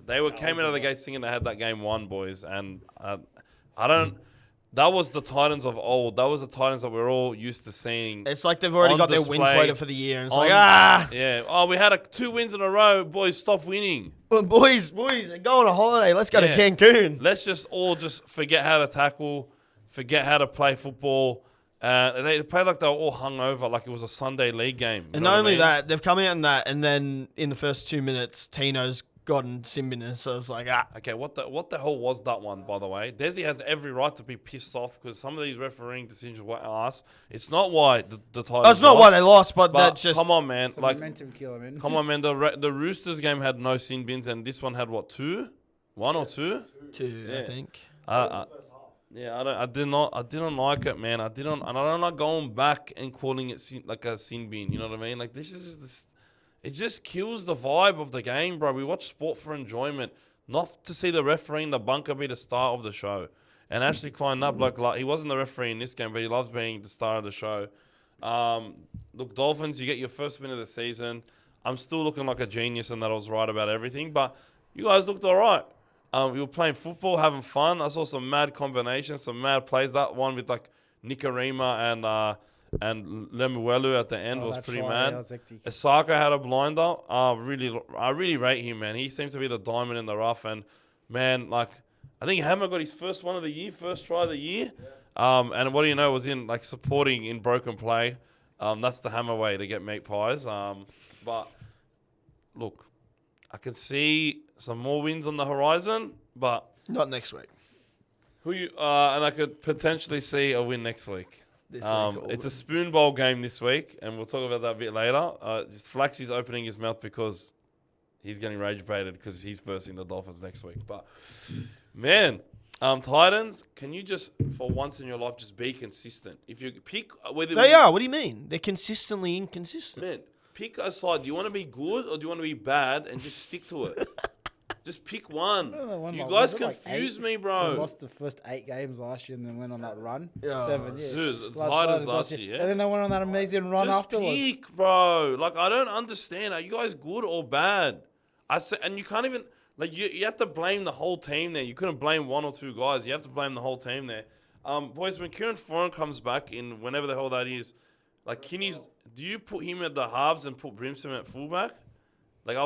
They came out of the gates thinking they had that game won, boys. And I don't. That was the Titans of old. That was the Titans that we're all used to seeing. It's like they've already got their win quota for the year. And it's Yeah. Oh, we had 2 wins in a row. Boys, stop winning. Well, boys, go on a holiday. Let's go to Cancun. Let's just all forget how to tackle, forget how to play football. They played like they were all hungover, like it was a Sunday league game. And not only that, they've come out in that, and then in the first 2 minutes, Tino's gotten Simbin, so it's like, Okay, what the hell was that one, by the way? Desi has every right to be pissed off because some of these refereeing decisions were ass. It's not why the Titans That's not why they lost, but that's just... Come on, man. It's a momentum killer, man. Come on, man. The Roosters game had no sin bins, and this one had, what, 2? 1 or 2? 2, I think. I didn't like it, man. I don't like going back and calling it like a sin bin. You know what I mean? Like this is just it just kills the vibe of the game, bro. We watch sport for enjoyment, not to see the referee in the bunker be the star of the show. And Ashley Klein, that bloke, he wasn't the referee in this game, but he loves being the star of the show. Look, Dolphins, you get your first win of the season. I'm still looking like a genius and that I was right about everything, but you guys looked all right. We were playing football, having fun. I saw some mad combinations, some mad plays. That one with like Nikarima and Lemuelu at the end was pretty mad. Osaka had a blinder. I really rate him, man. He seems to be the diamond in the rough. And man, like I think Hammer got his first one of the year, first try of the year. And what do you know, was in like supporting in broken play. That's the Hammer way to get meat pies. But look, I can see some more wins on the horizon, but not next week. And I could potentially see a win next week. This week it's a spoon bowl game this week, and we'll talk about that a bit later. Just Flaxxy's opening his mouth because he's getting rage baited because he's versing the Dolphins next week. But man, Titans, can you just for once in your life just be consistent? If you pick whether they are, what do you mean? They're consistently inconsistent. Man, pick a side. Do you want to be good or do you want to be bad, and just stick to it? Just pick one. You guys confuse me, bro. They lost the first 8 games last year and then went on that run. Yeah. 7 years. Dude, Titans last year, yeah. And then they went on that amazing run just afterwards. Pick, bro. Like, I don't understand. Are you guys good or bad? And you can't even... Like, you have to blame the whole team there. You couldn't blame 1 or 2 guys. You have to blame the whole team there. Boys, when Kieran Foran comes back in whenever the hell that is, like, Kinney's... Do you put him at the halves and put Brimson at fullback? Like,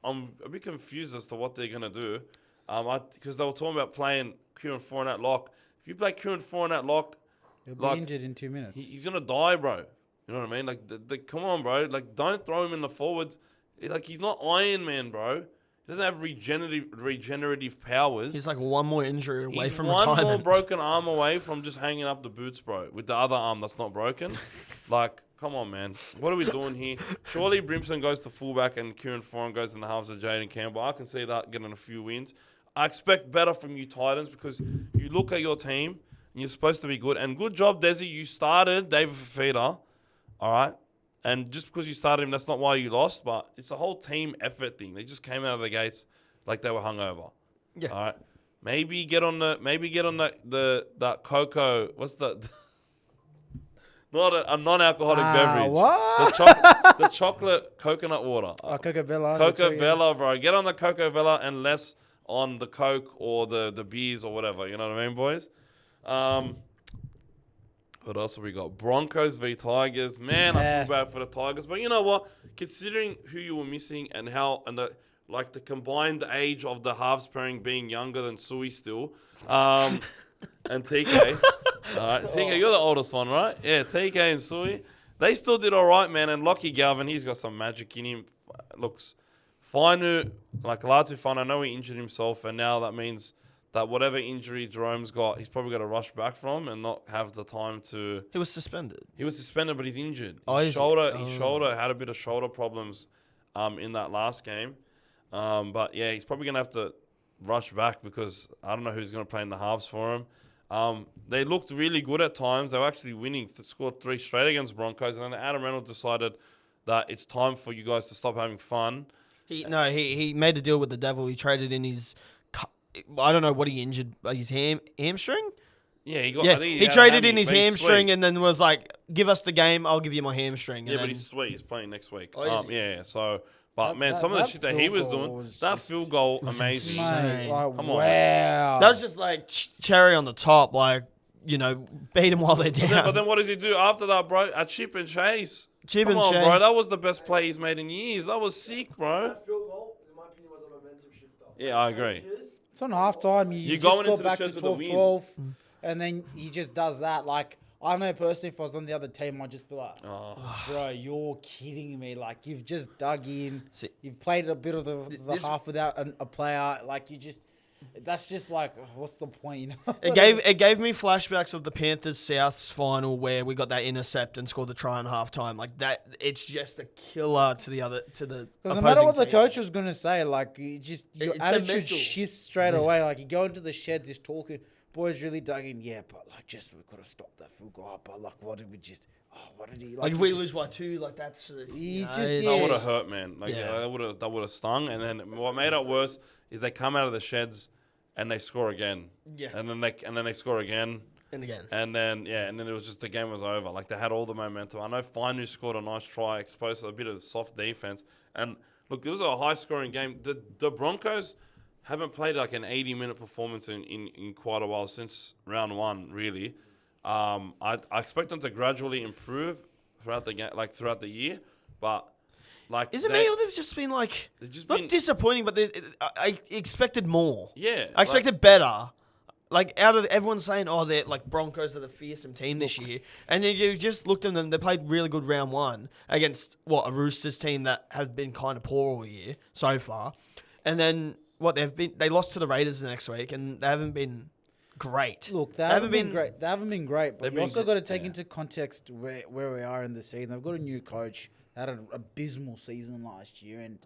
I'm a bit confused as to what they're going to do. Because they were talking about playing Kieran Foran at lock. If you play Kieran Foran at lock... He'll be injured in 2 minutes. He's going to die, bro. You know what I mean? Like, come on, bro. Like, don't throw him in the forwards. Like, he's not Iron Man, bro. He doesn't have regenerative powers. He's like one more injury away from one retirement. more broken arm away from just hanging up the boots, bro. With the other arm that's not broken. Like, come on, man. What are we doing here? Surely Brimson goes to fullback and Kieran Foran goes in the halves of Jaden Campbell. I can see that getting a few wins. I expect better from you Titans because you look at your team and you're supposed to be good. And good job, Desi. You started David Fafita. All right? And just because you started him, that's not why you lost. But it's a whole team effort thing. They just came out of the gates like they were hungover. Yeah. All right. Maybe get on that cocoa. What's the not a non-alcoholic beverage. What? The chocolate coconut water. Oh, Coco Bella. Coco Bella, bro. Get on the Coco Bella and less on the Coke or the beers or whatever. You know what I mean, boys? What else have we got? Broncos V Tigers. Man, I feel bad for the Tigers. But you know what? Considering who you were missing and the combined age of the halves pairing being younger than Sui still, and TK. All right, TK, you're the oldest one, right? Yeah, TK and Sui. They still did all right, man. And Lockie Galvin, he's got some magic in him. Looks Latu Fine, I know he injured himself, and now that means that whatever injury Jerome's got, he's probably got to rush back from and not have the time to. He was suspended. He was suspended, but he's injured. Oh, His is he? shoulder had a bit of shoulder problems, in that last game. But yeah, he's probably gonna have to rush back because I don't know who's gonna play in the halves for him. They looked really good at times. They were actually winning. Scored 3 straight against Broncos, and then Adam Reynolds decided that it's time for you guys to stop having fun. He made a deal with the devil. He traded in his. I don't know what he injured. His hamstring. Yeah, he got. Yeah, I think he had traded hammy, in his but he's hamstring sweet. and then was like, "Give us the game. I'll give you my hamstring." Yeah, And but then, he's sweet. He's playing next week. Oh, is he? Yeah. So, but That- man, that- some of the that shit that he field was goal doing, was that just- field goal, was amazing. insane. Mate, like, Come on, wow. that was just like cherry on the top. Like, beat them while they're down. But then what does he do after that, bro? A chip and chase. Chip Come and on, chase. bro. That was the best play he's made in years. That was sick, bro. That field goal, in my opinion, was a momentum shifter. Yeah, I agree. It's on halftime. You You're just going go into the back to sheds with a win. 12-12, and then he just does that. Like, I know personally, if I was on the other team, I'd just be like, Oh. bro, you're kidding me. Like, you've just dug in. See- You've played a bit of the This- half without a player. Like, that's just like, what's the point? You know? It gave me flashbacks of the Panthers Souths final where we got that intercept and scored the try in halftime. Like that, it's just a killer to the Doesn't opposing matter what the team. coach was going to say. Like, your It's a attitude mental. shifts straight away. Like, you go into the sheds, he's talking. Boys really dug in. Yeah, but like, we could have stopped that field goal. But like, what did he? Like if we lose by 2, like that's. He's just- it's- That Yeah. would have hurt, man. Like Yeah. that would have stung. And then what made it worse is they come out of the sheds and they score again. Yeah. And then they score again. And again. And then it was just the game was over. Like they had all the momentum. I know Finu scored a nice try, exposed a bit of soft defense. And look, it was a high scoring game. The Broncos haven't played like an 80-minute performance in quite a while since round 1, really. I expect them to gradually improve throughout the game, like throughout the year. But like Is it me or they've just been like they've just not been- disappointing, but I expected more. Yeah, I expected better. Like out of everyone's saying, oh, they're like Broncos are the fearsome team this year, and then you just looked at them. They played really good round 1 against a Roosters team that has been kind of poor all year so far, and then they lost to the Raiders the next week, and they haven't been great. Look, they haven't been great. They haven't been great, but They've you been also gr- got to take yeah. into context where we are in the season. They've got a new coach. They had an abysmal season last year, and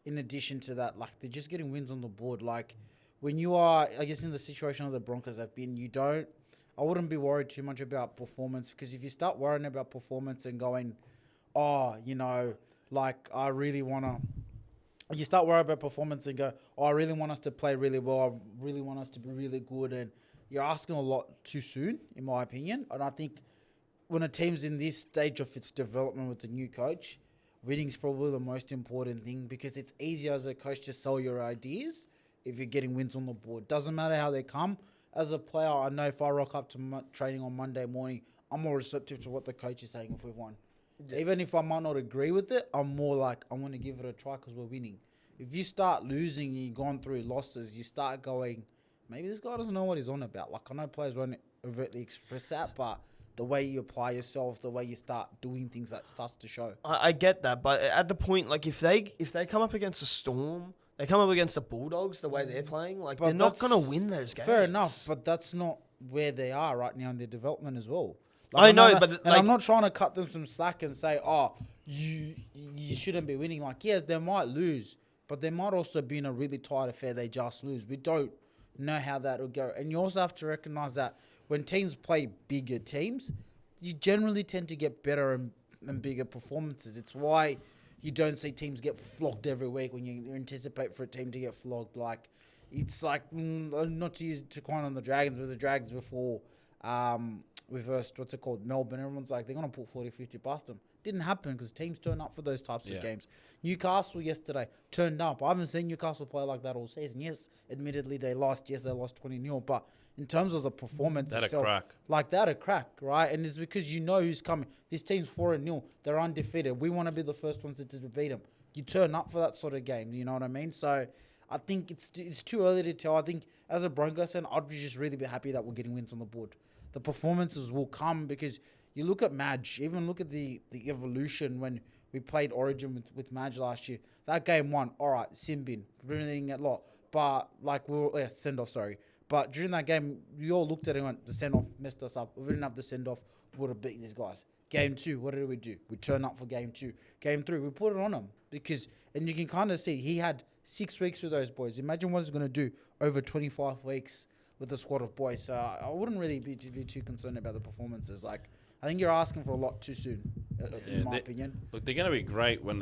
in addition to that, like they're just getting wins on the board. Like when you are, I guess, in the situation of the Broncos have been, I wouldn't be worried too much about performance because if you start worrying about performance and going, like I really want to. You start worrying about performance and go, I really want us to play really well. I really want us to be really good. And you're asking a lot too soon, in my opinion. And I think when a team's in this stage of its development with the new coach, winning is probably the most important thing because it's easier as a coach to sell your ideas if you're getting wins on the board. Doesn't matter how they come. As a player, I know if I rock up to training on Monday morning, I'm more receptive to what the coach is saying if we've won. Yeah. Even if I might not agree with it, I'm more like, I want to give it a try because we're winning. If you start losing and you've gone through losses, you start going, maybe this guy doesn't know what he's on about. Like, I know players won't overtly express that, but the way you apply yourself, the way you start doing things, that starts to show. I get that, but at the point, like if they come up against a Storm, they come up against the Bulldogs the way they're playing, like But they're not that's going to win those games. Fair enough, but that's not where they are right now in their development as well. I I'm know, not- but, and like- I'm not trying to cut them some slack and say, oh, you shouldn't be winning. Like, yeah, they might lose, but they might also be in a really tight affair. They just lose. We don't know how that will go. And you also have to recognize that when teams play bigger teams, you generally tend to get better and bigger performances. It's why you don't see teams get flogged every week when you anticipate for a team to get flogged. Like, it's like, not to use to coin on the Dragons, but the Dragons before we versed, what's it called, Melbourne. Everyone's like, they're going to put 40, 50 past them. Didn't happen because teams turn up for those types of games. Newcastle yesterday turned up. I haven't seen Newcastle play like that all season. Yes, admittedly they lost. Yes, they lost 20-0. But in terms of the performance That a itself, crack. like that a crack, right? And it's because you know who's coming. This team's 4-0. They're undefeated. We want to be the first ones to beat them. You turn up for that sort of game. You know what I mean? So I think it's too early to tell. I think as a Broncos fan, I'd just really be happy that we're getting wins on the board. The performances will come because you look at Madge, even look at the evolution when we played Origin with Madge last year. That game 1, all right, sin bin, bringing a lot. But like send off, sorry. But during that game, we all looked at it and went, the send-off messed us up. If we didn't have the send-off, we would have beaten these guys. Game 2, what did we do? We turned up for game 2. Game 3, we put it on them. And you can kind of see, he had 6 weeks with those boys. Imagine what he's going to do over 25 weeks with a squad of boys. So I wouldn't really be too concerned about the performances. Like, I think you're asking for a lot too soon, in my opinion. Look, they're going to be great when,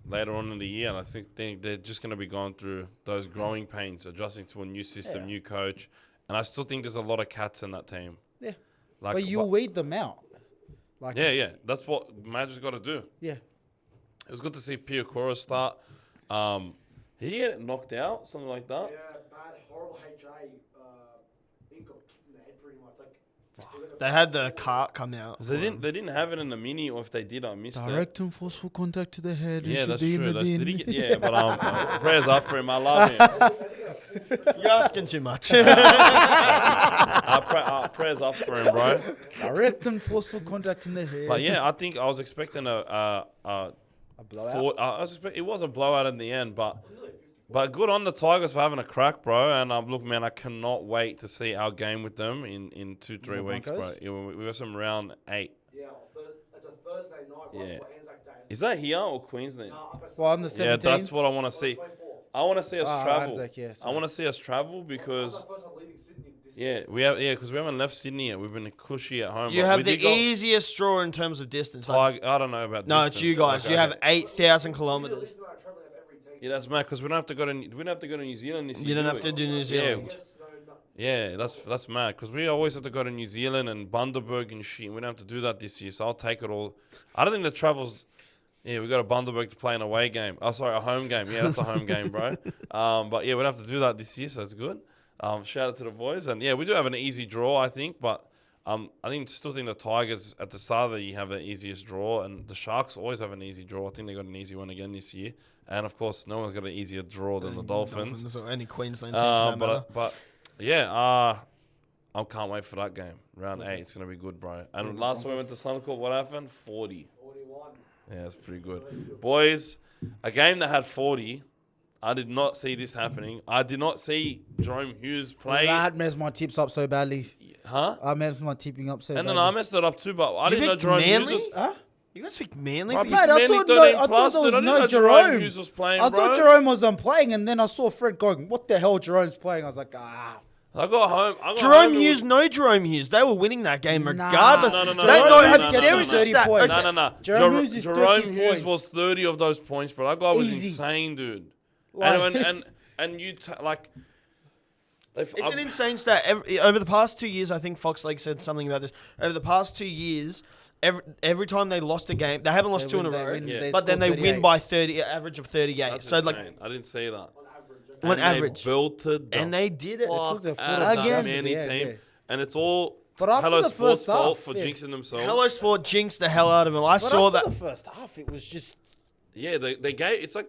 later on in the year. And I think they're just going to be going through those growing pains, adjusting to a new system, new coach. And I still think there's a lot of cats in that team. Yeah. Like, but you weed them out. Like, yeah. That's what Madge's got to do. Yeah. It was good to see Piakura start. Did he get knocked out? Something like that? Yeah, bad, horrible HA. He got kicked in the head pretty much. They had the cart come out. They didn't have it in the mini, or if they did, I missed it. Direct and forceful contact to the head. Yeah, that's be true. in the bin. Did he get, but prayers up for him. I love him. You're asking too much. Prayers up for him, bro. Direct and forceful contact in the head. But yeah, I think I was expecting a blowout. it was a blowout in the end, but good on the Tigers for having a crack, bro. And look, man, I cannot wait to see our game with them in 2-3 weeks, bro. Broncos? Yeah, we got some round 8. Yeah, it's a Thursday night, right Yeah. before Anzac Day. Is that here or Queensland? Well, on the 17th. Yeah, that's what I want to see. I want to see us travel. Anzac, yeah, I sorry. want to see us travel because First time leaving Sydney this because we haven't left Sydney yet. We've been cushy at home. You but have we the did go- easiest draw in terms of distance. Like, I don't know about. no, distance. it's you guys. Okay, You have okay. 8,000 kilometers. Listen to our traveling of every team. Yeah, that's mad because we don't have to go to New Zealand this year. You don't do have we? to do New Zealand. Yes, no. Yeah, that's mad because we always have to go to New Zealand and Bundaberg and shit. We don't have to do that this year, so I'll take it all. I don't think the travels. Yeah, we got to Bundaberg to play an away game. Oh, sorry, a home game. Yeah, that's a home game, bro. But yeah, we don't have to do that this year, so it's good. Shout out to the boys, and yeah, we do have an easy draw, I think. But I still think the Tigers at the start of the year have the easiest draw, and the Sharks always have an easy draw. I think they got an easy one again this year, and of course, no one's got an easier draw than the Dolphins. Or any Queensland team for that matter. But yeah, I can't wait for that game. Round 8, it's gonna be good, bro. And last time we went to Suncorp, what happened? 40. 41. Yeah, that's pretty good. Boys, a game that had 40, I did not see this happening. I did not see Jerome Hughes play. That messed my tips up so badly. Huh? I messed my tipping up so And badly. then I messed it up too, but I didn't know picked Jerome Manly? Hughes was... Huh? You guys speak Manly? I for picked you? Mate, I Manly thought 13 I plus, thought there dude. I was didn't no know Jerome Jerome. Hughes was playing, I bro. thought Jerome was done playing, and then I saw Fred going, what the hell Jerome's playing? I was like, I got home. Jerome Hughes, no Jerome Hughes. They were winning that game regardless. No. They Jerome know Hughes have gets there is a 30 stat. points. Okay. No. Jerome Hughes is 30 Jerome Hughes points. was 30 of those points, bro. That guy was Easy. insane, dude. Like- And you like... It's an insane stat. Over the past 2 years, I think Fox Lake said something about this. Over the past 2 years, every time they lost a game, they haven't lost two in a row, but then they win by 30, average of 38. That's So insane. like I didn't see that. on average, They belted the and they did it. fuck their foot out off of the that gas. Manly Yeah, team. yeah. And it's all But after Hello the Sports' first fault half, for yeah. jinxing themselves. Hello Sport jinxed the hell out of them. I But saw after that. the first half, it was just... Yeah, they gave. It's like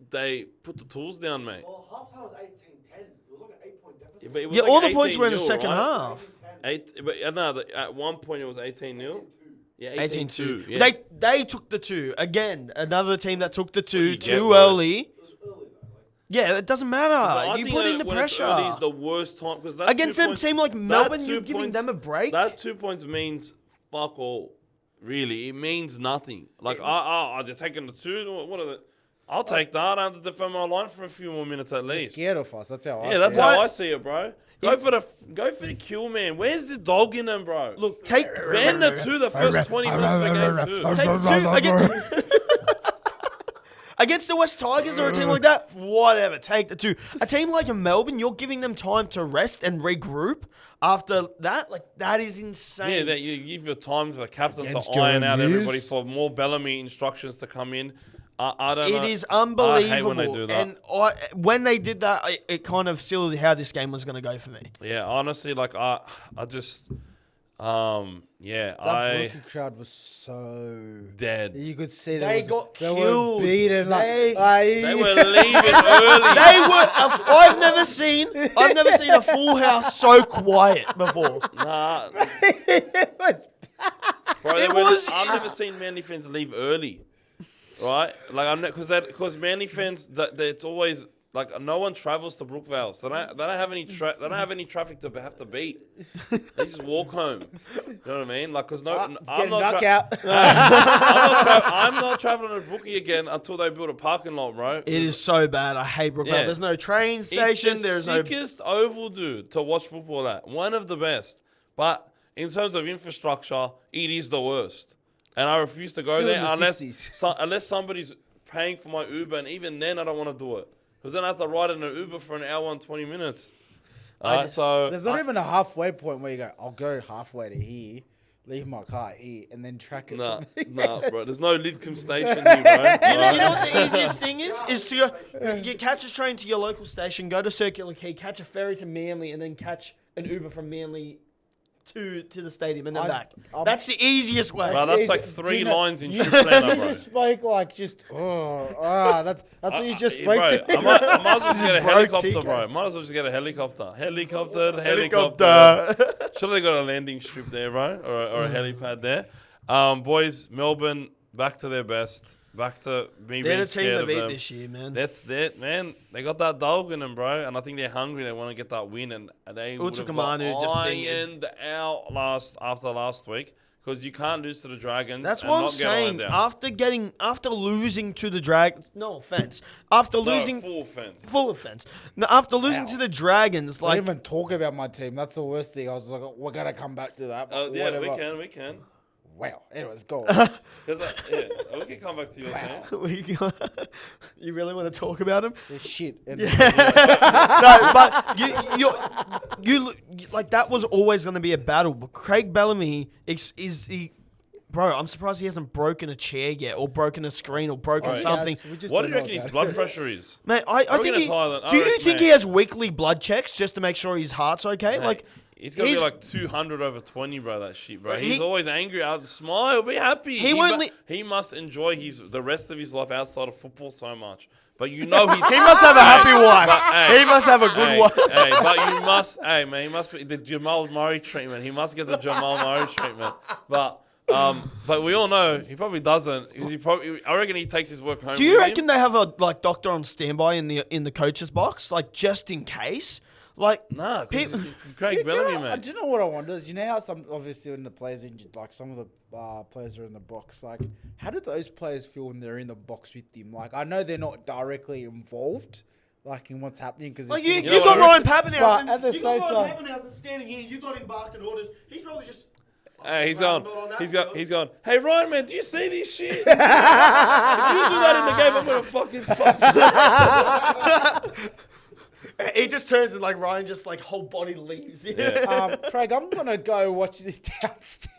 they put the tools down, mate. Well, halftime was 18-10. It was like an 8-point deficit. Yeah, but it was Yeah, like all the points were in the 18-0, second right? half. 8, but at one point it was 18-0. Yeah, 18-2. Yeah. They took the 2 again. Another team that took the 2 you get, too bro. early. It was early though. Yeah, it doesn't But I matter. You think put that in the when it's pressure. early is the worst time because that Against 2 a points- team like that Melbourne, 2 you're giving points- them a break. That 2 points means fuck all. Really, it means nothing. Like they're taking the 2. What are the? I'll take that. I have to defend my line for a few more minutes at They're least. scared of us. That's how I Yeah, that's see it. how I see it, bro. Go for the kill, man. Where's the dog in them, bro? Look, take ban the 2 the first 20 minutes of the game too. Take 2 against the West Tigers or a team like that. Whatever, take the 2. A team like a Melbourne, you're giving them time to rest and regroup. After that, like that is insane. Yeah, that you give your time for the captain Against to iron Jerome out Hughes. everybody for more Bellamy instructions to come in. I don't know. It is I unbelievable. hate when they do that. And when they did that, it kind of sealed how this game was going to go for me. Yeah, honestly, like I just, yeah, That rookie crowd was so... dead. You could see They they got were killed. beaten. They They were leaving early. They were. I've never seen a full house so quiet before. Nah, It was bro, It was- I've never seen Manly fans leave early, right? Like because Manly fans, it's always like no one travels to Brookvale, so they don't have any they don't have any traffic to have to beat. They just walk home. You know what I mean? Like, cause I'm not traveling to Brookie again until they build a parking lot, bro. It is so bad. I hate Brookvale. Yeah. There's no train station. It's the There's no. sickest oval, dude, to watch football at. One of the best, but in terms of infrastructure, it is the worst. And I refuse to go Still there in the unless 60s. unless somebody's paying for my Uber, and even then I don't want to do it. Because then I have to ride in an Uber for an hour and 20 minutes. So There's not even a halfway point where you go, I'll go halfway to here, leave my car here, and then track it. Nah, from there. nah, bro. There's no Lidcombe station here, bro. You know what the easiest thing is to go, you catch a train to your local station, go to Circular Quay, catch a ferry to Manly, and then catch an Uber from Manly to the stadium and then back. That's the easiest way. Bro, that's Easy. like Do 3 you know- lines in trip planner, You bro. just spoke like that's what you just spoke Bro, to me. I might as well just get a Broke helicopter, TK. bro. Might as well just get a helicopter. Helicopter. Surely they got a landing strip there, bro, or a helipad there. Boys, Melbourne back to their best. Back to me They're being the team scared to of beat them. this year, man. That's it, man. They got that dog in them, bro, and I think they're hungry. They want to get that win, and they would have got Utukamanu just being- ironed out after last week because you can't lose to the Dragons. That's and what I'm not get ironed saying. out. After losing to the Dragons, no offense. After losing, full offense. full offense. No, after losing to the Dragons, I like didn't even talk about my team. That's the worst thing. I was like, we're gonna come back to that. But Yeah, whatever. we can. Wow. Anyways, go. Yeah, we can come back to your team. you really want to talk about him? Shit. And No, but you like that was always going to be a battle. But Craig Bellamy is the bro. I'm surprised he hasn't broken a chair yet, or broken a screen, or broken Right. something. Yes, we just What don't do you know reckon his about blood it. pressure is? Mate, I reckon think it's he. higher than- I Do you reckon, think he mate. has weekly blood checks just to make sure his heart's okay? Mate, Like he's gonna be he's- like 200 over 20, bro. That shit, bro. But He's he- always angry. Smile, be happy. He won't He must enjoy the rest of his life outside of football so much. But you know he must have a happy wife. But, hey, He must have a good hey, wife. Hey, but you must, hey man, he must be the Jamal Murray treatment. He must get the Jamal Murray treatment. But we all know he probably doesn't. Because I reckon he takes his work home. Do you with reckon him. they have a doctor on standby in the coach's box, like just in case? Like Nah, because People- it's Craig Bellamy, man. Do you know what I wonder? Is you know how obviously when the players injured, like some of the players are in the box. Like, how do those players feel when they're in the box with him? Like, I know they're not directly involved, like in what's happening because Like you know got what I Ryan Pappenhausen. But at the you same got Ryan time- Pappenhausen standing here. You got him barking orders. He's probably just. Hey, he's Well, on. not on that He's field. gone. Hey, Ryan, man, do you see this shit? If you do that in the game, I'm gonna fucking fuck you. He just turns and like Ryan just like whole body leaves. Craig, I'm gonna go watch this downstairs.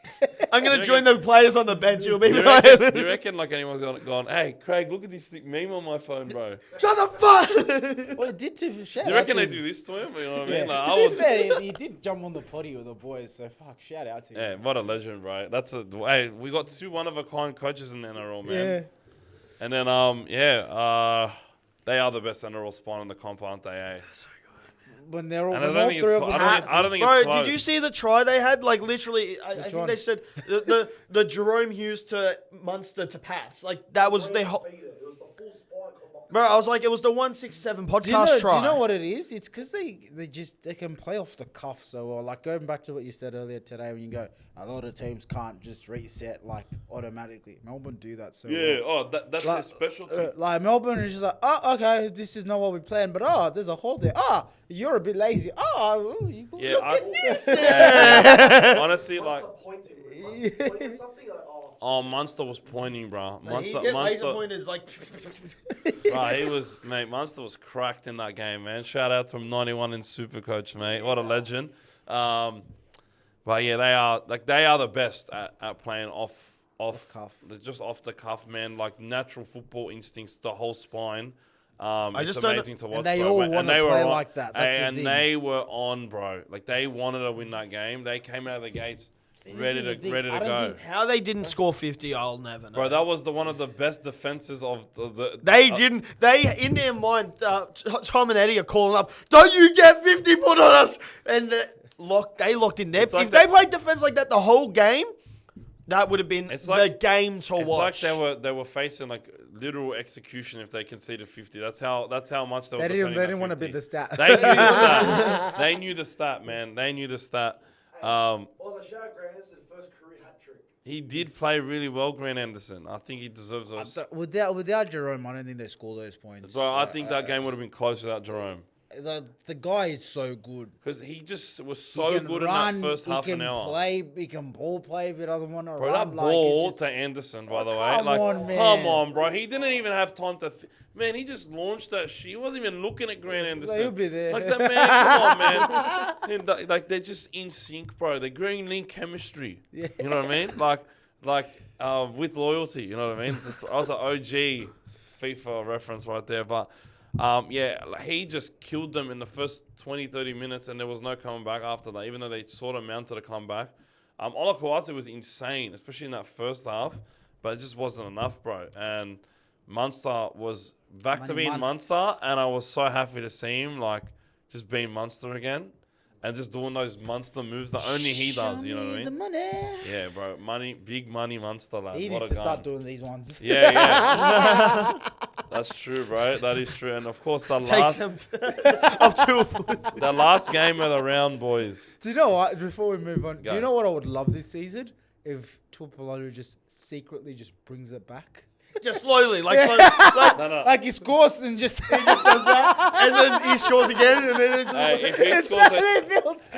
I'm gonna join the players on the bench. You'll be Do Ryan. you reckon like anyone's gone, hey, Craig, look at this meme on my phone, bro? Shut the fuck. Well, it did to shout Do you out reckon to they him. do this to him? You know what I Yeah. mean? Like, To I be would, fair, he did jump on the potty with the boys, so fuck, shout out to him. yeah, what a legend, bro. Hey, we got 2 one-of-a-kind coaches in the NRL, man. Yeah. And then, they are the best NRL spawn in the comp, aren't they, eh? When they're all, And I when don't all think three it's of clo- them I don't think Bro, it's close. did you see the try they had? Like literally, I think one? they said the Jerome Hughes to Munster to Pats. Like that was their whole. It was the full spine. Bro, I was like, it was the 167 podcast Do you know, try. do you know what it is? It's because they can play off the cuff so well. Like going back to what you said earlier today, when you go, a lot of teams can't just reset like automatically. Melbourne do that so Yeah, well. that's their specialty. Like Melbourne is just like, oh, okay, this is not what we planned, but there's a hole there. You're a bit lazy. You Yeah, look at this. honestly, like, Munster pointing. Pointing something like, oh. Munster was pointing, bro. He get laser Munster, pointers like. mate, Munster was cracked in that game, man. Shout out to him, 91 in Supercoach, mate. What a legend. But yeah, they are the best at playing off cuff. They're just off the cuff, man. Like natural football instincts, the whole spine. just It's don't- amazing to watch. they bro. all And wanna they were play on- like that. That's the and thing. they were on, bro. Like they wanted to win that game. They came out of the gates ready is the to thing. ready I to don't go. think- How they didn't score 50, I'll never know. Bro, that was one of the best defenses of the They didn't. They in their mind, Tom and Eddie are calling up. Don't you get 50 put on us? And they locked in there. like If they played defense like that the whole game, That would have been It's the like- game to It's watch. like they were facing like literal execution if they conceded 50. That's how much they were. They defending that didn't want to 50. beat the stat. They knew the stat. They knew the stat, man. They knew the stat. Also, shout out Grant Anderson, first career hat trick. He did play really well, Grant Anderson. I think he deserves those. Without Jerome, I don't think they score those points. Bro, I think that game would have been close without Jerome. The guy is so good. Because he just was He so can good run, in that first half an hour. He can ball play if he doesn't want to Bro, run. that like, ball it's to Anderson, by the way. come Like, on, man. come on, bro. He didn't even have time to... Man, he just launched that shit. He wasn't even looking at Grant Anderson. he'll be there. Like, that man, come on, man. And, like, they're just in sync, bro. They're green link chemistry. Yeah. You know what I mean? Like with loyalty, you know what I mean? I was an OG FIFA reference right there, but... yeah, like, he just killed them in the first 20, 30 minutes, and there was no coming back after that, even though they sort of mounted a comeback. Ola Kawatu was insane, especially in that first half, but it just wasn't enough, bro. And Munster was back to being Munster, and I was so happy to see him, like, just being Munster again, and just doing those Munster moves that only he does, you know what I The mean? money. Yeah, bro, big money Munster, lad. He What needs a to gun. start doing these ones. Yeah. That's true, bro. That is true. And of course, the Takes last them of two. the last game of the round, boys. Do you know what? Before we move on, Go. do you know what I would love this season? If Tuapololo just secretly just brings it back. Just slowly, like, like No. Like he scores and just does that, and then he scores again, and then it's Hey, if he it's scores how it feels.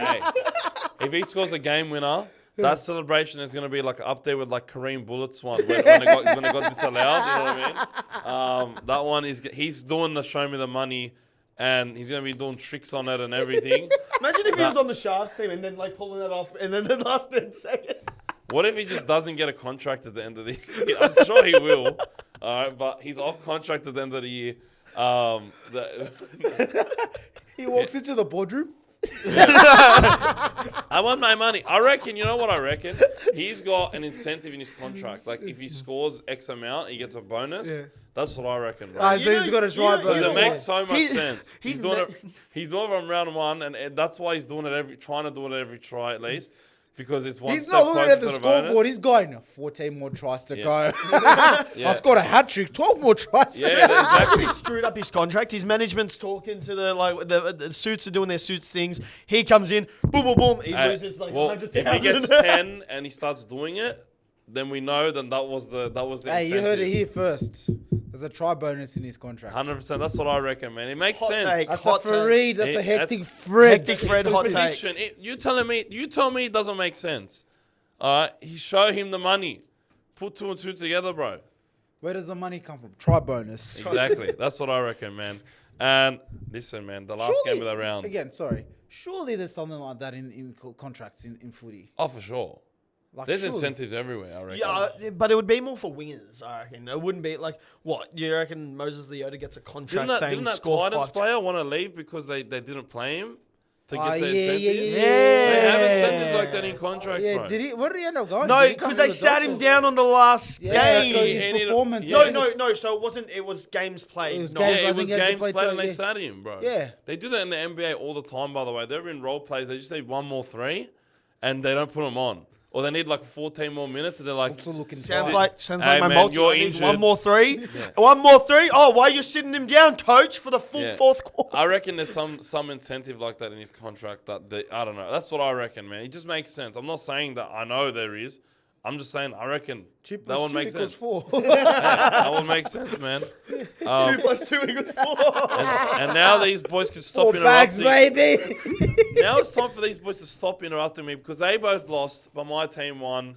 if he scores a game winner, that celebration is going to be like up there with like Kareem Bullett's one when it got disallowed. You know what I mean? That one he's doing the show me the money, and he's going to be doing tricks on it and everything. Imagine if he was on the Sharks team and then like pulling it off, and then the last 10 seconds. What if he just doesn't get a contract at the end of the year? I'm sure he will. All right, but he's off contract at the end of the year. He walks into the boardroom. I want my money. I reckon, you know what I reckon? He's got an incentive in his contract. Like, if he scores X amount, he gets a bonus. Yeah. That's what I reckon, bro. So he's got to try, know- bro. Because it makes so much He- sense. He's doing it. He's doing it from round one, and that's why he's doing it trying to do it every try at least, because it's one He's step not looking closer at the to the scoreboard. bonus. He's going 14 more tries to Yeah. go. Yeah. I've scored a hat trick. 12 more tries. To Yeah, go. exactly. He screwed up his contract. His management's talking to the suits are doing their suits things. He comes in, boom, boom, boom. He loses like well, 100,000. if he gets 10 and he starts doing it, then we know then that was the Hey, you heard it incentive. here first. There's a try bonus in his contract. 100%. That's what I reckon, man. It makes Hot sense. take. That's Hot a Fareed. That's Hey, a hectic that's- Fred. Hectic Fred hot take. Prediction. You tell me it doesn't make sense. All right, he show him the money. Put 2 and 2 together, bro. Where does the money come from? Try bonus. Exactly. That's what I reckon, man. And listen, man, the last game of the round. Again, sorry. Surely there's something like that in contracts in footy. Oh, for sure. Like, There's surely. incentives everywhere, I reckon. Yeah, but it would be more for wingers, I reckon. It wouldn't be like, what? You reckon Moses Leota gets a contract saying Didn't that score Titans 5? player want to leave because they didn't play him to get the yeah, incentive? yeah. They have incentives like that in contracts, Yeah, bro. did he? Where did he end up going? No, Did he come because to they the sat Dogs him or- down on the last Yeah, game. because He his ended up- performance. yeah. No. So it wasn't. It was games played. It was not- games, Yeah, I it was think he had to games play played and twice, they yeah. sat him, bro. Yeah. They do that in the NBA all the time, by the way. They're in role plays. They just need one more 3 and they don't put them on. Or they need like 14 more minutes and they're like, Also looking Sounds tight. like Hey, my man, multi. you're I need injured. One more 3. One more 3. Oh, why are you sitting him down, coach, for the full Yeah. fourth quarter? I reckon there's some incentive like that in his contract that I don't know. That's what I reckon, man. It just makes sense. I'm not saying that I know there is. I'm just saying I reckon 2 that plus one 2 makes equals sense. 4. That one makes sense, man. 2 plus 2 equals 4. And now these boys can stop 4 bags, interrupting. baby. Now it's time for these boys to stop interrupting me because they both lost, but my team won,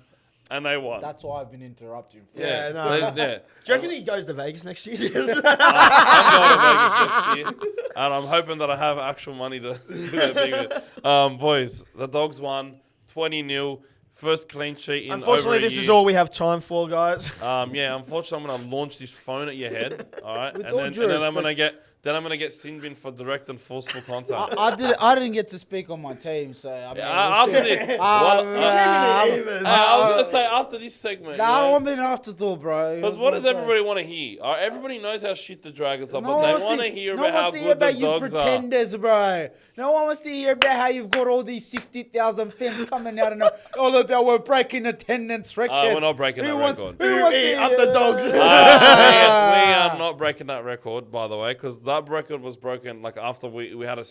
and they won. That's why I've been interrupting. Yeah, no. yeah. Do you reckon he goes to Vegas next year? I'm going to Vegas next year, and I'm hoping that I have actual money to do that thing with. Boys, the Dogs won 20-0. First clean sheet in Unfortunately, over a this year. is all we have time for, guys. Yeah, unfortunately, I'm going to launch this phone at your head. All right, With and all then due I'm going to respect. get then I'm gonna get sin bin for direct and forceful contact. I didn't get to speak on my team, so I mean, After this, I was gonna say after this segment. Nah, I don't want to be an afterthought, bro. Because what does everybody want to hear? Everybody knows how shit the Dragons are, but they want to hear about how good the you Dogs are. pretenders, bro. No one wants to hear about how you've got all these 60,000 fans coming out and all about we're breaking attendance records. We're not breaking that record. Who wants to Up the Dogs. We are not breaking that record, by the way, because that record was broken like after we had a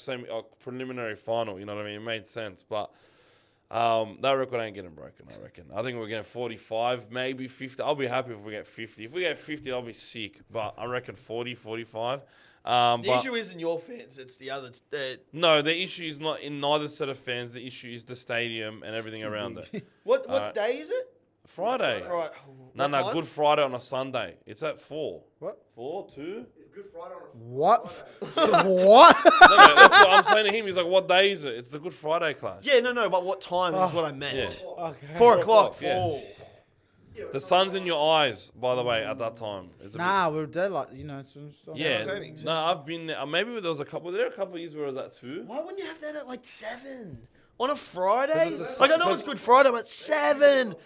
preliminary final. You know what I mean? It made sense, but that record ain't getting broken. I reckon. I think we're getting 45, maybe 50. I'll be happy if we get 50. If we get 50, I'll be sick. But I reckon 40, 45. The issue isn't your fans; it's the other. No, the issue is not in neither set of fans. The issue is the stadium and everything around it. What day is it? Friday. Right. No, Good Friday on a Sunday. It's at 4. What? 4, 2? It's Good Friday on a What? Friday. What? No, that's what I'm saying to him. He's like, what day is it? It's the Good Friday clash. Yeah, no, but what time is what I meant. Yeah. Okay. 4 o'clock. yeah. 4. The sun's in your eyes, by the way, at that time. It's a Nah, we're dead. Like it's yeah. saying. No, I've been there. Maybe there was a couple. There were a couple of years where I was at 2. Why wouldn't you have that at like 7 on a Friday? 'Cause it's a Like I know because- it's Good Friday, but 7.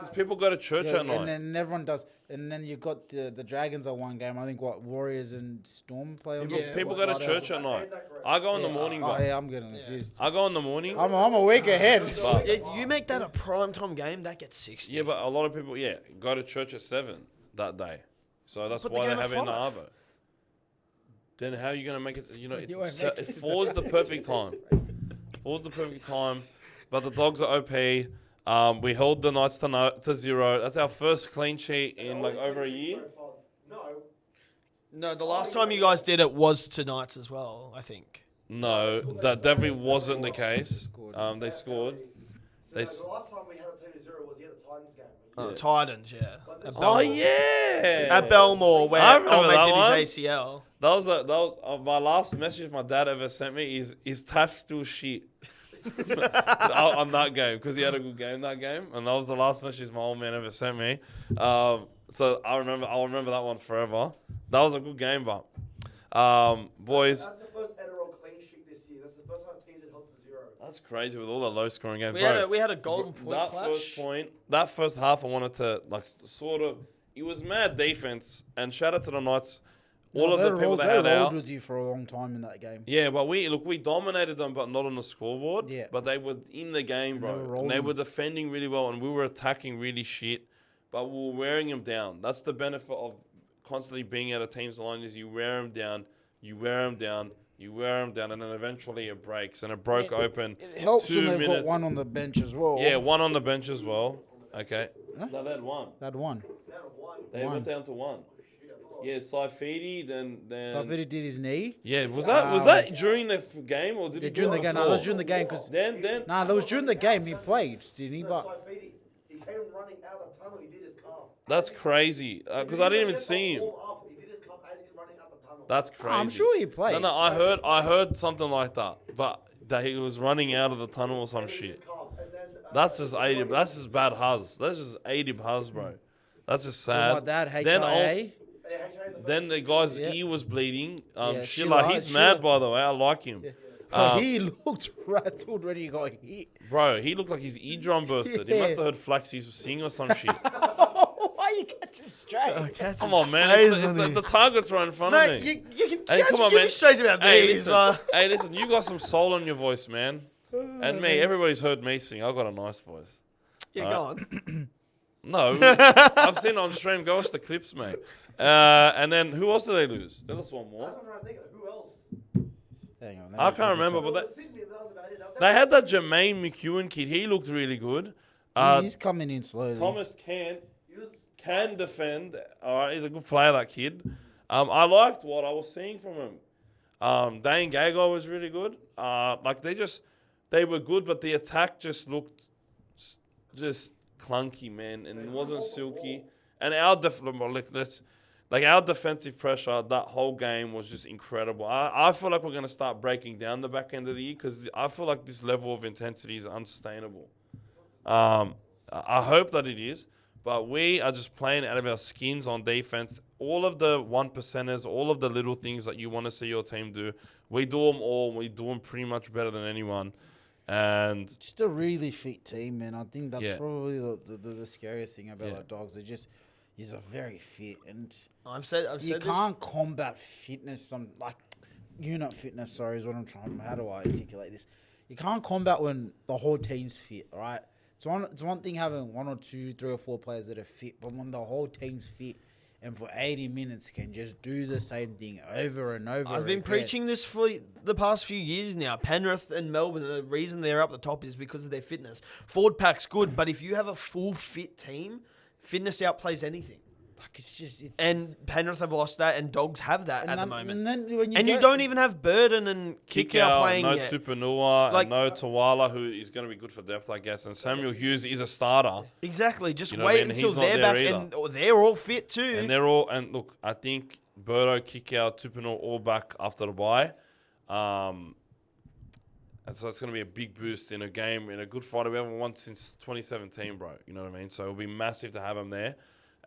Because people go to church at night. and then everyone does. And then you've got the Dragons on one game. I think Warriors and Storm play on. People go to church at night. I go in the morning, Oh but yeah, I'm getting confused. I go in the morning. I'm a week ahead. But, Yeah, you make that a prime time game, that gets 60. yeah, but a lot of people, go to church at 7 that day. So that's Put the why they game at have it in the 5. Arvo. Then how are you going to make it? You You won't make it. 4's the perfect time. 4's the perfect time. But the Dogs are OP. We held the Knights to 0. That's our first clean sheet in like over a year. No, the last time you guys did it was tonight's as well, I think. No, that definitely wasn't the case. They scored. They. The last time we had a team to 0 was the Titans game. Titans, yeah. At Oh Belmore. yeah. At Belmore, where I remember Olmec that did one. his ACL. That was my last message my dad ever sent me. Is Taff still shit? On that game, because he had a good game that game, and that was the last message my old man ever sent me. So I'll remember that one forever. That was a good game, but boys, That's the first NRL clean sheet this year. That's the first time teams had held to 0. that's crazy with all the low scoring games. We had a golden point clash. That first half, I wanted to sort of. It was mad defense, and shout out to the Knights. All of the people that had out. with you for a long time in that game. Yeah, but we dominated them, but not on the scoreboard. Yeah. But they were in the game, And bro. they were And rolling. they were defending really well, and we were attacking really shit. But we were wearing them down. That's the benefit of constantly being at a team's line is you wear them down, you wear them down, you wear them down, and then eventually it breaks. And it broke open. It helps 2 when they've minutes. got one on the bench as well. Yeah, one on the bench as well. Okay. Huh? No, they had one. That one. They One. went down to 1. Yeah, Saifidi, then. Savidi did his knee. Yeah, was that during the game or did Yeah, he during do the it game. No, that before? was during the game because Then. that was during the game he played, didn't he? But Saifidi, he came running out of the tunnel. He did his calf. That's crazy because I didn't even see him. He did his calf as he's running out the tunnel. That's crazy. I'm sure he played. No, I heard something like that, but that he was running out of the tunnel or some shit. That's just That's just bad huzz. That's just 80 huzz, bro. That's just sad. Like that, Then HIA. Then the guy's Yeah. ear was bleeding. Yeah, Sheila, he's Sheila. mad by the way. I like him. He looked rattled when he got hit. Bro, he looked like his eardrum bursted. He Yeah. must have heard Flaxxy sing or some shit. Why are you catching straight? Come on, man. The target's right in front No, of me. you can Hey, come on, give man. me straight about Hey, these. listen, you got some soul in your voice, man. And me, everybody's heard me sing. I've got a nice voice. Yeah, go on. No, I've seen it on stream. Go watch the clips, mate. And then who else did they lose? There was one more. I'm trying to think of who else. Hang on. I can't remember, but Sydney, that was about it. they had that Jermaine McEwen kid. He looked really good. he's coming in slowly. Thomas can defend. All right, he's a good player, that kid. I liked what I was seeing from him. Dane Gagai was really good. They were good, but the attack just looked just clunky, man, and it wasn't silky. And our our defensive pressure that whole game was just incredible. I feel like we're gonna start breaking down the back end of the year because I feel like this level of intensity is unsustainable. I hope that it is. But we are just playing out of our skins on defense. All of the 1%ers, all of the little things that you want to see your team do, we do them all. We do them pretty much better than anyone. And Just a really fit team, man. I think that's Yeah. probably the scariest thing about our Dogs. They're just, he's a very fit, and I've said you this. can't combat fitness. Unit fitness. Sorry, is what I'm trying. How do I articulate this? You can't combat when the whole team's fit. All right. It's one thing having 1 or 2, 3 or 4 players that are fit, but when the whole team's fit and for 80 minutes can just do the same thing over and over. I've been again. preaching this for the past few years now. Penrith and Melbourne, the reason they're up the top is because of their fitness. Forward pack's good, but if you have a full fit team, fitness outplays anything. Like it's just. And Penrith have lost that, and Dogs have that at the moment. And then when You don't even have Burden and Kick out playing no yet. Tupanua, Like- and no Tawala, who is going to be good for depth, I guess. And Samuel Hughes is a starter. Exactly. Just You know what I wait mean? until He's not they're there back, either. and they're all fit too. And they're all, and look, I think Birdo, Kickout, Tupanua all back after the bye. And so it's going to be a big boost in a game, in a good fight we haven't won since 2017, bro. You know what I mean? So it'll be massive to have him there.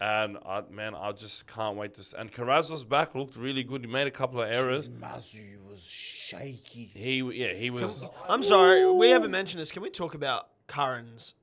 And, I just can't wait to see. And Carrazzo's back, looked really good. He made a couple of errors. Mazu was shaky. He was... I'm sorry, we haven't mentioned this. Can we talk about Curran's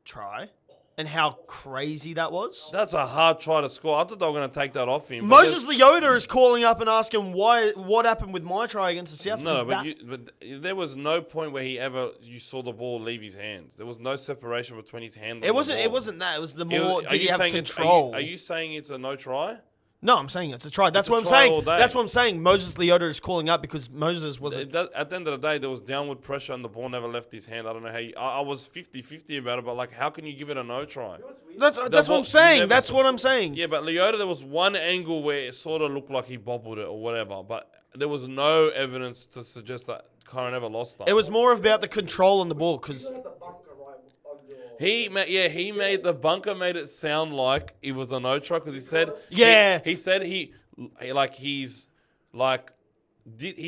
try and how crazy that was? That's a hard try to score. I thought they were going to take that off him. but Moses Leota is calling up and asking what happened with my try against the South. No, because but there was no point where you saw the ball leave his hands. There was no separation between his hand. it wasn't that. It was the more. Are Did he you have saying control? Are you saying it's a no try? No, I'm saying it's a try. That's It's a what I'm try all saying. day. That's what I'm saying. Moses Leota is calling up because Moses wasn't. At the end of the day, there was downward pressure and the ball never left his hand. I don't know how I was 50-50 about it, but like, how can you give it a no try? That's what ball- I'm saying. you never That's saw- what I'm saying. Yeah, but Leota, there was one angle where it sort of looked like he bobbled it or whatever, but there was no evidence to suggest that Curran ever lost that. It was more about the control on the ball because You had the bunker right on your. He made the bunker made it sound like it was a no try because he said he said he'd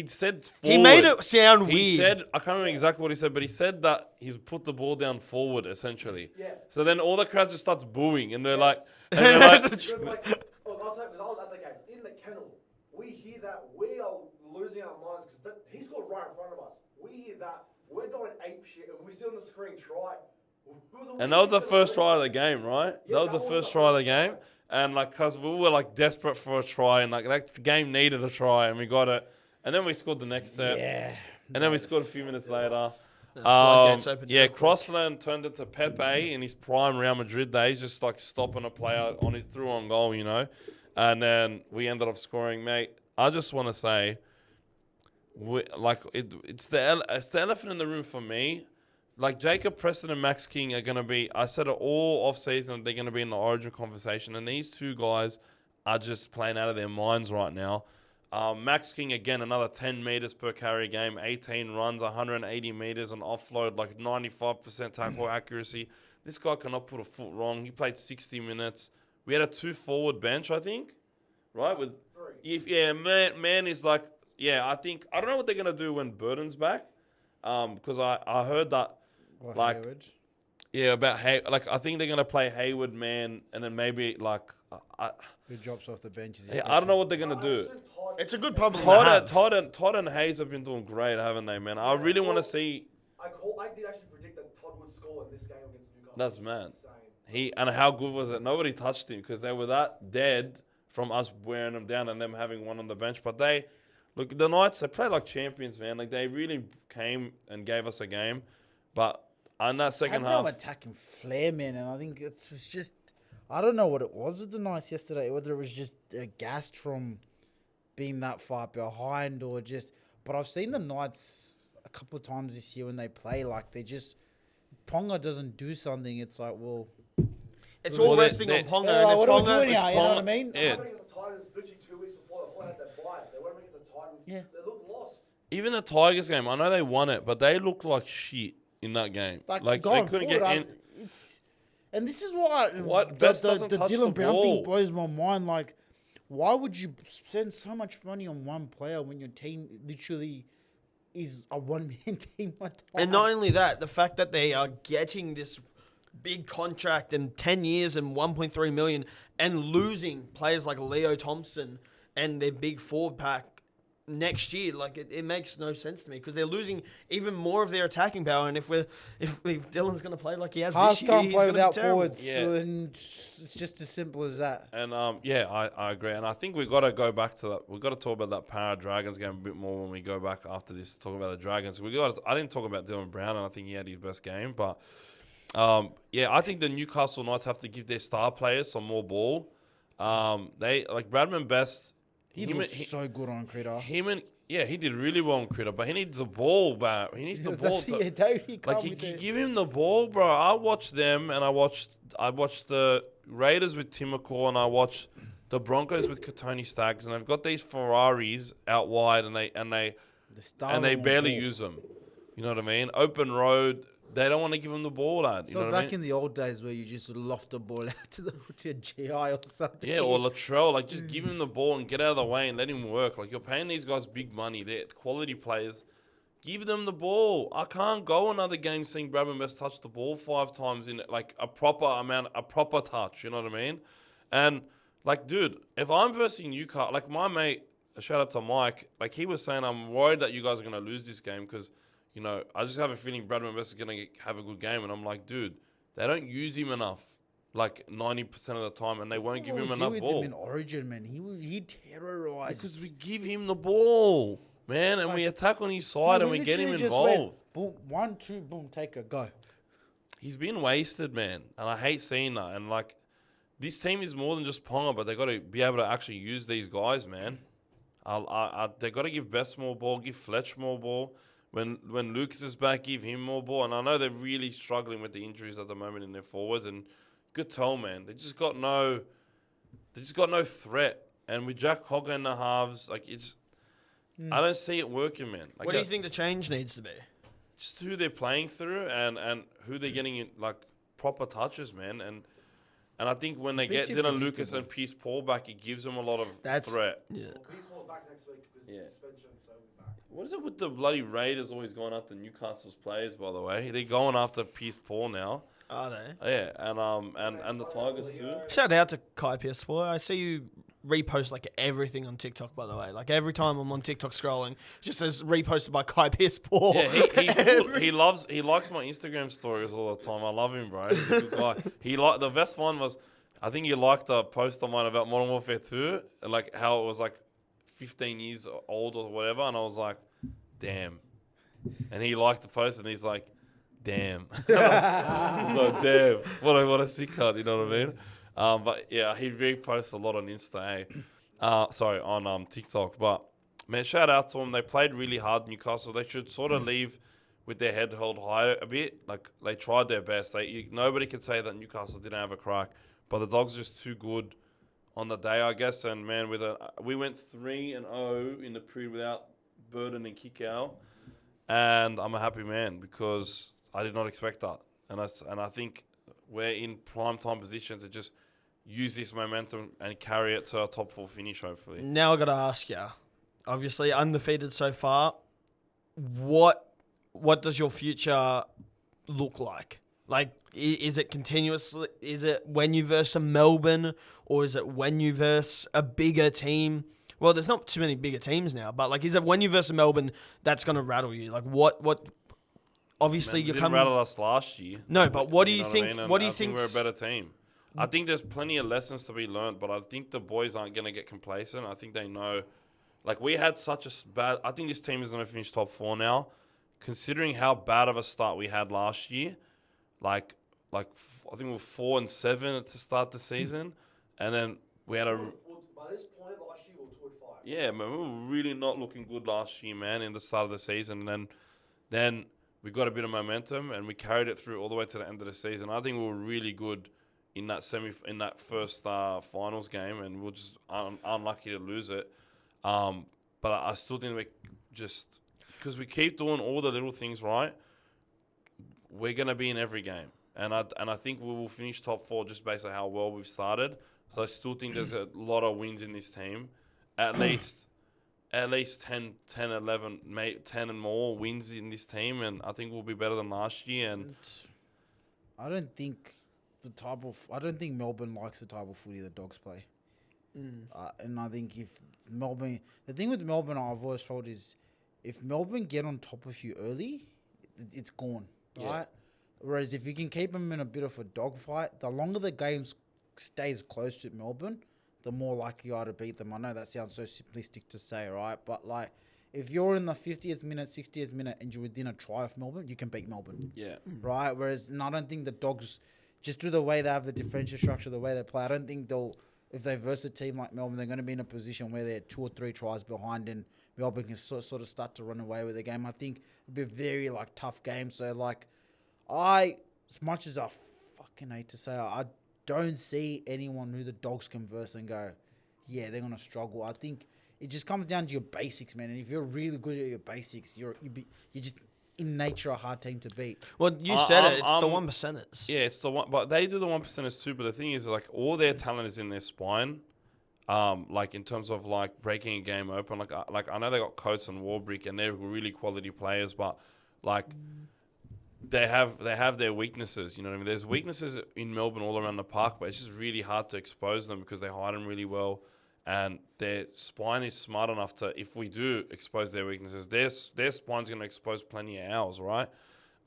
said forward. he made it sound He weird. said I can't remember exactly what he said, but he said that he's put the ball down forward essentially. Yeah. So then all the crowd just starts booing and they're like, It was like, look, I'll say, because I was at the game, in the kennel, we hear that, we are losing our minds because he's got right in front of us. We hear that, we're going ape shit, and we see on the screen, try. and that was the first try of the game, right? Yeah, that was the first try of the game, and like, cause we were like desperate for a try, and like that game needed a try, and we got it, and then we scored the next set, and then we scored a few minutes later. floodgates opened real quick. Crossland turned it to Pepe in his prime Real Madrid days, just like stopping a player on his through on goal, you know, and then we ended up scoring, mate. I just want to say, it's the elephant in the room for me. Like Jacob Preston and Max King are going to be, I said it all off season, they're going to be in the origin conversation. And these two guys are just playing out of their minds right now. Max King, again, another 10 meters per carry game, 18 runs, 180 meters, an offload, like 95% tackle accuracy. This guy cannot put a foot wrong. He played 60 minutes. We had a 2 forward bench, I think, right? With man is like, I think, I don't know what they're going to do when Burden's back. Because I heard that, Hayward. about I think they're gonna play Hayward, man, and then maybe Who drops off the bench? I don't know what they're gonna do. It's a good problem to have. Todd and Hayes have been doing great, haven't they, man? I really want to see. I did actually predict that Todd would score in this game against Newcastle. That's mad. Insane. And how good was it? Nobody touched him because they were that dead from us wearing them down and them having one on the bench. But look, the Knights, they played like champions, man. Like they really came and gave us a game, but on that second had half, no attacking flair, man, and I think it was just, I don't know what it was with the Knights yesterday, whether it was just gassed from being that far behind or just, but I've seen the Knights a couple of times this year when they play, like they just, Ponga doesn't do something, it's like, well, It's all Well, resting they- on Ponga. yeah, and what if are we Ponga- doing here? You know what I Ponga- mean? Yeah. They went against the Titans literally 2 weeks before they had their bye. They went against the Titans. Yeah. They looked lost. even the Tigers game, I know they won it, but they looked like shit in that game. Like they going couldn't forward, get in. it's, and this is why What? Best the doesn't touch the Dylan Brown ball. thing blows my mind. Like, why would you spend so much money on one player when your team literally is a one-man team? And not only that, the fact that they are getting this big contract and 10 years and 1.3 million and losing players like Leo Thompson and their big forward pack next year, like it makes no sense to me because they're losing even more of their attacking power. And if Dylan's going to play like he has Halves this year, can't he's play going to be without terrible. forwards, Yeah. so, and it's just as simple as that. And I agree. And I think we got to go back to that. We got to talk about that Para Dragons game a bit more when we go back after this. Talk about the Dragons. I didn't talk about Dylan Brown, and I think he had his best game. But I think the Newcastle Knights have to give their star players some more ball. They like Bradman Best. He looks so good on Critter. He did really well in Critter, but he needs the ball back. He needs the ball. You give him the ball, bro. I watched them, and I watched the Raiders with Tim McCaw, and I watched the Broncos with Katoni Staggs, and they've got these Ferraris out wide, and they barely use them. You know what I mean? Open road. They don't want to give him the ball, lad. You know what I mean? In the old days where you just loft the ball out to a GI or something. Yeah, or Latrell, like just give him the ball and get out of the way and let him work. Like you're paying these guys big money. They're quality players. Give them the ball. I can't go another game seeing Bradman Best touch the ball 5 times in like a proper touch. You know what I mean? And like, dude, if I'm versing Newcastle, like my mate, shout out to Mike, like he was saying, I'm worried that you guys are gonna lose this game because, you know, I just have a feeling Bradman Best is gonna have a good game, and I'm like, dude, they don't use him enough. Like 90% of the time, and they won't give him enough ball. In Origin, man, he terrorized. Because we give him the ball, man, and we attack on his side and we get him involved. Boom, 1, 2, boom, take a go. He's been wasted, man, and I hate seeing that. And like, this team is more than just Ponga, but they got to be able to actually use these guys, man. They got to give Best more ball, give Fletch more ball. When Lucas is back, give him more ball. And I know they're really struggling with the injuries at the moment in their forwards. And good tell, man. They just got no threat. And with Jack Hogger in the halves, like I don't see it working, man. Like What do you think the change needs to be? Just who they're playing through and who they're getting in, like proper touches, man. And I think when they get Dylan Lucas and Peace Paul back, it gives them a lot of threat. Yeah. Well, Peace Paul's back next week because suspension, so he's back. What is it with the bloody Raiders always going after Newcastle's players, by the way? They're going after Peace Paul now. Are they? Yeah, and the Tigers too. Shout out to Kai Pierce-Paul. I see you repost like everything on TikTok, by the way. Like every time I'm on TikTok scrolling, it just says reposted by Kai Pierce-Paul. Yeah, he likes my Instagram stories all the time. I love him, bro. He's a good guy. The best one was, I think you liked the post of mine about Modern Warfare 2, and like how it was like 15 years old or whatever, and I was like, damn. And he liked the post, and he's like, damn. I was like, damn. What a sick cut, you know what I mean? But yeah, he reposts a lot on Insta, on TikTok. But man, shout out to them. They played really hard, Newcastle. They should sort of leave with their head held high a bit. Like they tried their best. Nobody could say that Newcastle didn't have a crack, but the Dogs are just too good on the day, I guess. And man, we went 3-0 in the period without Burden and Kickout, and I'm a happy man because I did not expect that. And I think we're in prime time position to just use this momentum and carry it to a top 4 finish, hopefully. Now I got to ask you, obviously undefeated so far, what does your future look like? Like, is it continuously? Is it when you verse a Melbourne, or is it when you verse a bigger team? Well, there's not too many bigger teams now, but like, is it when you verse a Melbourne that's going to rattle you? Like, what? Obviously, Man, you're didn't coming. rattle us last year. No, but what do you know think? I mean? What do you I think think? we're a better team. I think there's plenty of lessons to be learned, but I think the boys aren't going to get complacent. I think they know. Like, we had such a bad... I think this team is going to finish top 4 now. Considering how bad of a start we had last year, I think we were 4-7 to start the season, and then we had a... By this point last year, we were 2-5. Yeah, man, we were really not looking good last year, man, in the start of the season. And then we got a bit of momentum, and we carried it through all the way to the end of the season. I think we were really good in that first finals game, and we were just unlucky to lose it. But I still think we just, because we keep doing all the little things right, we're gonna be in every game, and I think we will finish top 4 just based on how well we've started. So I still think there's a lot of wins in this team, at least 10, 11, 10 and more wins in this team, and I think we'll be better than last year. And I don't think Melbourne likes the type of footy the Dogs play. And I think if Melbourne, the thing with Melbourne, I've always felt is, if Melbourne get on top of you early, it's gone, right? Whereas if you can keep them in a bit of a dogfight, the longer the game stays close to Melbourne, the more likely you are to beat them. I know that sounds so simplistic to say, right? But like, if you're in the 50th minute, 60th minute, and you're within a try of Melbourne, you can beat Melbourne. Yeah. Right? Whereas, I don't think the Dogs, just through the way they have the defensive structure, the way they play, I don't think if they verse a team like Melbourne, they're going to be in a position where they're 2 or 3 tries behind and Melbourne can sort of start to run away with the game. I think it'll be a very tough game. So as much as I fucking hate to say it, I don't see anyone who the Dogs can verse and go, yeah, they're going to struggle. I think it just comes down to your basics, man. And if you're really good at your basics, you're just in nature a hard team to beat. Well, you said it. It's the 1%ers. Yeah, it's the one, but they do the 1%ers too. But the thing is, all their talent is in their spine. In terms of breaking a game open, I know they got Coates and Warbrick, and they're really quality players, but they have their weaknesses. You know what I mean? There's weaknesses in Melbourne all around the park, but it's just really hard to expose them because they hide them really well, and their spine is smart enough to, if we do expose their weaknesses, their spine's going to expose plenty of ours, right?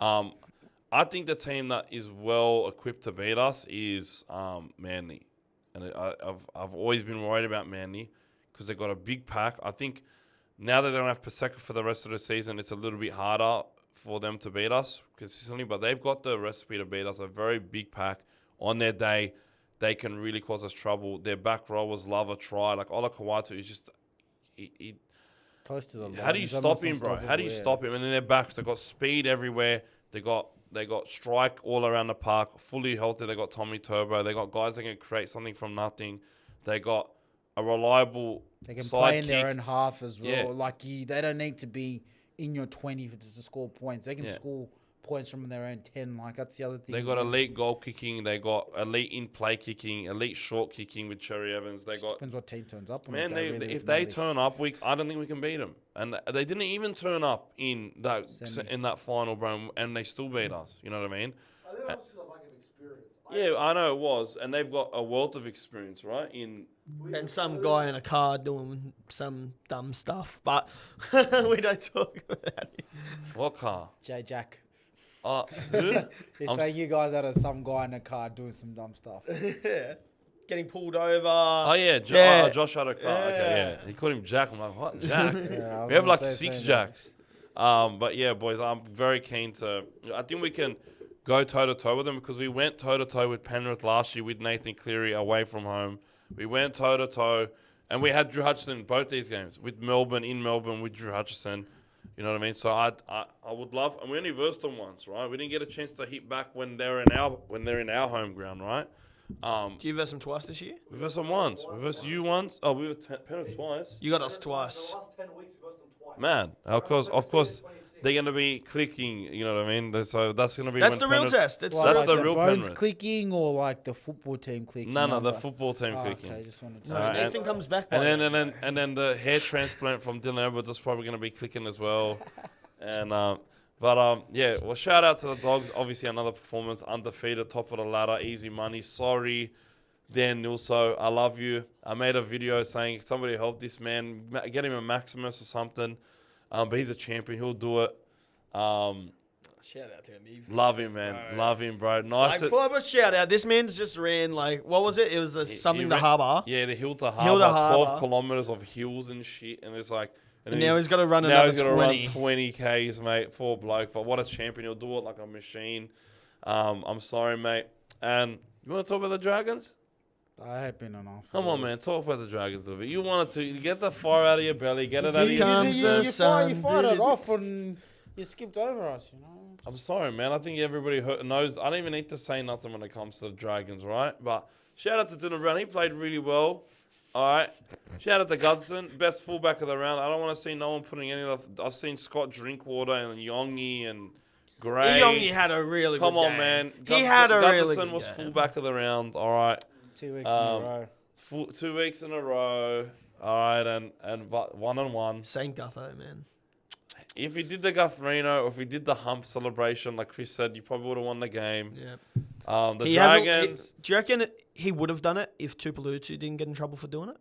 I think the team that is well equipped to beat us is Manly. And I've always been worried about Manly because they've got a big pack. I think now that they don't have Paseka for the rest of the season, it's a little bit harder for them to beat us consistently. But they've got the recipe to beat us. A very big pack. On their day, they can really cause us trouble. Their back rowers love a try. Ola Kawatu is just... Close to the line. How do you stop him, bro? How do you stop him? And then their backs, they've got speed everywhere. They got strike all around the park, fully healthy. They got Tommy Turbo. They got guys that can create something from nothing. They got a reliable They can side play in kick. their own half as well. Yeah. They don't need to be in your 20 to score points. They can score points from their own 10. That's the other thing. They got elite goal kicking. They got elite in-play kicking, elite short kicking with Cherry Evans. They got... Depends what team turns up. Man, if they turn up, I don't think we can beat them. And they didn't even turn up in that final, bro, and they still beat us. You know what I mean? I think that's because of lack of experience. Yeah, I know it was. And they've got a wealth of experience, right? And some guy in a car doing some dumb stuff. But we don't talk about it. What car? Jack. Who? He's saying you guys had some guy in a car doing some dumb stuff. Yeah. Getting pulled over. Oh, yeah. Josh had a car. Yeah. Okay, yeah. He called him Jack. I'm like, what? Jack? Yeah, We have 6 Jacks. But yeah, boys, I'm very keen to... I think we can go toe-to-toe with them because we went toe-to-toe with Penrith last year with Nathan Cleary away from home. We went toe-to-toe, and we had Drew Hutchison in both these games with Melbourne, in Melbourne with Drew Hutchison. You know what I mean? So I would love... And we only versed them once, right? We didn't get a chance to hit back when they're in our home ground, right? Do you verse them twice this year? We versed them once. We versed you once. Oh, we were Penrith twice. You got us twice. The last 10 weeks, you got them twice. Man, of course, they're going to be clicking, you know what I mean? So that's going to be That's when the real Penrith- test. It's That's the the real Bones Penrith. clicking or the football team clicking? No, the football team Oh, clicking. okay, just wanted to No, Alright, Nathan comes back. By And then the hair transplant from Dylan Edwards is probably going to be clicking as well. And yeah, well, shout out to the Dogs. Obviously, another performance, undefeated, top of the ladder, easy money. Sorry, Dan Nilso, I love you. I made a video saying somebody help this man, get him a Maximus or something. But he's a champion. He'll do it. Shout out to him. Love him, man. Love him, bro. Nice. Before I shout out, this man's just ran what was it? It was something to harbour. Yeah, the hill to Hill to harbour, 12 Harbour. kilometres of hills and shit. And it's like... And now he's got to run Now another he's got to run 20. 20 Ks, mate, for a bloke. But what a champion. He'll do it like a machine. I'm sorry, mate. And you want to talk about the Dragons? I have been on off. Come on, man. Talk about the Dragons a little bit. You wanted to get the fire out of your belly. Get it out of Here your comes system. the sun. You fired it off and you skipped over us, you know. I'm sorry, man. I think everybody knows. I don't even need to say nothing when it comes to the Dragons, right? But shout out to Dylan Brown. He played really well. All right. Shout out to Gudson, best fullback of the round. I don't want to see no one putting any of... I've seen Scott Drinkwater and Yongi and Gray. Yongi had a really Come good game. on, man. He had a really Gudson good was game. fullback of the round. All right. 2 weeks in a row. 2 weeks in a row. All right. And 1-1. Saint Gutho, man. if he did the Guthrino or if he did the hump celebration, like Chris said, you probably would have won the game. Yeah. The He Dragons. do you reckon he would have done it if Tupelutu didn't get in trouble for doing it?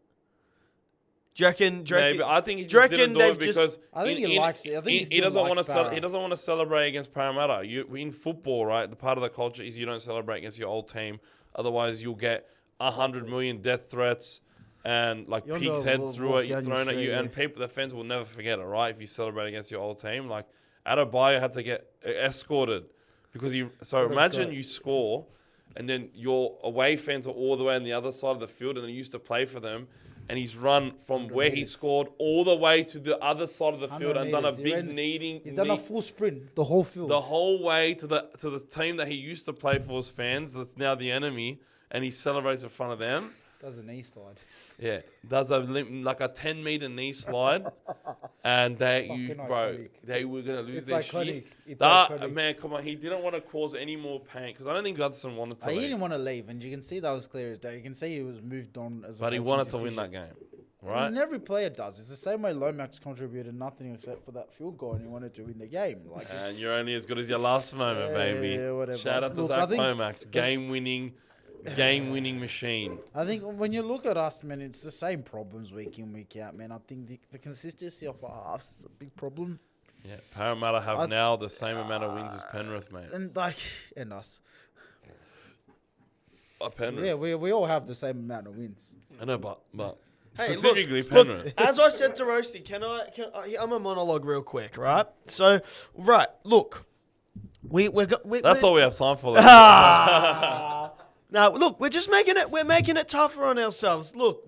Do you reckon? Maybe I think he do you just didn't do reckon it they've because I think he likes it. I think he doesn't want to Parra. he doesn't want to celebrate against Parramatta. In football, right? The part of the culture is you don't celebrate against your old team. Otherwise, you'll get 100 million death threats and like You'll pig's know head we'll through walk it, down your thrown at street, you, yeah. and the fans will never forget it, right? If you celebrate against your old team, like Adebayo had to get escorted because he. So imagine you score, and then your away fans are all the way on the other side of the field, and he used to play for them. And he's run from where he scored all the way to the other side of the field and done a big He's done a full sprint, the whole field. the whole way to the team that he used to play for his fans. That's now the enemy, and he celebrates in front of them. Does a knee slide. Yeah, does like a 10-meter knee slide, and they were gonna lose It's their iconic. shit. It's That iconic. man, come on, he didn't want to cause any more pain because I don't think Gutherson wanted to. He leave. didn't want to leave, and you can see that was clear as day. You can see he was moved on as. But he wanted to win that game, right? And every player does. It's the same way Lomax contributed nothing except for that field goal, and he wanted to win the game. Like, And you're only as good as your last moment, baby. yeah, whatever. Shout out to Look, I Zac think- Lomax, game-winning machine. I think when you look at us, man, it's the same problems week in, week out, man. I think the consistency of our halves is a big problem. Yeah, Parramatta have now the same amount of wins as Penrith, mate. And us. Penrith. Yeah, we all have the same amount of wins. I know, but Hey, specifically look, Penrith. as I said to Roasty, I'm a monologue real quick, right? So, right, look, That's all we have time for. Now, look, we're just making it. We're making it tougher on ourselves. Look,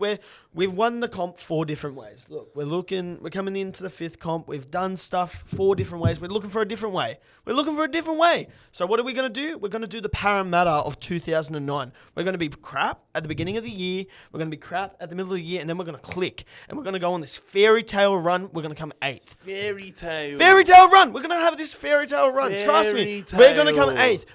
we've won the comp 4 different ways. Look, we're coming into the 5th comp. We've done stuff 4 different ways. We're looking for a different way. So what are we going to do? We're going to do the Parramatta of 2009. We're going to be crap at the beginning of the year. We're going to be crap at the middle of the year, and then we're going to click, and we're going to go on this fairy tale run. We're going to come 8th. Fairy tale Run. We're going to have this fairy tale run. Trust me. We're going to come 8th.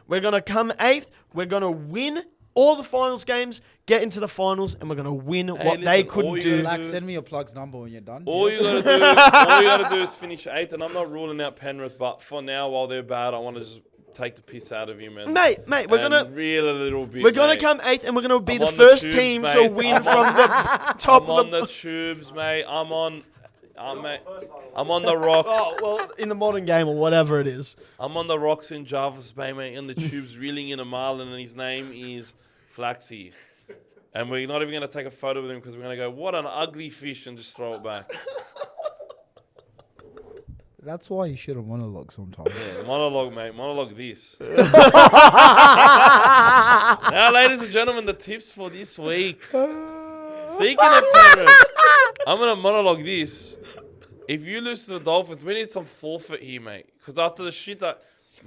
We're going to win all the finals games, get into the finals, and we're going to win what they couldn't do. Black, send me your plug's number when you're done. All you gotta do is finish 8th, and I'm not ruling out Penrith, but for now, while they're bad, I want to just take the piss out of you, man. Mate, we're gonna reel a little bit. We're gonna mate. come 8th, and we're gonna be I'm the on first tubes, team mate. to win from the top I'm of on the tubes, mate. I'm on the rocks. Oh well, in the modern game or whatever it is. I'm on the rocks in Jarvis Bay, mate, in the tubes, reeling in a marlin, and his name is Flaxxy. And we're not even going to take a photo with him because we're going to go, what an ugly fish, and just throw it back. That's why you should have monologue sometimes. Yeah, monologue, mate. Monologue this. Now, ladies and gentlemen, the tips for this week. Speaking of Penrith, I'm going to monologue this. If you lose to the Dolphins, we need some forfeit here, mate. Because after the shit that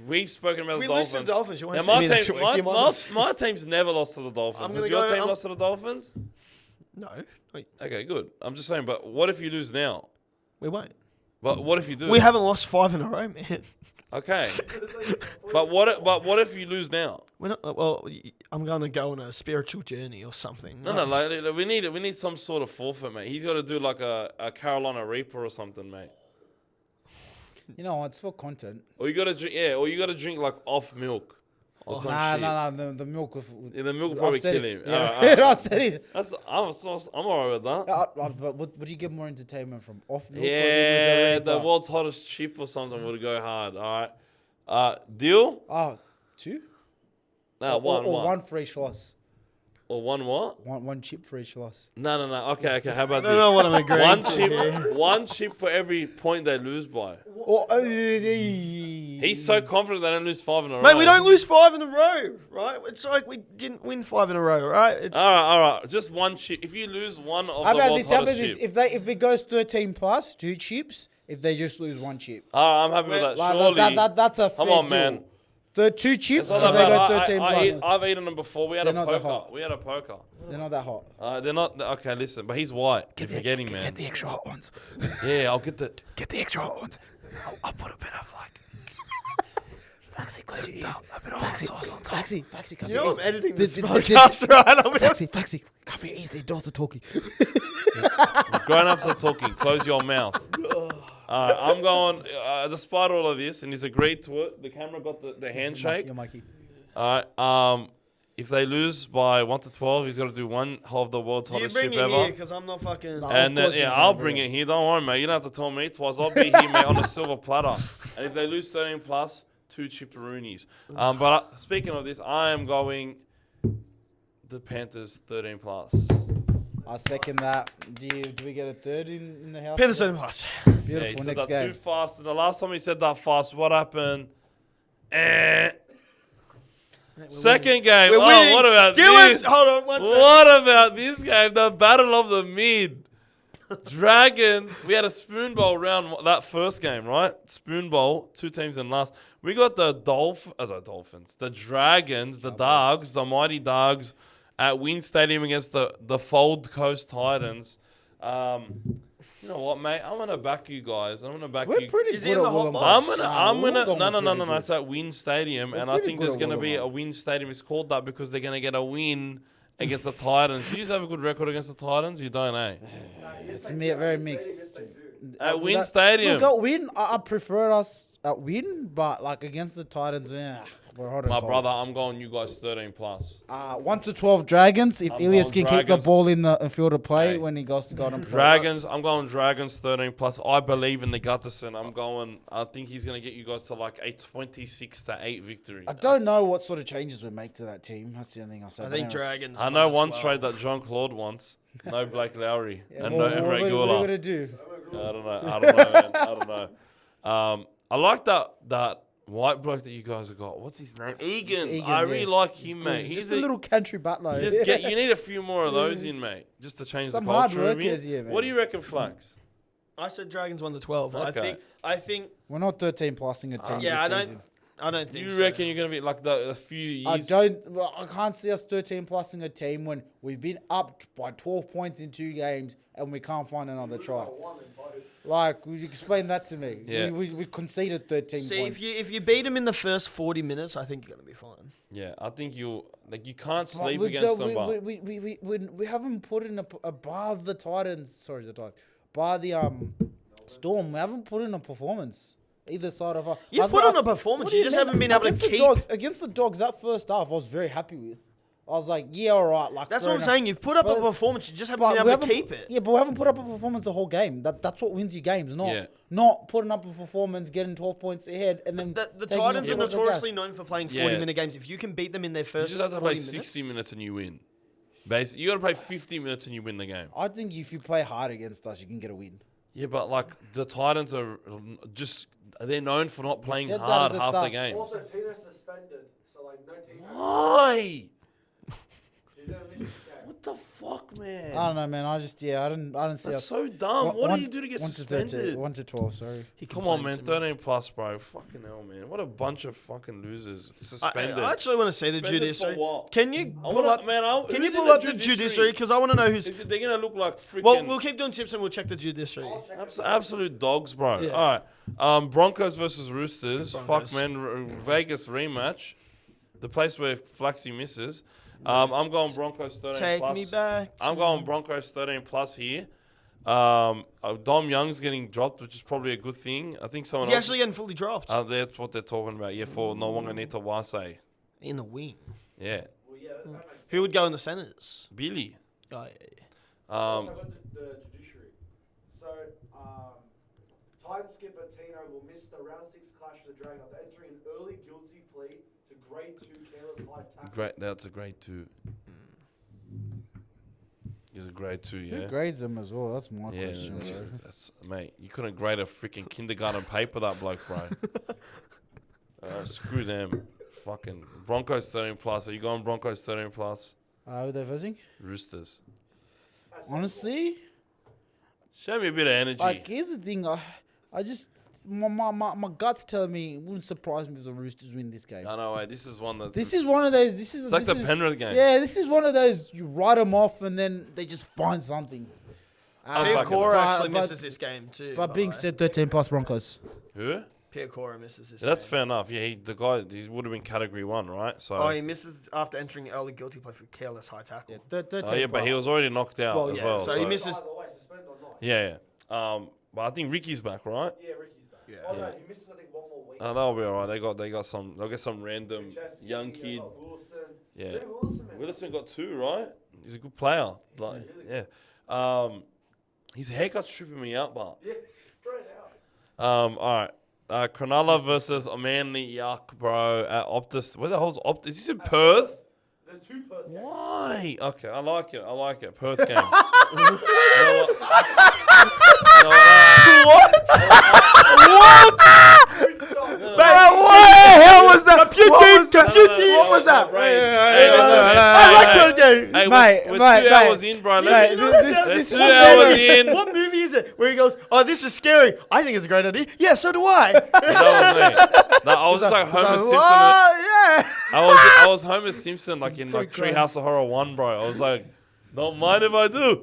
we've spoken about We the lose to Dolphins. the Dolphins. You Now, won't my, see me team, next week. You might my team's never lost to the Dolphins. I'm Has gonna your go- team I'm- lost to the Dolphins? No, wait, Okay, good. I'm just saying, but what if you lose now? we won't. But what if you do? We haven't lost 5 in a row, man. Okay. But what if you lose now? We're not. Well, I'm gonna go on a spiritual journey or something. No, like, we need some sort of forfeit, mate. He's got to do like a Carolina Reaper or something, mate. You know, it's for content. Or you got to drink like off milk or some shit. Nah, the milk. Yeah, the milk will probably kill him. Yeah. Alright. I've said it. I'm alright with that. But would you get more entertainment from off milk? Yeah, or the Reaper? world's hottest chip or something would go hard. All right. Deal? Oh, 2? No, or one. one for each loss. Or one what? One chip for each loss. No. Okay. How about I don't know this? what I'm agreeing One to chip, here. one chip for every point they lose by. He's He's so confident they don't lose 5 in a row. Mate, we don't lose 5 in a row, right? It's like we didn't win 5 in a row, right? It's All right. Just one chip. If you lose one of How the about world's this? How about hottest this? chip. If it goes 13 plus, 2 chips. If they just lose 1 chip, I'm happy with that. like, Surely. that's a fair Come on, deal. man. The 2 chips, It's if not they that go bad. 13 plus, I've eaten them before. We had They're a not that poker. hot. We had a poker. they're not that hot. They're not. Okay, listen. But he's white. You're forgetting, man. Get the extra hot ones. Yeah, I'll get the. Get the extra hot ones. I'll put a bit of like. Flaxxy, close your ears. A bit of hot sauce on top. Flaxxy, cover you know your I'm ears. editing This- this this- podcast, right? Flaxxy, cover your ears. The dogs are talking. Grown ups are talking. Close your mouth. I'm going, despite all of this, and he's agreed to it, the camera got the handshake. Mikey. All right. If they lose by 1 to 12, he's got to do one of the world's You hottest bring chip it ever. here because I'm not fucking. No. And Of course you're I'll gonna bring bring it here. Don't worry, mate. You don't have to tell me twice. I'll be here, mate, on a silver platter. And if they lose 13 plus, 2 chipperoonies. But speaking of this, I am going the Panthers 13 plus. I second that. Do we get a third in the house? Panthers 13 plus. Yeah, he Beautiful. said Next that game. too fast. And the last time he said that fast, what happened? Second game. We're winning. What about Dylan, this? hold on one second. What about this game? The battle of the mid. Dragons. We had a spoon bowl round that first game, right? Spoon bowl, 2 teams in last. We got the Dolphins, the Dragons, the Dogs, the mighty Dogs at Wynn Stadium against the Fold Coast Titans. You know what, mate? I'm gonna back you guys. I'm gonna back We're you. pretty Is he good in at the hot Wollongong. box? I'm gonna. Wollongong No. we're It's at Wynn Stadium, We're and I pretty think good there's at gonna be Wollongong. a Wynn Stadium. It's called that because they're gonna get a win against the Titans. Do you have a good record against the Titans? You don't, eh? It's very mixed. At Wynn That- Stadium. Look, at Win, I prefer us at Win, but like against the Titans, we're hot and My cold. brother, I'm going you guys 13 plus. 1 to 12 Dragons. If I'm Ilias can going keep the Dragons. ball in the field of play Hey. when he goes to Golden Play. Dragons, I'm going Dragons 13 plus. I believe in the Gutterson. I think he's going to get you guys to like a 26-8 victory. I don't know what sort of changes we make to that team. That's the only thing I'll say. I But think anyways. Dragons. I know won one 12. trade that John Claude wants. No Blake Lowry Yeah, and what no are Emre we Gula. going to do? I don't know, man. I don't know. I like that white bloke that you guys have got. What's his name? Egan. Egan, I yeah. really like him, mate. He's He's just a little country butler. you need a few more of those in, mate, just to change Some the hard culture. of workers it. here, man. What do you reckon, Flax? I said Dragons won the 12. Okay. I think. We're not 13 plusing a team. Yeah, this I season. don't think. You so. reckon you're going to be like a few years? I can't see us 13 plusing a team when we've been up by 12 points in 2 games and we can't find another try. Like, explain that to me. Yeah. We conceded 13 See, points. if you beat them in the first 40 minutes, I think you're gonna be fine. Yeah, I think you can't But sleep we against don't- them. But we haven't put in a bar the Titans. Sorry, the Titans. Bar the Storm. We haven't put in a performance either side of our. You've put on a performance. What do You just mean? haven't been able to Against the keep. Dogs, against the Dogs, that first half, I was very happy with. I was like, yeah, all right. Like That's fair what I'm enough. saying. You've put up a But- performance. You just haven't But been we able to haven't- keep it. Yeah, but we haven't put up a performance the whole game. That's what wins you games, Yeah. not putting up a performance, getting 12 points ahead, and then The taking Titans your are foot off the notoriously gas. known for playing Yeah. 40-minute games. If you can beat them in their you first just have to 40 play minutes, 60 minutes and you win. Basically, you got to play 50 minutes and you win the game. I think if you play hard against us, you can get a win. Yeah, but like the Titans are they're known for not playing said that hard at the half the start. games. Also, Tino's suspended, so like no Tino. Why? He's gonna miss this game. What the fuck, man? I don't know, man. I didn't see That's us. so dumb. What One- do you do to get 1 to suspended? 13, 1 to 12. Sorry. he Come on, man. complained to me. 13 plus, bro. Fucking hell, man. What a bunch of fucking losers. Suspended. I actually want to see the Suspended for judiciary. what? Can you I pull wanna- up? man, Can you who's in pull up the judiciary? Because I want to know who's. If they're gonna look like freaking Well, we'll keep doing tips and we'll check the judiciary. absolute dogs, bro. Yeah. All right, Broncos versus Roosters. Broncos. Fuck, man. Vegas rematch. The place where Flaxxy misses. I'm going Broncos 13 Take plus. me back. I'm going Broncos 13 plus here. Dom Young's getting dropped, which is probably a good thing. I think someone He's else. actually getting fully dropped That's what they're talking about. Yeah, for no longer Nita Wase. in the wing. Yeah, Well, yeah, that makes Who would go in the centers? Billy. Oh, yeah. Also got the judiciary. So, Titan skipper Tino will miss the round 6 clash with the Dragon after entering an early guilty plea to grade 2 careless high tackle. Great. That's a grade 2. He's a grade 2, yeah. Who grades them as well? That's my Yeah, question. bro. that's mate. You couldn't grade a freaking kindergarten paper, that bloke, bro. Screw them. Fucking Broncos 13 plus. Are you going Broncos 13 plus? Who are they versing? Roosters. Honestly, Show me a bit of energy. like here's the thing. I just my gut's telling me it wouldn't surprise me if the Roosters win this game. No, way. This is one that. This is one of those. This is It's like this the is- Penrith game. Yeah, this is one of those. You write them off and then they just find something. I'm Pierre backing Cora them. actually but- misses this game too. But by being the way. said, 13 plus Broncos. Who? Pierre Cora misses this. Yeah, that's game. fair enough. Yeah, the guy he would have been category 1, right? So. Oh, he misses after entering early guilty play for careless high tackle. Yeah, 13 Oh, yeah, but he plus. was already knocked out Well, as yeah, well. so he misses. By the way, suspended or not? Yeah. But I think Ricky's back, right? Yeah, Ricky's back. Yeah. Oh, no, Yeah. he misses, I think, one more week. They'll be alright. They'll get some random Chesky, young kid. Wilson. Yeah. Wilson, man. Wilson got 2, right? He's a good player. Like, yeah. His haircut's tripping me out, but. Yeah, straight out. All right. Cronulla versus Manly. Yuck, bro. At Optus. Where the hell's Optus? Is this in Perth? There's 2 Perth games. Why? Okay, I like it. Perth game. You know what? You know What the hell was that? What was that? I like Perth game. Hey, Mate, we're mate, 2 hours mate. in, bro. Mate, This 2 hours in. What movie is it? Where he goes, "Oh, this is scary. I think it's a great idea. Yeah, so do I." You know what I mean? No, I was just like Homer Simpson. Yeah. I was Homer Simpson like in like Treehouse of Horror 1, bro. I was like, don't mind if I do.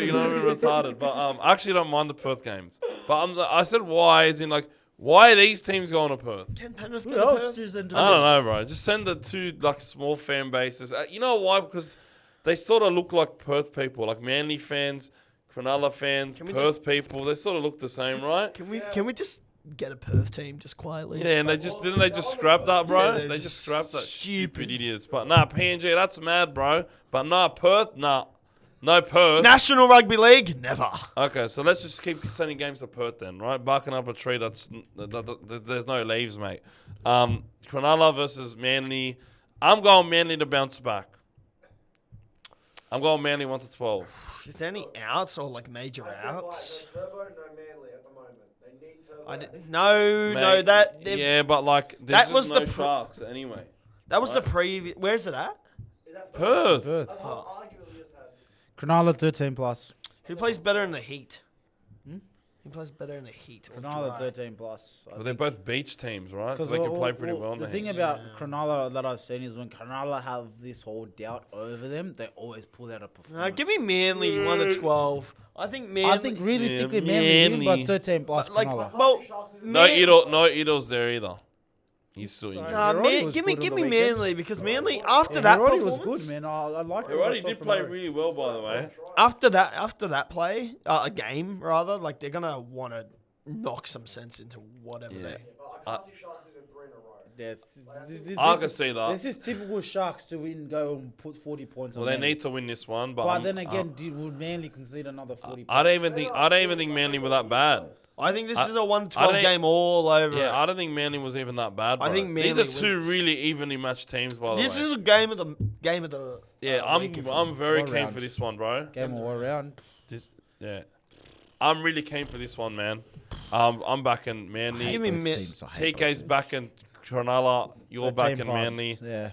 You know, I'm retarded. But I actually don't mind the Perth games. But I said why, as in like, why are these teams going to Perth? Ken Penrith. Who else is in I don't know, bro. Just send the 2 like small fan bases. You know why? Because they sort of look like Perth people, like Manly fans, Cronulla fans, Perth people. They sort of look the same, right? Can we just get a Perth team just quietly? Yeah, and they just scrap that, bro? Yeah, they just scrapped that. stupid. Stupid idiots. But nah, PNG, that's mad, bro. But nah, Perth, nah. No Perth. National Rugby League, never. Okay, so let's just keep sending games to Perth then, right? Barking up a tree there's no leaves, mate. Cronulla versus Manly. I'm going Manly to bounce back. I'm going Manly 1-12. Is there any outs or like major No outs? Turbo, no Manly at the moment. They need Turbo. I didn't, no, Mate, that yeah, but like there's that was just the no Sharks anyway. that was the previous. Where's it at? Is that Perth. Perth. Arguably just had. Cronulla 13 plus. Who plays better in the heat? Who plays better in the heat? or Cronulla dry? 13 plus. I Well, they're think. both beach teams, right? So 'Cause they can play pretty well in The the thing heat. about Cronulla that I've seen is when Cronulla have this whole doubt over them, they always pull out a performance. Give me Manly 1-12. I think Manly. I think realistically, Yeah, Manly, Manly. but 13 plus like Cronulla. well, No Idol's there either. He's still injured. Herodi was give me good on give the me weekend. Manly because Manly after Yeah, that Herodi was performance, good, man. I like He already did play really well, by the way. after that play, a game rather, like they're gonna want to knock some sense into whatever Yeah. they. But I can't see Sharks losing 3 in a row. Yes, I can see that. This is typical Sharks to win, go and put 40 points Well, on they Manly. need to win this one, but But then again, would Manly concede another 40 points? I don't even think Manly were that bad. I think this I- is a I 1-12 don't- game all over. Yeah, it. I don't think Manly was even that bad. Bro. I think these are Manly 2 wins. really evenly matched teams, by the This way. is a game of the. Yeah, week if I'm very one keen round. for this one, bro. Game all around. Yeah, I'm really keen for this one, man. I'm backing Manly. Give me Both Mi- teams. I hate both TK's teams. backing Cronulla. You're 13 backing plus, Manly. Yeah.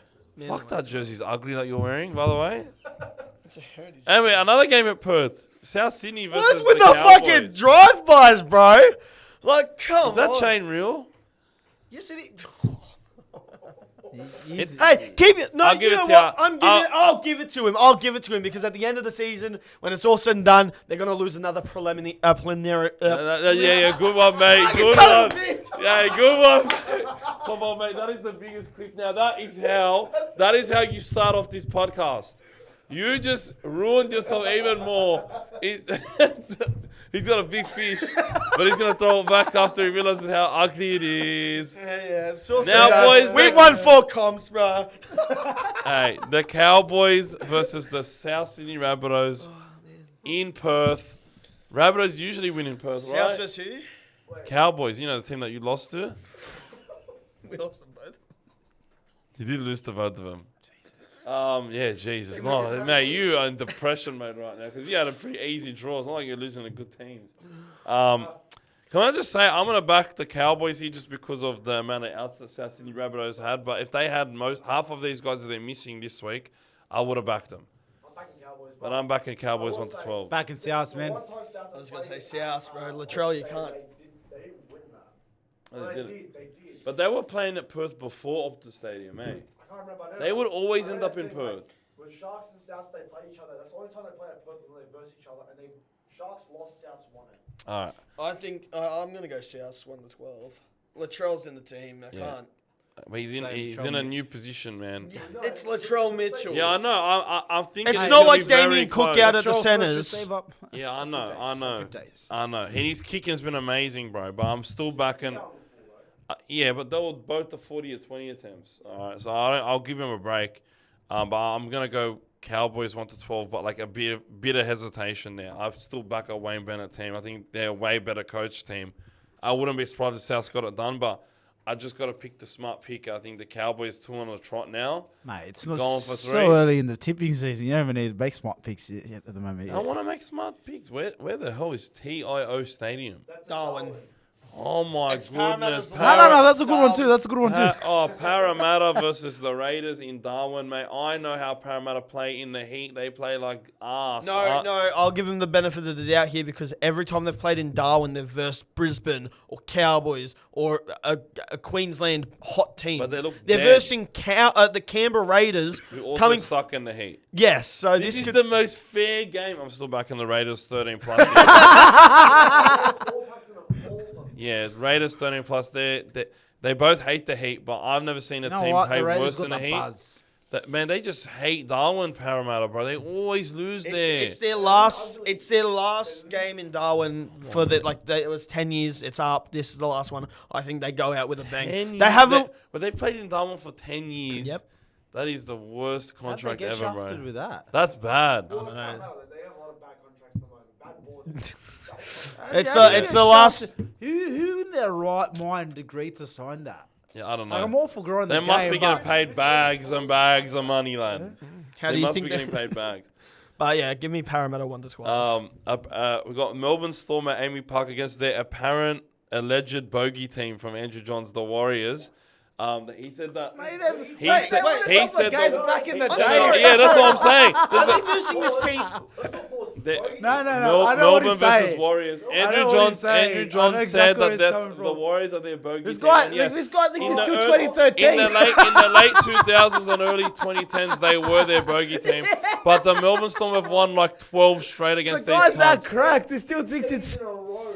Fuck that jersey's ugly that you're wearing, by the way. It's a heritage. Anyway, another game at Perth. South Sydney versus What's with the the Cowboys. fucking drive-bys, bro? Like, come Is that on. chain real? Yes, it is. He's- Hey, keep it. No, I'll give you it know to what? ya. I'll give it to him. I'll give it to him because at the end of the season, when it's all said and done, they're gonna lose another preliminary. Yeah, good one, mate. Good son of one. a bitch. Yeah, good one. Mate. Come on, mate. That is the biggest clip. Now, that is how you start off this podcast. You just ruined yourself even more. He's got a big fish, but he's going to throw it back after he realizes how ugly it is. Yeah, it's all Now, said and boys, done. We've the- won 4 comps, bro. Hey, the Cowboys versus the South Sydney Rabbitohs in Perth. Rabbitohs usually win in Perth, South right? versus who? Cowboys, you know the team that you lost to? We lost them both. You did lose to both of them. Yeah, Jesus. No, mate, you are in depression mode right now because you had a pretty easy draw. It's not like you're losing to good teams. Can I just say, I'm going to back the Cowboys here just because of the amount of outs that South Sydney Rabbitohs had. But if they had half of these guys that they're missing this week, I would have backed them. I'm backing Cowboys. But I'm backing Cowboys 1-12. Back in South, man. I was gonna say South, bro. Latrell, you can't. They didn't win that. Oh, they They didn't. did. But they were playing at Perth before Optus Stadium, eh? I can't remember. I know They would always I end know up the in thing, like, Perth. When Sharks and Souths, they played each other. That's the only time they played at Perth when they versed each other. And they Sharks lost, Souths won it. All right. I think I'm gonna go South 1-12. Latrell's in the team. I Yeah. can't. But he's in a new position, man. It's Latrell Mitchell. Yeah, I know. I'm thinking It's he's not gonna like be very Damien Cook close. out at the Sure, first centres. receiver. Yeah, I know. Good days. I know. And his kicking's been amazing, bro. But I'm still backing. Yeah, but they were both the 40 or 20 attempts. All right, so I'll give him a break. But I'm gonna go Cowboys 1-12, but like a bit of hesitation there. I still back a Wayne Bennett team. I think they're a way better coach team. I wouldn't be surprised if South got it done, but I just got to pick the smart pick. I think the Cowboys 2 on the trot now. Mate, it's not Going for so 3. early in the tipping season. You don't even need to make smart picks yet at the moment. I want to make smart picks. Where the hell is TIO Stadium? Darwin. Oh my It's goodness. Parramatta's No, that's a good one too. That's a good one too. Parramatta versus the Raiders in Darwin, mate. I know how Parramatta play in the heat. They play like ass. No, I'll give them the benefit of the doubt here because every time they've played in Darwin, they've versed Brisbane or Cowboys or a Queensland hot team. But they look They're dead. versing the Canberra Raiders. We also coming suck in the heat. Yes, so This is could, the most fair game. I'm still backing the Raiders 13 plus. Yeah, Raiders 13 plus. They both hate the heat, but I've never seen a You know team what? play The Raiders worse got than the the heat. buzz. Man, they just hate Darwin, Parramatta, bro. They always lose there. it's their last game in Darwin for it was 10 years. It's up. This is the last one. I think they go out with a bang. 10 They years. haven't. But they've played in Darwin for 10 years. Yep. That is the worst How'd they contract get ever, shafted bro. with that? That's bad. They have a lot of bad contracts at the moment. Bad boards. It's the last. Who in their right mind agreed to sign that? Yeah, I don't Like, I'm know. all for growing the They game. must be getting but- paid bags and bags of money, lad. How They do you must think? be getting paid bags. But yeah, give me Parramatta 1-12. We got Melbourne Stormer Amy Park against their apparent alleged bogey team from Andrew John's The Warriors. He said that. He said guys that- back in the I'm day. sorry. Yeah, that's what I'm saying. Are they versing this team? No, I know what Melbourne he's versus saying. Warriors. know Andrew what Johns. he's saying. Andrew I know Johns exactly said where that he's that's coming the from. Warriors are their bogey This team. guy, And yes, this guy thinks in he's the still early- 2013. In the late 2000s and early 2010s, they were their bogey team. But the Melbourne Storm have won like 12 straight The against these guy's that cunts. cracked. He still thinks it's.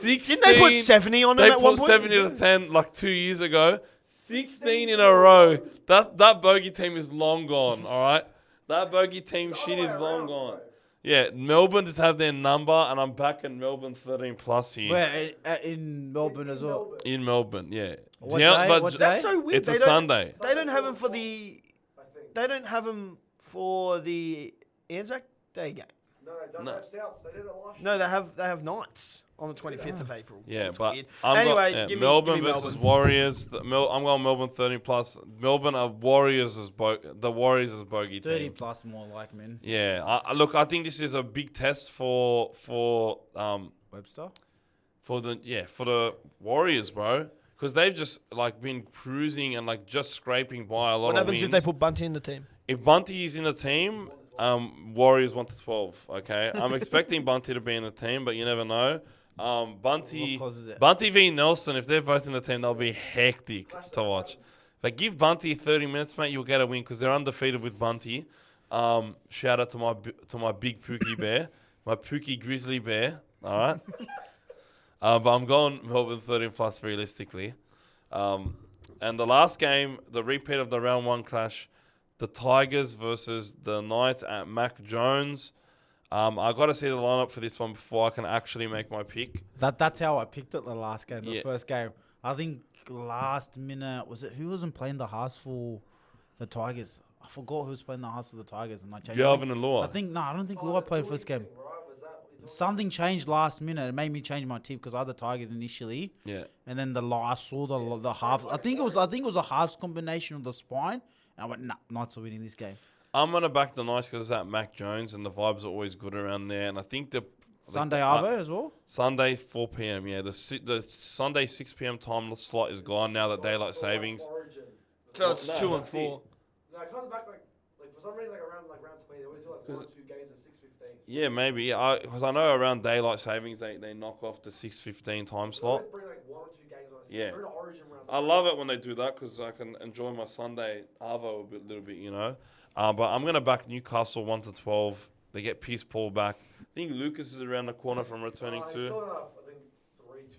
16. Didn't they put 70 on them They at one put point? 70 to 10 like 2 years ago. 16 in a row. That bogey team is long gone, all right? That bogey team shit is long gone. Yeah, Melbourne just have their number, and I'm back in Melbourne 13 plus here. Where in Melbourne as well. In Melbourne, yeah. What Yeah, day? but What j- day? That's so weird. It's They a don't- Sunday. They don't have them for the. They don't have them for the Anzac Day game. No, they don't have Souths. They did it last year. No, they have Knights on the 25th of April. Yeah, That's but weird. anyway, give me Melbourne give me versus Melbourne. Warriors. I'm going Melbourne 13 plus. Melbourne are Warriors as the Warriors as bogey 30 team. plus more like, man. Yeah, look, I think this is a big test for Webster? for the Warriors, bro, because they've just like been cruising and like just scraping by a lot What of happens if wins. they put Bunty in the team? If Bunty is in the team, Warriors 1-12. Okay, I'm expecting Bunty to be in the team, but you never know. Bunty, What cause is it? Bunty v Nelson. If they're both in the team, that'll be hectic to watch. If they give Bunty 30 minutes, mate, you'll get a win because they're undefeated with Bunty. Shout out to my big Pookie bear, my Pookie grizzly bear. All right. But I'm going Melbourne 13 plus realistically. And the last game, the repeat of the round one clash, the Tigers versus the Knights at Mac Jones. I got to see the lineup for this one before I can actually make my pick. That's how I picked it the last game, the Yeah. first game. I think last minute, was it who wasn't playing the halves for the Tigers? I forgot who was playing the halves for the Tigers, and I changed. Galvin and Lua. I don't think Lua played first game. Something changed last minute. It made me change my team because I had the Tigers initially, Yeah. and then I saw the halves. I think it was a halves combination of the spine, and I went, nah, Knights are winning this game. I'm going to back the Knights because it's at Mac Jones and the vibes are always good around there. And I think Sunday Arvo as well. Sunday 4 p.m. Yeah, the Sunday 6 p.m. time slot is gone now that daylight savings. Origin. So it's No, 2 and that's 4. No, it comes back like for some reason around 20, they always do like 1 or 2 games at 6:15. Yeah, maybe. Yeah, because I know around daylight savings they knock off the 6:15 time They slot. always bring like 1 or 2 games on. Yeah. They're in Origin round. I love it when they do that because I can enjoy my Sunday Arvo a little bit, you know. But I'm going to back Newcastle 1-12. They get Peace Paul back. I think Lucas is around the corner from returning He's too. still enough. I think 3 weeks.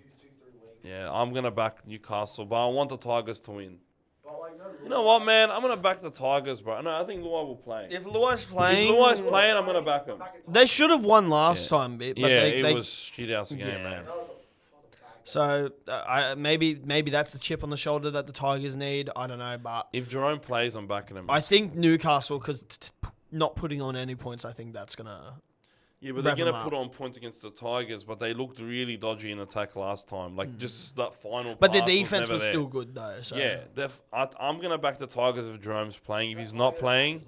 Yeah, I'm going to back Newcastle, but I want the Tigers to win. But like no, You know what, man? I'm gonna back the Tigers, bro. No, I think Luai will play. If Luai's If playing, Luai's playing, I'm gonna back him. they should have won last time, but Yeah, they it was shit house game, Yeah. man. So maybe that's the chip on the shoulder that the Tigers need. I don't know, but If Jerome plays, I'm backing him. I think Newcastle, because not putting on any points, I think that's gonna. Yeah, but they're rev going to them put up. on points against the Tigers, but they looked really dodgy in attack last time. Like, just that final But the pass defense never was there. still good though. So Yeah, I'm going to back the Tigers if Jerome's playing. If he's not playing,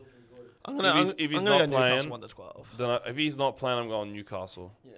I'm gonna if he's I'm gonna not go Newcastle playing, 1-12. then if he's not playing, I'm going Newcastle. Yeah.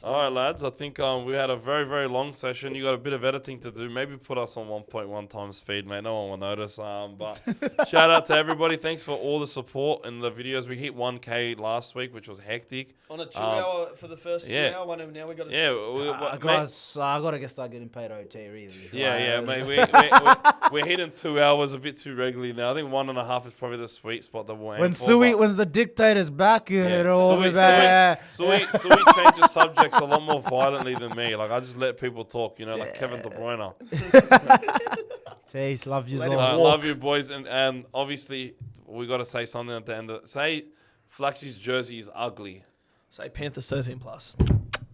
All right, lads. I think we had a very, very long session. You got a bit of editing to do. Maybe put us on 1.1 times speed, mate. No one will notice. But shout out to everybody. Thanks for all the support and the videos. We hit 1K last week, which was hectic. On a 2-hour for the first 2 yeah. hour one, and now we got. Yeah, Guys, I gotta start getting paid OT, really. Yeah, Like, mate. We're hitting 2 hours a bit too regularly now. I think 1.5 is probably the sweet spot that we're aiming for, but- when the dictator's back, you Yeah. hit all Sui the back. changes subjects a lot more violently than me. Like, I just let people talk, like Kevin De Bruyne. Peace, love you Let all. him I walk. love you, boys. And obviously, we got to say something at the end. Say Flaxxy's jersey is ugly. Say Panthers 13+.